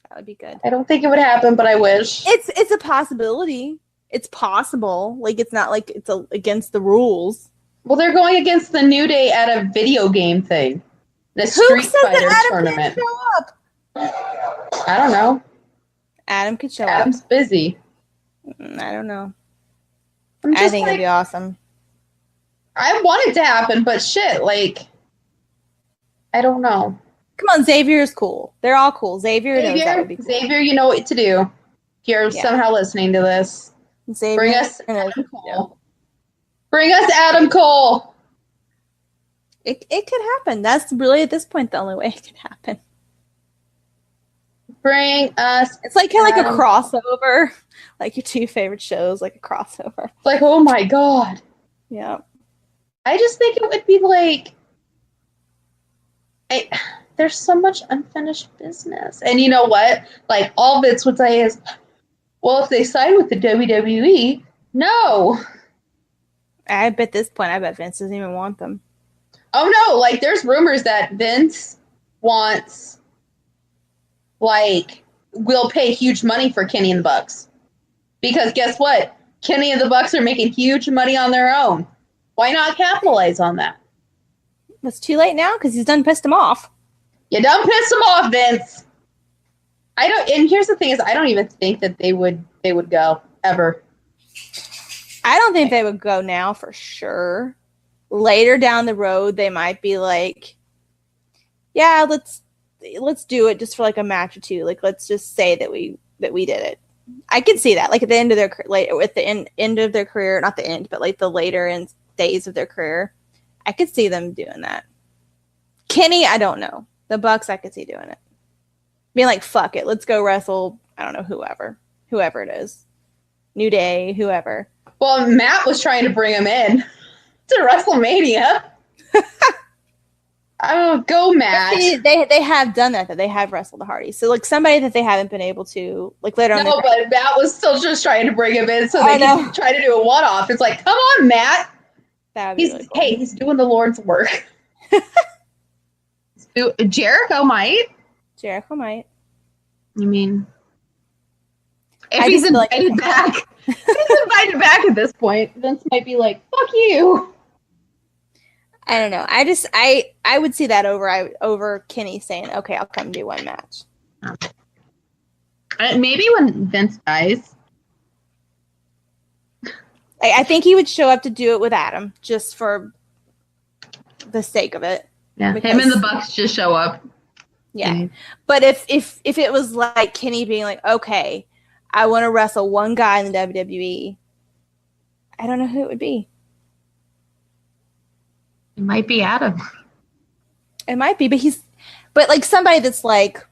That would be good. I don't think it would happen, but I wish. It's a possibility. It's possible. Like, it's not like it's against the rules. Well, they're going against the New Day at a video game thing. The Street Fighter tournament. Show up? I don't know. Adam could show Adam's up. busy. I don't know. I I think it'd be awesome. I want it to happen, but shit, like, I don't know. Come on, Xavier is cool. They're all cool. Xavier knows that would be cool. Xavier, you know what to do. If you're somehow listening to this, Xavier bring us knows Adam Cole. Bring us Adam Cole. It could happen. That's really, at this point, the only way it could happen. Bring us. It's like kind of like a crossover. Like your two favorite shows, like a crossover. Like, oh my God. Yeah. I just think it would be like, there's so much unfinished business. And you know what? Like, all Vince would say is, well, if they sign with the WWE, no. I bet Vince doesn't even want them. Oh, no. Like, there's rumors that Vince wants, like, will pay huge money for Kenny and the Bucks. Because guess what? Kenny and the Bucks are making huge money on their own. Why not capitalize on that? It's too late now because he's done pissed him off. You done pissed him off, Vince. And here's the thing is, I don't even think that they would go ever. I don't think they would go now for sure. Later down the road, they might be like, yeah, let's do it just for like a match or two. Like, let's just say that we did it. I could see that, like at the end of their end of their career, not the end, but like the later in days of their career, I could see them doing that. Kenny, I don't know. The Bucks, I could see doing it. Being like, fuck it, let's go wrestle. I don't know, whoever it is, New Day, whoever. Well, Matt was trying to bring him in to WrestleMania. Oh, go Matt. See, they have done that. They have wrestled the Hardys. So like somebody that they haven't been able to like later on. No, but Matt was still just trying to bring him in so they can try to do a one-off. It's like, come on, Matt. That would be really cool. Hey, he's doing the Lord's work. Jericho might. I mean, if he's invited back, if he's invited back at this point, Vince might be like, "Fuck you." I don't know. I would see that over Kenny saying, "Okay, I'll come do one match." Maybe when Vince dies. I think he would show up to do it with Adam just for the sake of it. Yeah, him and the Bucks just show up. Yeah, but if it was like Kenny being like, okay, I want to wrestle one guy in the WWE, I don't know who it would be. It might be Adam. It might be, but like somebody that's like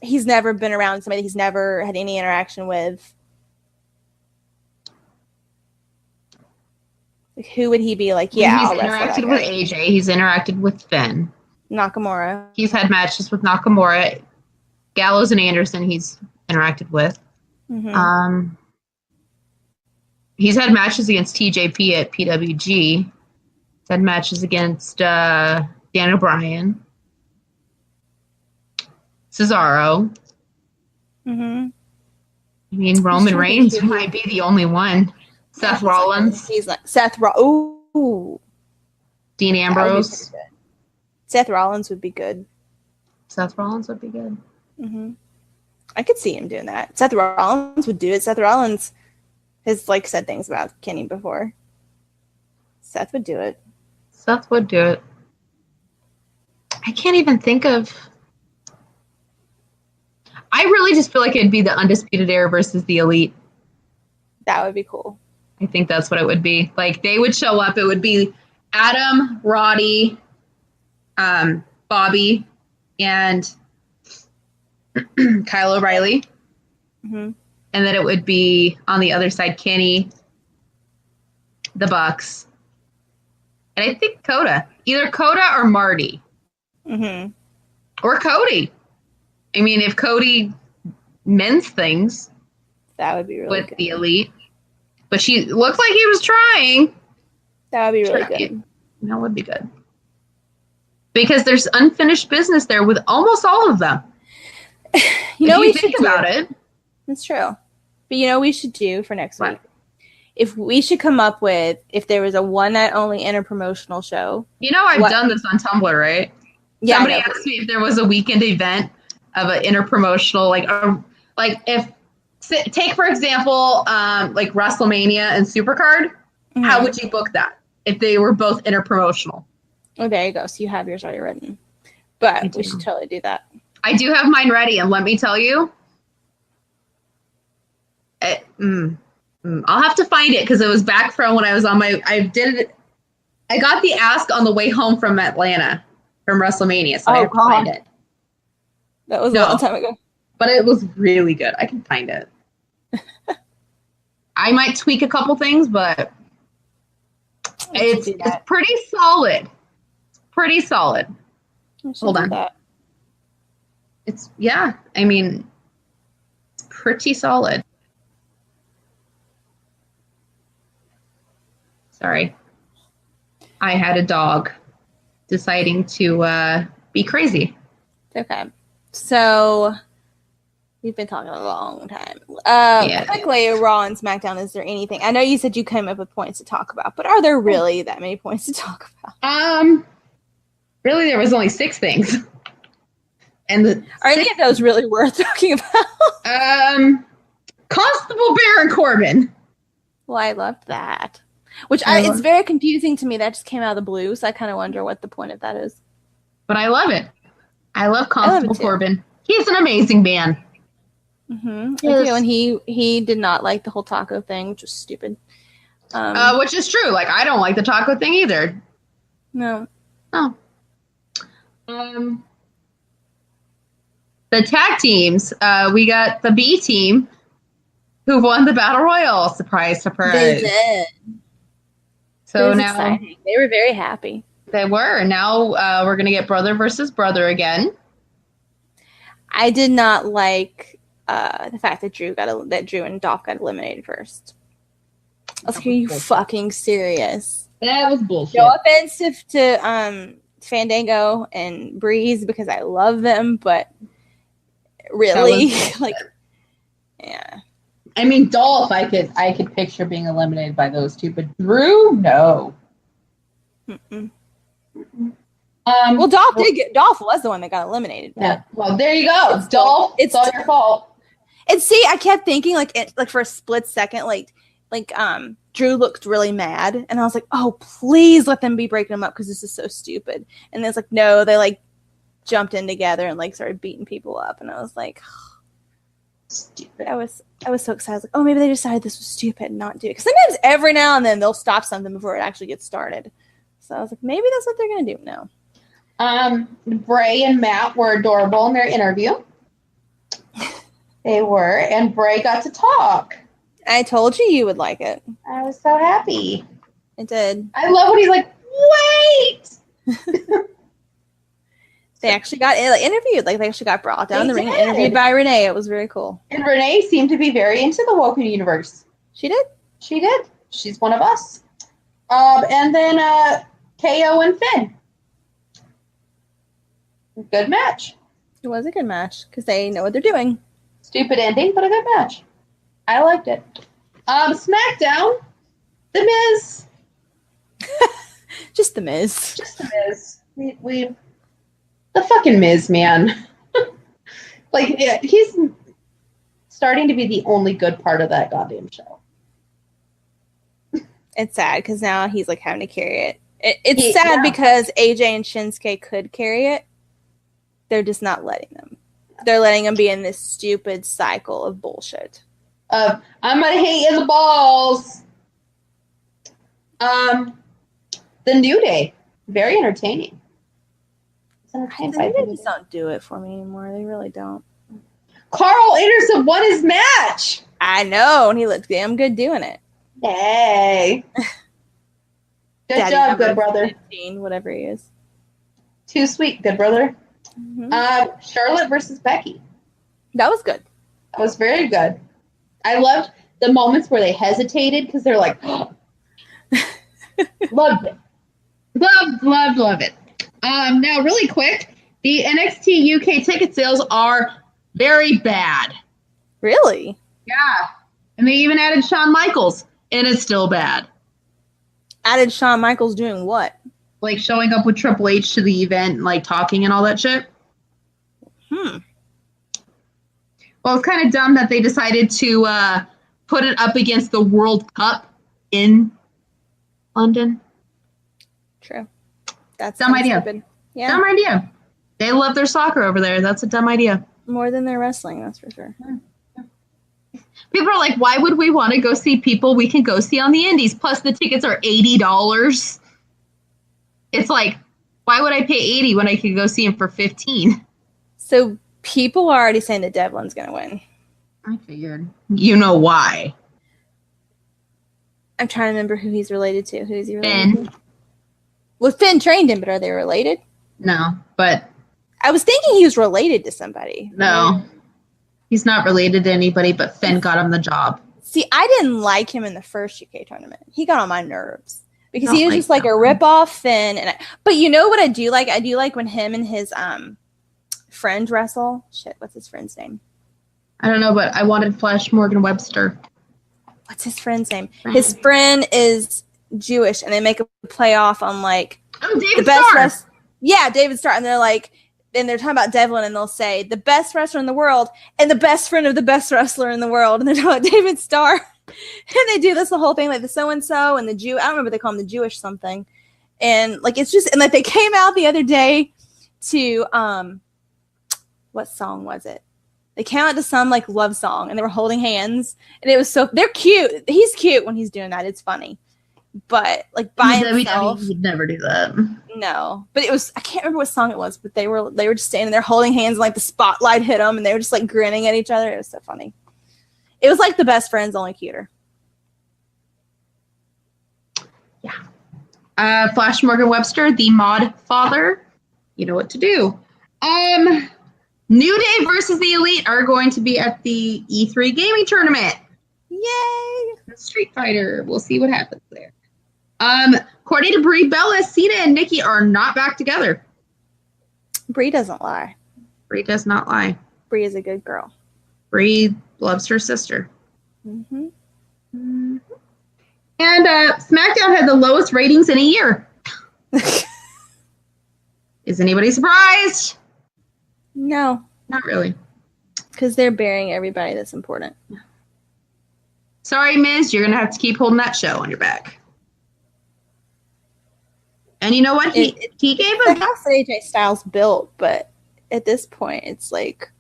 he's never been around, somebody he's never had any interaction with. Like, who would he be like? Yeah, he's interacted with AJ. He's interacted with Finn. Nakamura. He's had matches with Nakamura, Gallows, and Anderson. He's interacted with. Mm-hmm. He's had matches against TJP at PWG. He's had matches against Dan O'Brien, Cesaro. Mm-hmm. I mean, Roman Reigns might be the only one. Seth Rollins. He's like Seth Rollins. Ooh. Dean Ambrose. Seth Rollins would be good. Mm-hmm. I could see him doing that. Seth Rollins would do it. Seth Rollins has like said things about Kenny before. Seth would do it. I can't even think of. I really just feel like it'd be the Undisputed Era versus the Elite. That would be cool. I think that's what it would be. Like, they would show up. It would be Adam, Roddy, Bobby, and Kyle O'Reilly. Mm-hmm. And then it would be, on the other side, Kenny, the Bucks, and I think Coda. Either Coda or Marty. Mm-hmm. Or Cody. I mean, if Cody mends things. That would be really with good. The Elite. But she looked like he was trying. That would be really good. That would be good. Because there's unfinished business there with almost all of them. You know, if we you should think about it. That's true. But you know, we should do for next What? week. If we should come up with if there was a one night only interpromotional show. You know, I've What- done this on Tumblr, right? Yeah, Somebody I know. asked me if there was a weekend event of an interpromotional, like if take for example, like WrestleMania and Supercard. How Mhm. would you book that if they were both interpromotional? Oh, there you go. So you have yours already written. I But do. we should totally do that. I do have mine ready, and let me tell you, I'll have to find it because it was back from when I was on my. I got the ask on the way home from Atlanta from WrestleMania, so I have to find it. That was No. a long time ago. But it was really good. I can find it. I might tweak a couple things, but We should it's do that. pretty solid. Pretty solid. We should hold do on. that. It's I mean, it's pretty solid. Sorry. I had a dog deciding to be crazy. Okay. So we've been talking a long time. Yeah. Quickly, Raw and SmackDown, is there anything? I know you said you came up with points to talk about, but are there really that many points to talk about? Really, there was only 6 things. And Are any of those really worth talking about? Constable Baron Corbin. Well, I loved that. Which I it's love- very confusing to me. That just came out of the blue, so I kind of wonder what the point of that is. But I love it. I love love it Constable too. Corbin. He's an amazing man. Mm-hmm. Yes. And he did not like the whole taco thing, which was stupid. Which is true. Like, I don't like the taco thing either. No. Oh. The tag teams, we got the B team who won the Battle Royal. Surprise, surprise. They did. So It was now exciting. They were very happy. they were. Now we're going to get brother versus brother again. I did not like the fact that Drew and Dolph got eliminated first. I was like, are you fucking serious? That was bullshit. No offense to Fandango and Breeze because I love them, but really, like, yeah. I mean, Dolph, I could picture being eliminated by those two, but Drew, no. Mm-mm. Well, Dolph was the one that got eliminated. yeah. Well, there you go, Dolph. It's all your fault. And see, I kept thinking like for a split second, like Drew looked really mad, and I was like, oh, please let them be breaking them up because this is so stupid. And then it's like, no, they like jumped in together and like started beating people up, and I was like, Stupid. I was so excited. I was like, oh, maybe they decided this was stupid and not do it. Because sometimes every now and then they'll stop something before it actually gets started. So I was like, maybe that's what they're gonna do. No. Bray and Matt were adorable in their interview. They were, and Bray got to talk. I told you would like it. I was so happy. It did. I love when he's like, wait! They actually got interviewed. Like they actually got brought down They the ring and did. interviewed by Renee. It was very cool. And Renee seemed to be very into the Woken universe. She did. She did. She's one of us. And then KO and Finn. Good match. It was a good match because they know what they're doing. Stupid ending, but a good match. I liked it. SmackDown, The Miz. Just the Miz. Just The Miz. We the fucking Miz, man. Like, yeah, he's starting to be the only good part of that goddamn show. It's sad because now he's like having to carry it. It's Yeah. sad because AJ and Shinsuke could carry it. They're just not letting them. They're letting them be in this stupid cycle of bullshit. I'm gonna hit you in the balls. The New Day, very entertaining. It's entertained by They the New just Day. don't do it for me anymore. They really don't. Carl Anderson won his match. I know, and he looked damn good doing it. Hey, good Daddy job, number good brother. 15, whatever he is. Too sweet, good brother. Mhm. Charlotte versus Becky. That was good. That was very good. I loved the moments where they hesitated because they're like, loved it. Love it. Now, really quick, the NXT UK ticket sales are Very bad. Really? Yeah. And they even added Shawn Michaels, and it's still bad. Added Shawn Michaels doing what? Like showing up with Triple H to the event and like talking and all that shit. Well, it's kind of dumb that they decided to put it up against the World Cup in London. True. That's dumb idea. Stupid. Yeah. Dumb idea. They love their soccer over there. That's a dumb idea. More than their wrestling, that's for sure. People are like, why would we want to go see people we can go see on the indies? Plus the tickets are $80. It's like, why would I pay $80 when I could go see him for $15? So people are already saying that Devlin's going to win. I figured. You know why. I'm trying to remember who he's related to. Who is he related Finn. to? Well, Finn trained him, but are they related? No, but... I was thinking he was related to somebody. No. He's not related to anybody, but Finn got him the job. See, I didn't like him in the first UK tournament. He got on my nerves. Because he was Like just like a rip-off Finn. But you know what I do like? I do like when him and his friend wrestle. Shit, what's his friend's name? I don't know, but I wanted Flash Morgan Webster. What's his friend's name? His friend is Jewish, and they make a playoff on like David the best Starr. Yeah, David Starr, and they're like, and they're talking about Devlin, and they'll say the best wrestler in the world and the best friend of the best wrestler in the world, and they're talking about David Starr, and they do this the whole thing like the so and so and the Jew. I don't remember what they call him, the Jewish something, and like it's just and like they came out the other day to what song was it? They came out to some like love song, and they were holding hands, and it was so they're cute. He's cute when he's doing that. It's funny. But like by himself, you'd never do that. no. But it was I can't remember what song it was, but they were just standing there holding hands, and like the spotlight hit them, and they were just like grinning at each other. It was so funny. It was like the best friends, only cuter. Yeah. Flash Morgan Webster, the mod father. You know what to do. New Day versus the Elite are going to be at the E3 gaming tournament. Yay! Street Fighter. We'll see what happens there. According to Brie, Bella, Cena, and Nikki are not back together. Brie doesn't lie. Brie does not lie. Brie is a good girl. Brie loves her sister. Mm-hmm. Mm-hmm. And SmackDown had the lowest ratings in a year. Is anybody surprised? No, Not really. because they're burying everybody that's important. Sorry, Miz, you're going to have to keep holding that show on your back. And you know what? He gave The a... house that AJ Styles built, but at this point, it's like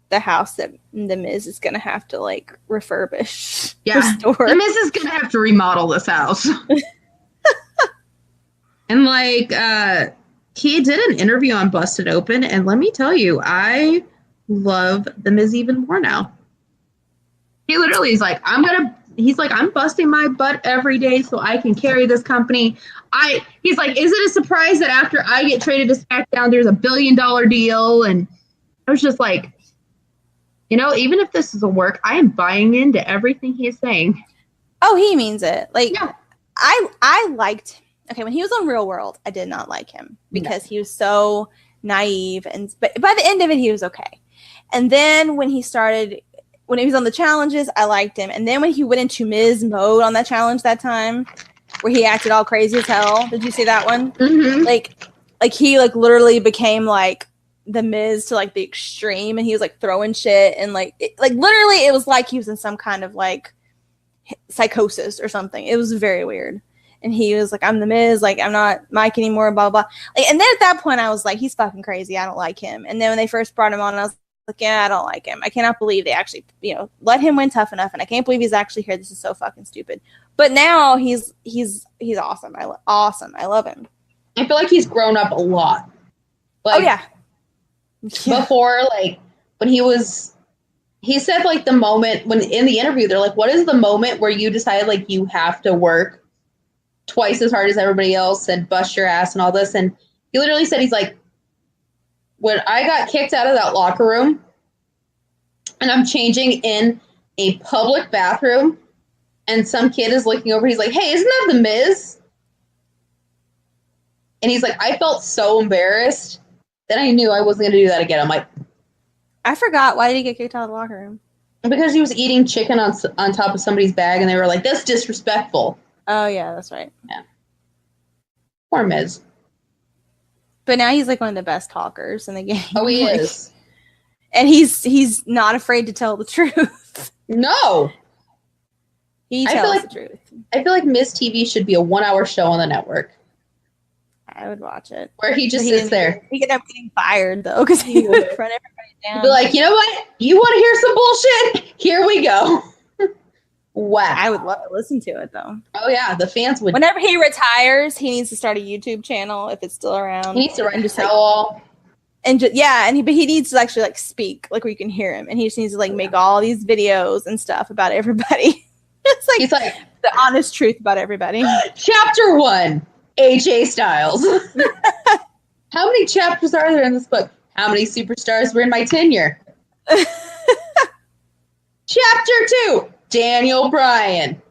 the house that The Miz is going to have to like refurbish. Yeah, restore. The Miz is going to have to remodel this house. And like, he did an interview on Busted Open, and let me tell you, I love The Miz even more now. He literally is like, I'm busting my butt every day so I can carry this company. He's like, is it a surprise that after I get traded to SmackDown, there's $1 billion deal? And I was just like, you know, even if this is a work, I am buying into everything he is saying. Oh, he means it. Like, Yeah. I liked, okay, when he was on Real World, I did not like him because he was so naive. But by the end of it, he was okay. And then when he was on the challenges, I liked him. And then when he went into Miz mode on that challenge that time, where he acted all crazy as hell. Did you see that one? Mm-hmm. Like he like literally became like the Miz to like the extreme, and he was like throwing shit and like literally it was like he was in some kind of like psychosis or something. It was very weird. And he was like, I'm the Miz, like I'm not Mike anymore, blah blah. Like, and then at that point I was like, he's fucking crazy. I don't like him. And then when they first brought him on, I was like, yeah, I don't like him. I cannot believe they actually, let him win Tough Enough, and I can't believe he's actually here. This is so fucking stupid. But now he's awesome. Awesome. I love him. I feel like he's grown up a lot. Like, Oh yeah. before, like when he said like the moment when in the interview, they're like, what is the moment where you decide like you have to work twice as hard as everybody else and bust your ass and all this? And he literally said, he's like, when I got kicked out of that locker room and I'm changing in a public bathroom and some kid is looking over, he's like, hey, isn't that the Miz? And he's like, I felt so embarrassed that I knew I wasn't going to do that again. I'm like, I forgot. Why did he get kicked out of the locker room? Because he was eating chicken on top of somebody's bag, and they were like, "That's disrespectful." Oh yeah, that's right. Yeah. Poor Miz. But now he's like one of the best talkers in the game. Oh, he Like, is. and he's not afraid to tell the truth. No. He I feel tells like- the truth. I feel like Miz TV should be a 1-hour show on the network I would watch it. where he just But sits there. He could end up getting fired though because he would run everybody down. He'd be like, you know what? You want to hear some bullshit? Here we go. Wow. I would love to listen to it though. Oh yeah, the fans would. Whenever he retires, he needs to start a YouTube channel if it's still around. He needs to write and a just like, tell-all. and but he needs to actually like speak, like where you can hear him, and he just needs to like make all these videos and stuff about everybody. It's like He's like, the honest truth about everybody. Chapter 1, AJ Styles. How many chapters are there in this book? How many superstars were in my tenure? Chapter 2, Daniel Bryan.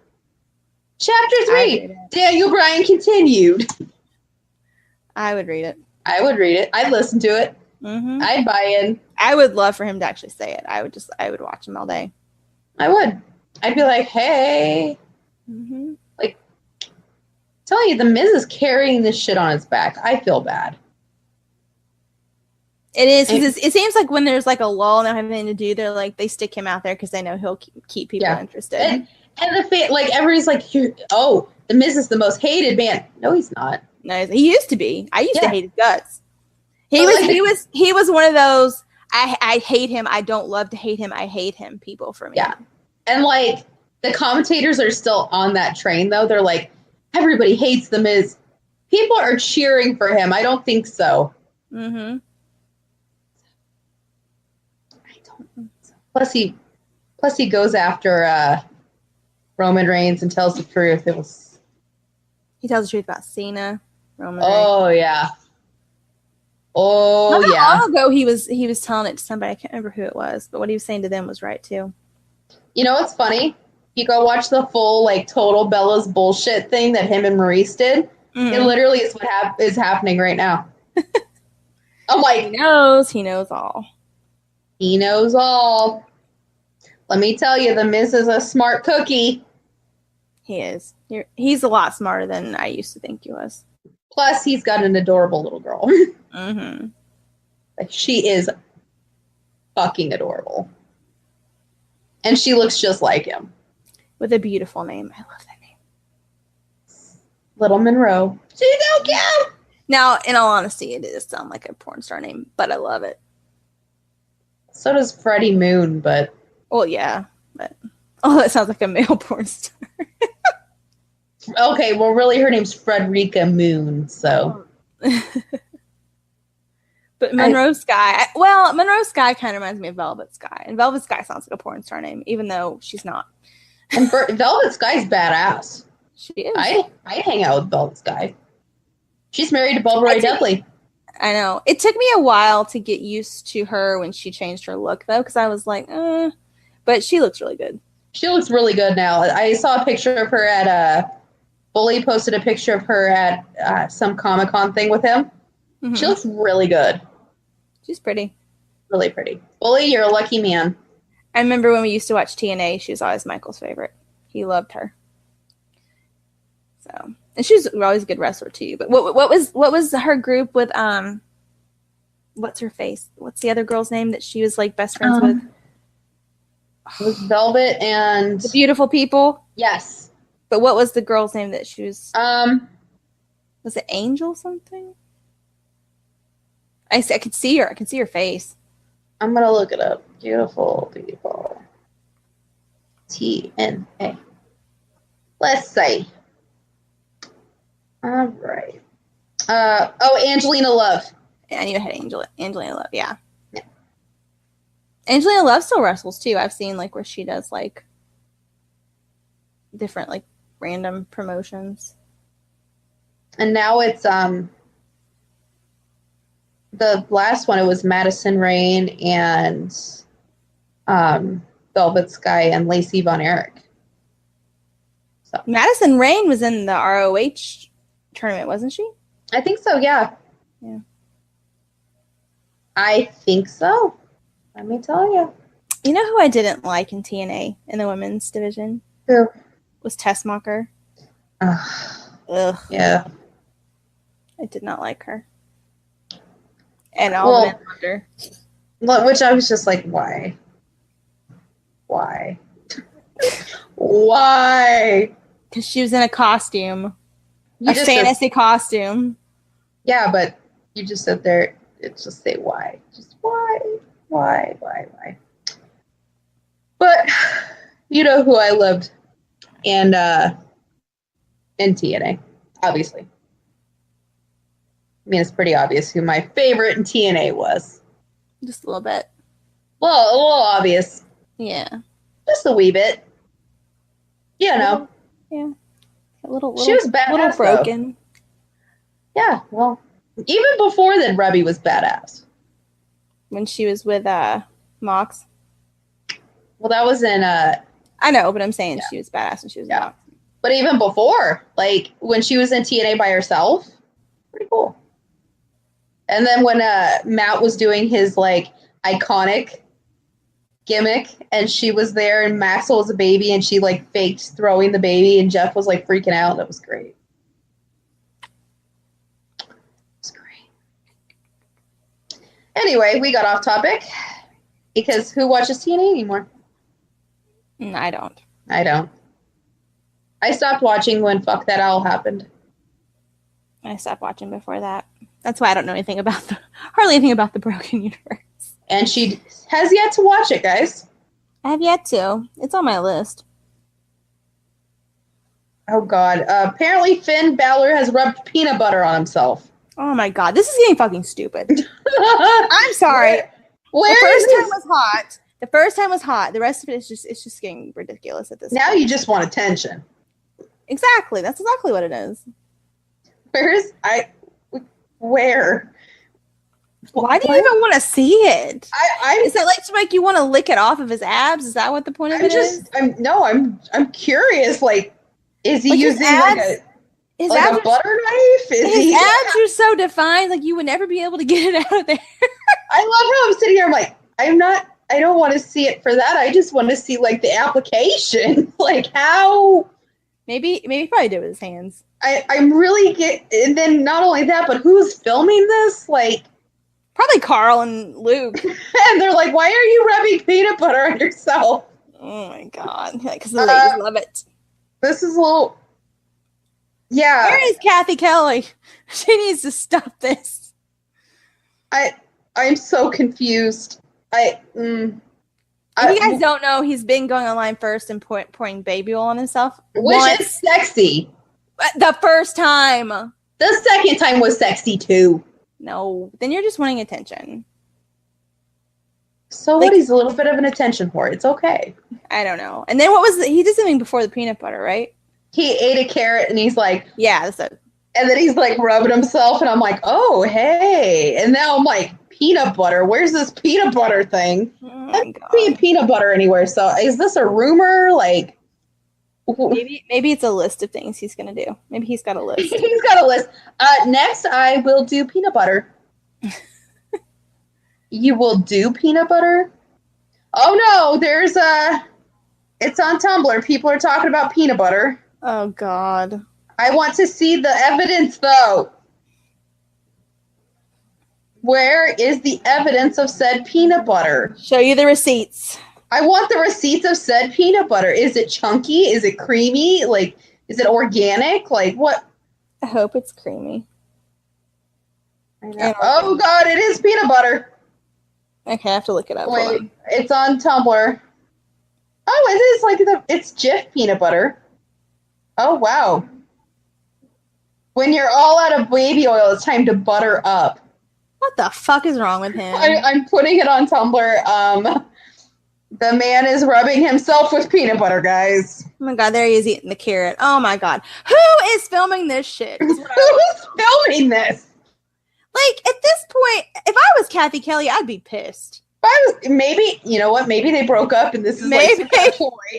Chapter 3, Daniel Bryan continued. I would read it. I would read it. I'd listen to it. Hmm I'd buy in. I would love for him to actually say it. I would watch him all day. I would. I'd be like, hey. Hmm Telling you, the Miz is carrying this shit on his back. I feel bad. It is. 'Cause it seems like when there's like a lull and they don't have anything to do, they're like they stick him out there because they know he'll keep people interested. And like everybody's like, the Miz is the most hated man. No, he's not. No, he used to be. I used to Yeah. hate his guts. He was one of those. I hate him. I don't love to hate him. I hate him. People for me. Yeah. And like the commentators are still on that train though. They're like, everybody hates the Miz. People are cheering for him. I don't think so. Mm-hmm. I don't think so. Plus he goes after Roman Reigns and tells the truth. He tells the truth about Cena. Roman Reigns. Oh yeah. Oh Not yeah. long ago, he was telling it to somebody. I can't remember who it was, but what he was saying to them was right too. You know what's funny? You go watch the full like total Bella's bullshit thing that him and Maurice did. It literally is what is happening right now. I'm like, He knows all. he knows all. Let me tell you, the Miz is a smart cookie. He is. He's a lot smarter than I used to think he was. Plus, he's got an adorable little girl. Mm-hmm. Like, she is fucking adorable. And she looks just like him. With a beautiful name. I love that name. Little Monroe. She's so cute. Now, in all honesty, it does sound like a porn star name, but I love it. So does Freddie Moon, but... Well, yeah, but... Oh, that sounds like a male porn star. Okay, well, really, her name's Frederica Moon, so... But Monroe Sky... Monroe Sky kind of reminds me of Velvet Sky. And Velvet Sky sounds like a porn star name, even though she's not. And Velvet Sky's badass. She is. I'd hang out with Velvet Sky. She's married to Bubba Ray Dudley. I know. It took me a while to get used to her when she changed her look, though, because I was like, but she looks really good. She looks really good now. I saw a picture of her at Bully posted a picture of her at some Comic-Con thing with him. Mm-hmm. She looks really good. She's pretty. Really pretty. Bully, you're a lucky man. I remember when we used to watch TNA, she was always Michael's favorite. He loved her. So, and she was always a good wrestler too. But what was her group with what's her face? What's the other girl's name that she was like best friends with? It was Velvet and The Beautiful People. yes. But what was the girl's name that she was? Um, Was it Angel something? I could see her. I could see her face. I'm gonna look it up. Beautiful people. TNA. Let's see. All right. Angelina Love. Yeah, I knew I had Angelina Love. Yeah. Angelina Love still wrestles too. I've seen like where she does like different like random promotions. And now it's the last one, it was Madison Rayne and Velvet Sky and Lacey Von Erich. So Madison Rayne was in the ROH tournament, wasn't she? I think so, yeah. Yeah. I think so. Let me tell you. You know who I didn't like in TNA in the women's division? Who? Was Tessmacher. Ugh. Yeah. I did not like her. And Alvin Wonder. Which I was just like, why? Why? Why? Because she was in a costume. You a fantasy costume. Yeah, but you just sit there. It's just say why. Just why? Why? But you know who I loved and in TNA, obviously. I mean, it's pretty obvious who my favorite in TNA was. Just a little bit. Well, a little obvious. Yeah. Just a wee bit. You know. Yeah. A little she was badass, a little broken. Though. Yeah, well, even before then, Rebby was badass. When she was with Mox. Well, that was in I know, but I'm saying she was badass when she was in Mox. But even before, like when she was in TNA by herself, pretty cool. And then when Matt was doing his like iconic gimmick and she was there and Maxwell was a baby and she like faked throwing the baby and Jeff was like freaking out. That was great. It was great. Anyway, we got off topic because who watches TNA anymore? I don't. I stopped watching when Fuck That Owl happened. I stopped watching before that. That's why I don't know anything about hardly anything about the Broken Universe. And she has yet to watch it, guys. I have yet to. It's on my list. Oh, God. Apparently, Finn Balor has rubbed peanut butter on himself. Oh, my God. This is getting fucking stupid. I'm sorry. Where the first time was hot. The first time was hot. The rest of it is just getting ridiculous at this point. Now you just want attention. Exactly. That's exactly what it is. Where? Why do you even want to see it? Is that like to make you want to lick it off of his abs? Is that what the point of it is? I'm curious. Like, is he using abs, a butter knife? His abs are so defined, like you would never be able to get it out of there. I love how I'm sitting here. I'm like, I don't want to see it for that. I just want to see like the application. Like how. Maybe he probably did it with his hands. I'm really and then not only that, but who's filming this? Like. Probably Carl and Luke. And they're like, why are you rubbing peanut butter on yourself? Oh my God. Because the ladies love it. This is a little. Yeah. Where is Kathy Kelly? She needs to stop this. I'm so confused. If you guys don't know, he's been going online first and pouring baby oil on himself. Which is sexy. The first time. The second time was sexy too. No, then you're just wanting attention. So what? He's a little bit of an attention whore. It's okay. I don't know. And then what was he did something before the peanut butter, right? He ate a carrot and he's like, yeah, that's it. And then he's like rubbing himself and I'm like, oh, hey. And now I'm like, peanut butter. Where's this peanut butter thing? I don't see peanut butter anywhere. So is this a rumor? Like, maybe it's a list of things he's gonna do. Maybe he's got a list. He's got a list. Next, I will do peanut butter. You will do peanut butter? Oh no, it's on Tumblr. People are talking about peanut butter. Oh God. I want to see the evidence though. Where is the evidence of said peanut butter? Show you the receipts. I want the receipts of said peanut butter. Is it chunky? Is it creamy? Like, is it organic? Like, what? I hope it's creamy. I know. Oh, God, it is peanut butter. Okay, I have to look it up. Wait, it's on Tumblr. Oh, it is like it's Jif peanut butter. Oh, wow. When you're all out of baby oil, it's time to butter up. What the fuck is wrong with him? I'm putting it on Tumblr. The man is rubbing himself with peanut butter, guys. Oh my God, there he is eating the carrot. Oh my God. Who is filming this shit? Who's filming this? Like, at this point, if I was Kathy Kelly, I'd be pissed. Maybe, you know what? Maybe they broke up and this is like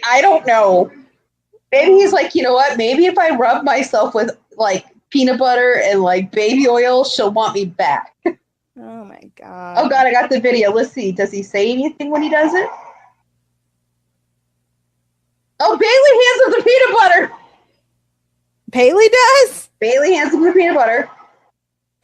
I don't know. Maybe he's like, you know what? Maybe if I rub myself with like peanut butter and like baby oil, she'll want me back. Oh my god. Oh god, I got the video. Let's see. Does he say anything when he does it? Oh, Bailey hands him the peanut butter. Paley does? Bailey hands him the peanut butter.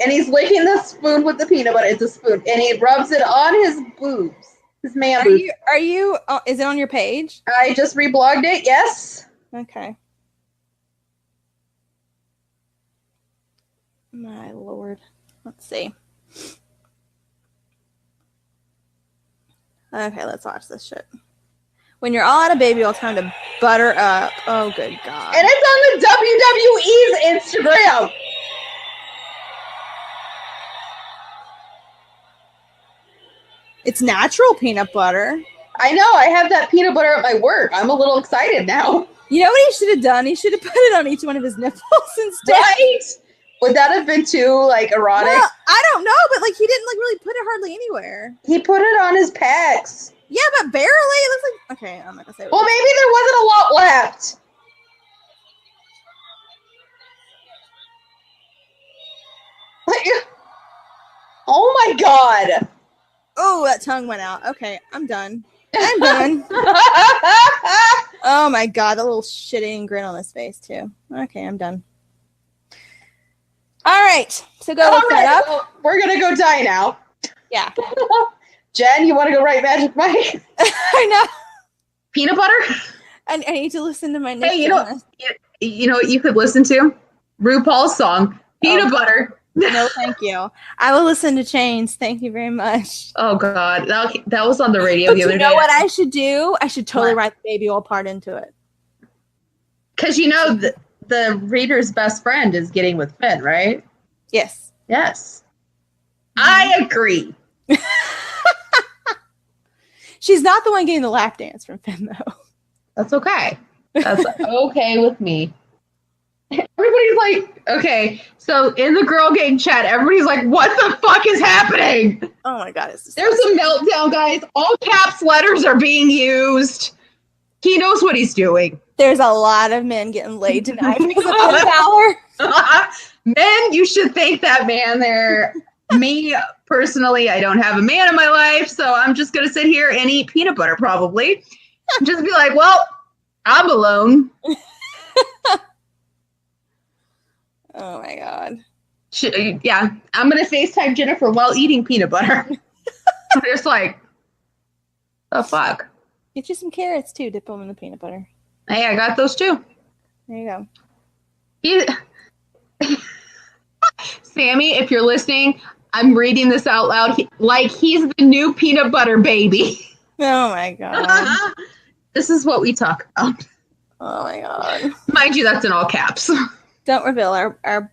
And he's licking the spoon with the peanut butter. It's a spoon. And he rubs it on his boobs. His man boobs. Are you is it on your page? I just reblogged it, yes. Okay. My lord. Let's see. Okay, let's watch this shit. When you're all out of baby oil, time to butter up. Oh, good God. And it's on the WWE's Instagram. It's natural peanut butter. I know. I have that peanut butter at my work. I'm a little excited now. You know what he should have done? He should have put it on each one of his nipples instead. Right? Would that have been too, like, erotic? Well, I don't know, but, like, he didn't, like, really put it hardly anywhere. He put it on his pecs. Yeah, but barely. It looks like... Okay, I'm not going to say Well, maybe there wasn't a lot left. Oh, my God. Oh, that tongue went out. Okay, I'm done. I'm done. Oh, my God. The little shitting grin on his face, too. Okay, I'm done. All right. So go look that up. Well, we're going to go die now. Yeah. Jen, you want to go write Magic Mike? I know. Peanut butter? I need to listen to my Hey, you know what you could listen to? RuPaul's song, Peanut Butter. No, thank you. I will listen to Chains. Thank you very much. Oh, God. That was on the radio But the other you day. know what I should do? I should totally What? write the baby oil part into it. Because you know the reader's best friend is getting with Finn, right? Yes. Yes. I agree. She's not the one getting the lap dance from Finn, though. That's okay. That's okay with me. Everybody's like, okay, so in the girl gang chat, everybody's like, what the fuck is happening? Oh my God. It's There's a meltdown, guys. All caps letters are being used. He knows what he's doing. There's a lot of men getting laid tonight because of Finn Balor. Men, you should thank that man there. Me, personally, I don't have a man in my life, so I'm just going to sit here and eat peanut butter, probably. Just be like, well, I'm alone. Oh my God. Yeah, I'm going to FaceTime Jennifer while eating peanut butter. I'm just like, the fuck? Get you some carrots, too. Dip them in the peanut butter. Hey, I got those too. There you go. Sammy, if you're listening, I'm reading this out loud like he's the new peanut butter baby. Oh my God. This is what we talk about. Oh my God. Mind you, that's in all caps. Don't reveal our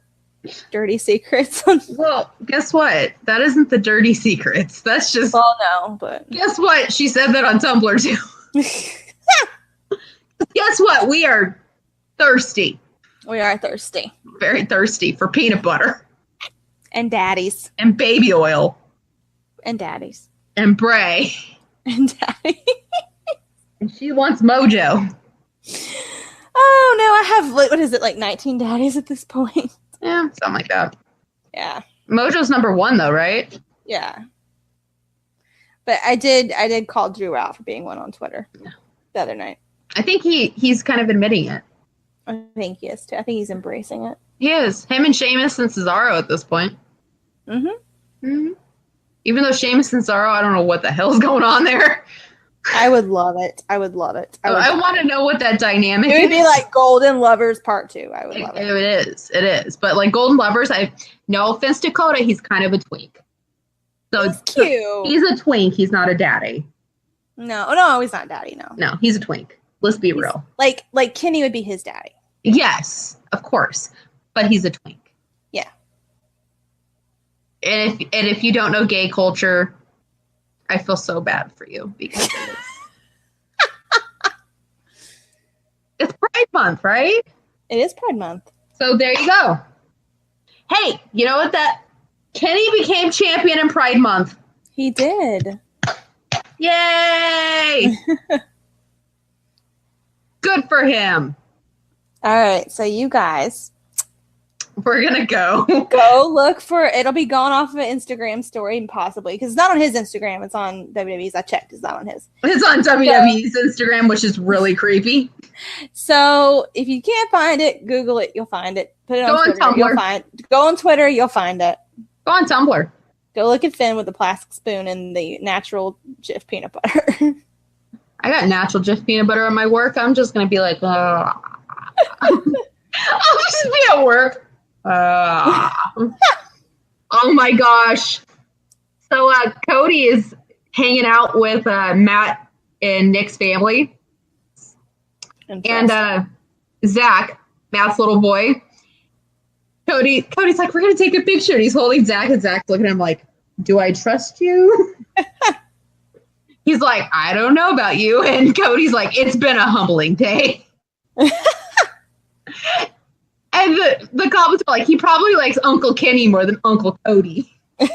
dirty secrets. Well, guess what? That isn't the dirty secrets. That's just... Well, no, but... Guess what? She said that on Tumblr, too. Guess what? We are thirsty. We are thirsty. Very thirsty for peanut butter. And daddies. And baby oil. And daddies. And Bray. And daddy. And she wants Mojo. Oh, no, I have, what is it, like 19 daddies at this point? Yeah, something like that. Yeah. Mojo's number 1, though, right? Yeah. But I did call Drew out for being one on Twitter the other night. I think he's kind of admitting it. I think he is, too. I think he's embracing it. He is. Him and Sheamus and Cesaro at this point. Mm-hmm. Mm-hmm. Even though Sheamus and Cesaro, I don't know what the hell's going on there. I would love it. I would love it. I want to know what that dynamic It would is. be like Golden Lovers Part 2. I would love it. It is. But like Golden Lovers, no offense to Dakota, he's kind of a twink. So He's cute. He's a twink. He's not a daddy. No, he's not daddy, no. No, he's a twink. Let's be real. Like Kenny would be his daddy. Yes, of course. But he's a twink. Yeah. And if you don't know gay culture, I feel so bad for you because it is. It's Pride Month, right? It is Pride Month. So there you go. Hey, you know what? Kenny became champion in Pride Month. He did. Yay! Good for him. All right, so you guys, We're gonna go. Go look for it'll be gone off of an Instagram story possibly because it's not on his Instagram. It's on WWE's. I checked. It's not on his. It's on WWE's Instagram, which is really creepy. So if you can't find it, Google it. You'll find it. Put it on Twitter. Tumblr. You'll find. Go on Twitter. You'll find it. Go on Tumblr. Go look at Finn with the plastic spoon and the natural Jif peanut butter. I got natural Jif peanut butter at my work. I'm just gonna be like, I'll just be at work. Oh my gosh. So Cody is hanging out with Matt and Nick's family. And Zach, Matt's little boy. Cody's like, we're gonna take a picture. And he's holding Zach, and Zach's looking at him like, do I trust you? He's like, I don't know about you. And Cody's like, it's been a humbling day. And the comments are like, he probably likes Uncle Kenny more than Uncle Cody. I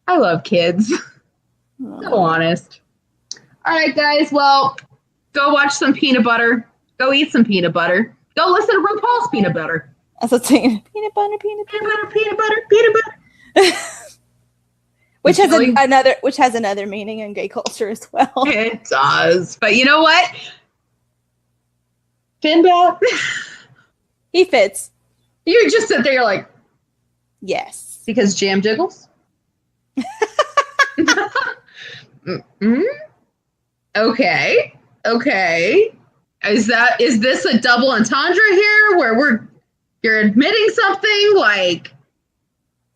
love kids. So honest. All right, guys. Well, go watch some peanut butter. Go eat some peanut butter. Go listen to RuPaul's Peanut Butter. That's what's saying. Peanut butter, peanut butter. Peanut butter, peanut butter, peanut butter. Which has another meaning in gay culture as well. It does. But you know what? Finbad. He fits. You just sit there, you're like, yes. because jam jiggles? Okay. Is this a double entendre here where you're admitting something like?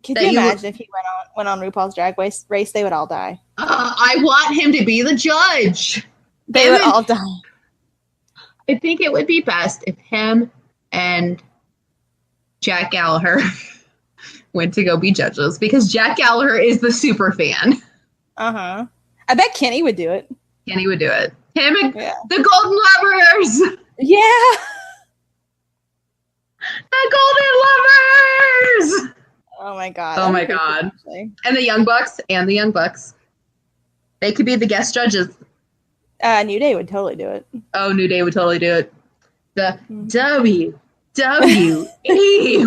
Can you imagine if he went on RuPaul's Drag Race? They would all die. I want him to be the judge. They would all die. I think it would be best if him and Jack Gallagher went to go be judges because Jack Gallagher is the super fan. I bet Kenny would do it. Kenny would do it. Him and the Golden Lovers. Yeah. The Golden Lovers. Oh my god. Oh my god. And the Young Bucks. They could be the guest judges. New Day would totally do it. Oh, New Day would totally do it. The WWE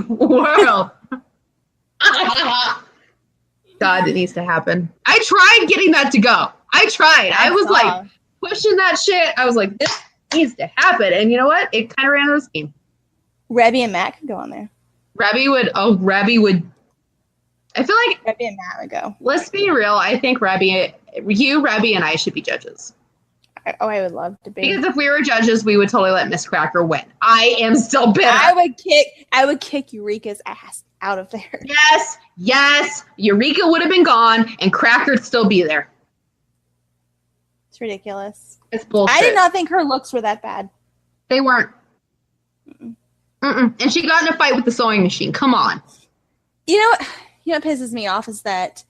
world. God, it needs to happen. I tried getting that to go. I was like pushing that shit. I was like, this needs to happen. And you know what? It kind of ran out of steam. Rebby and Matt could go on there. Rebby would. I feel like Rebby and Matt would go. Let's be real. I think Rebby, and I should be judges. I would love to be. Because if we were judges, we would totally let Miss Cracker win. I am still bitter. I would kick Eureka's ass out of there. Yes. Eureka would have been gone, and Cracker'd still be there. It's ridiculous. It's bullshit. I did not think her looks were that bad. They weren't. And she got in a fight with the sewing machine. Come on. You know what pisses me off is that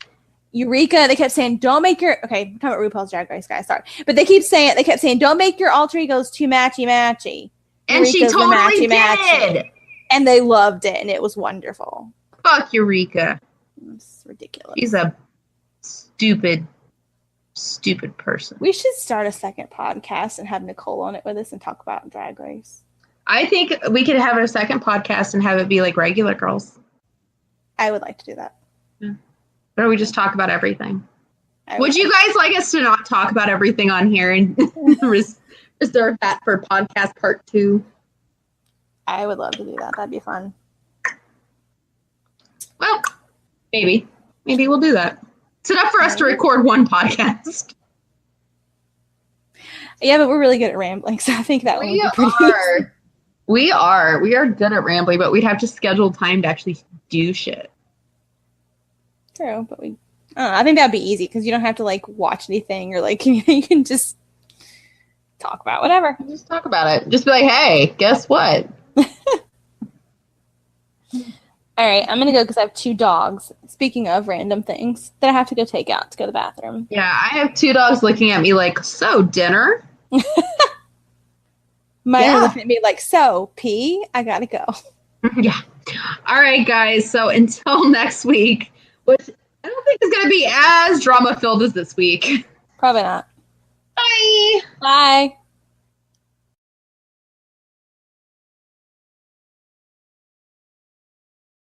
Eureka, they kept saying, don't make your, okay, I'm talking about RuPaul's Drag Race, guys, sorry. But they kept saying, don't make your alter egos too matchy-matchy. And she totally did. And they loved it, and it was wonderful. Fuck Eureka. It's ridiculous. She's a stupid person. We should start a second podcast and have Nicole on it with us and talk about Drag Race. I think we could have a second podcast and have it be like Regular Girls. I would like to do that. Yeah. Or we just talk about everything. Would you guys like us to not talk about everything on here and reserve that for podcast part 2? I would love to do that. That'd be fun. Well, maybe we'll do that. It's enough for us to record one podcast. Yeah, but we're really good at rambling, so I think that one would be pretty easy. We are good at rambling, but we'd have to schedule time to actually do shit. True, but I think that'd be easy because you don't have to like watch anything or like you can just talk about whatever. Just talk about it. Just be like, hey, guess what? All right, I'm gonna go because I have 2 dogs. Speaking of random things that I have to go take out to go to the bathroom. Yeah, I have 2 dogs looking at me like, so dinner? Mine are looking at me like, so pee, I gotta go. Yeah. All right, guys. So until next week, which I don't think is going to be as drama-filled as this week. Probably not. Bye. Bye.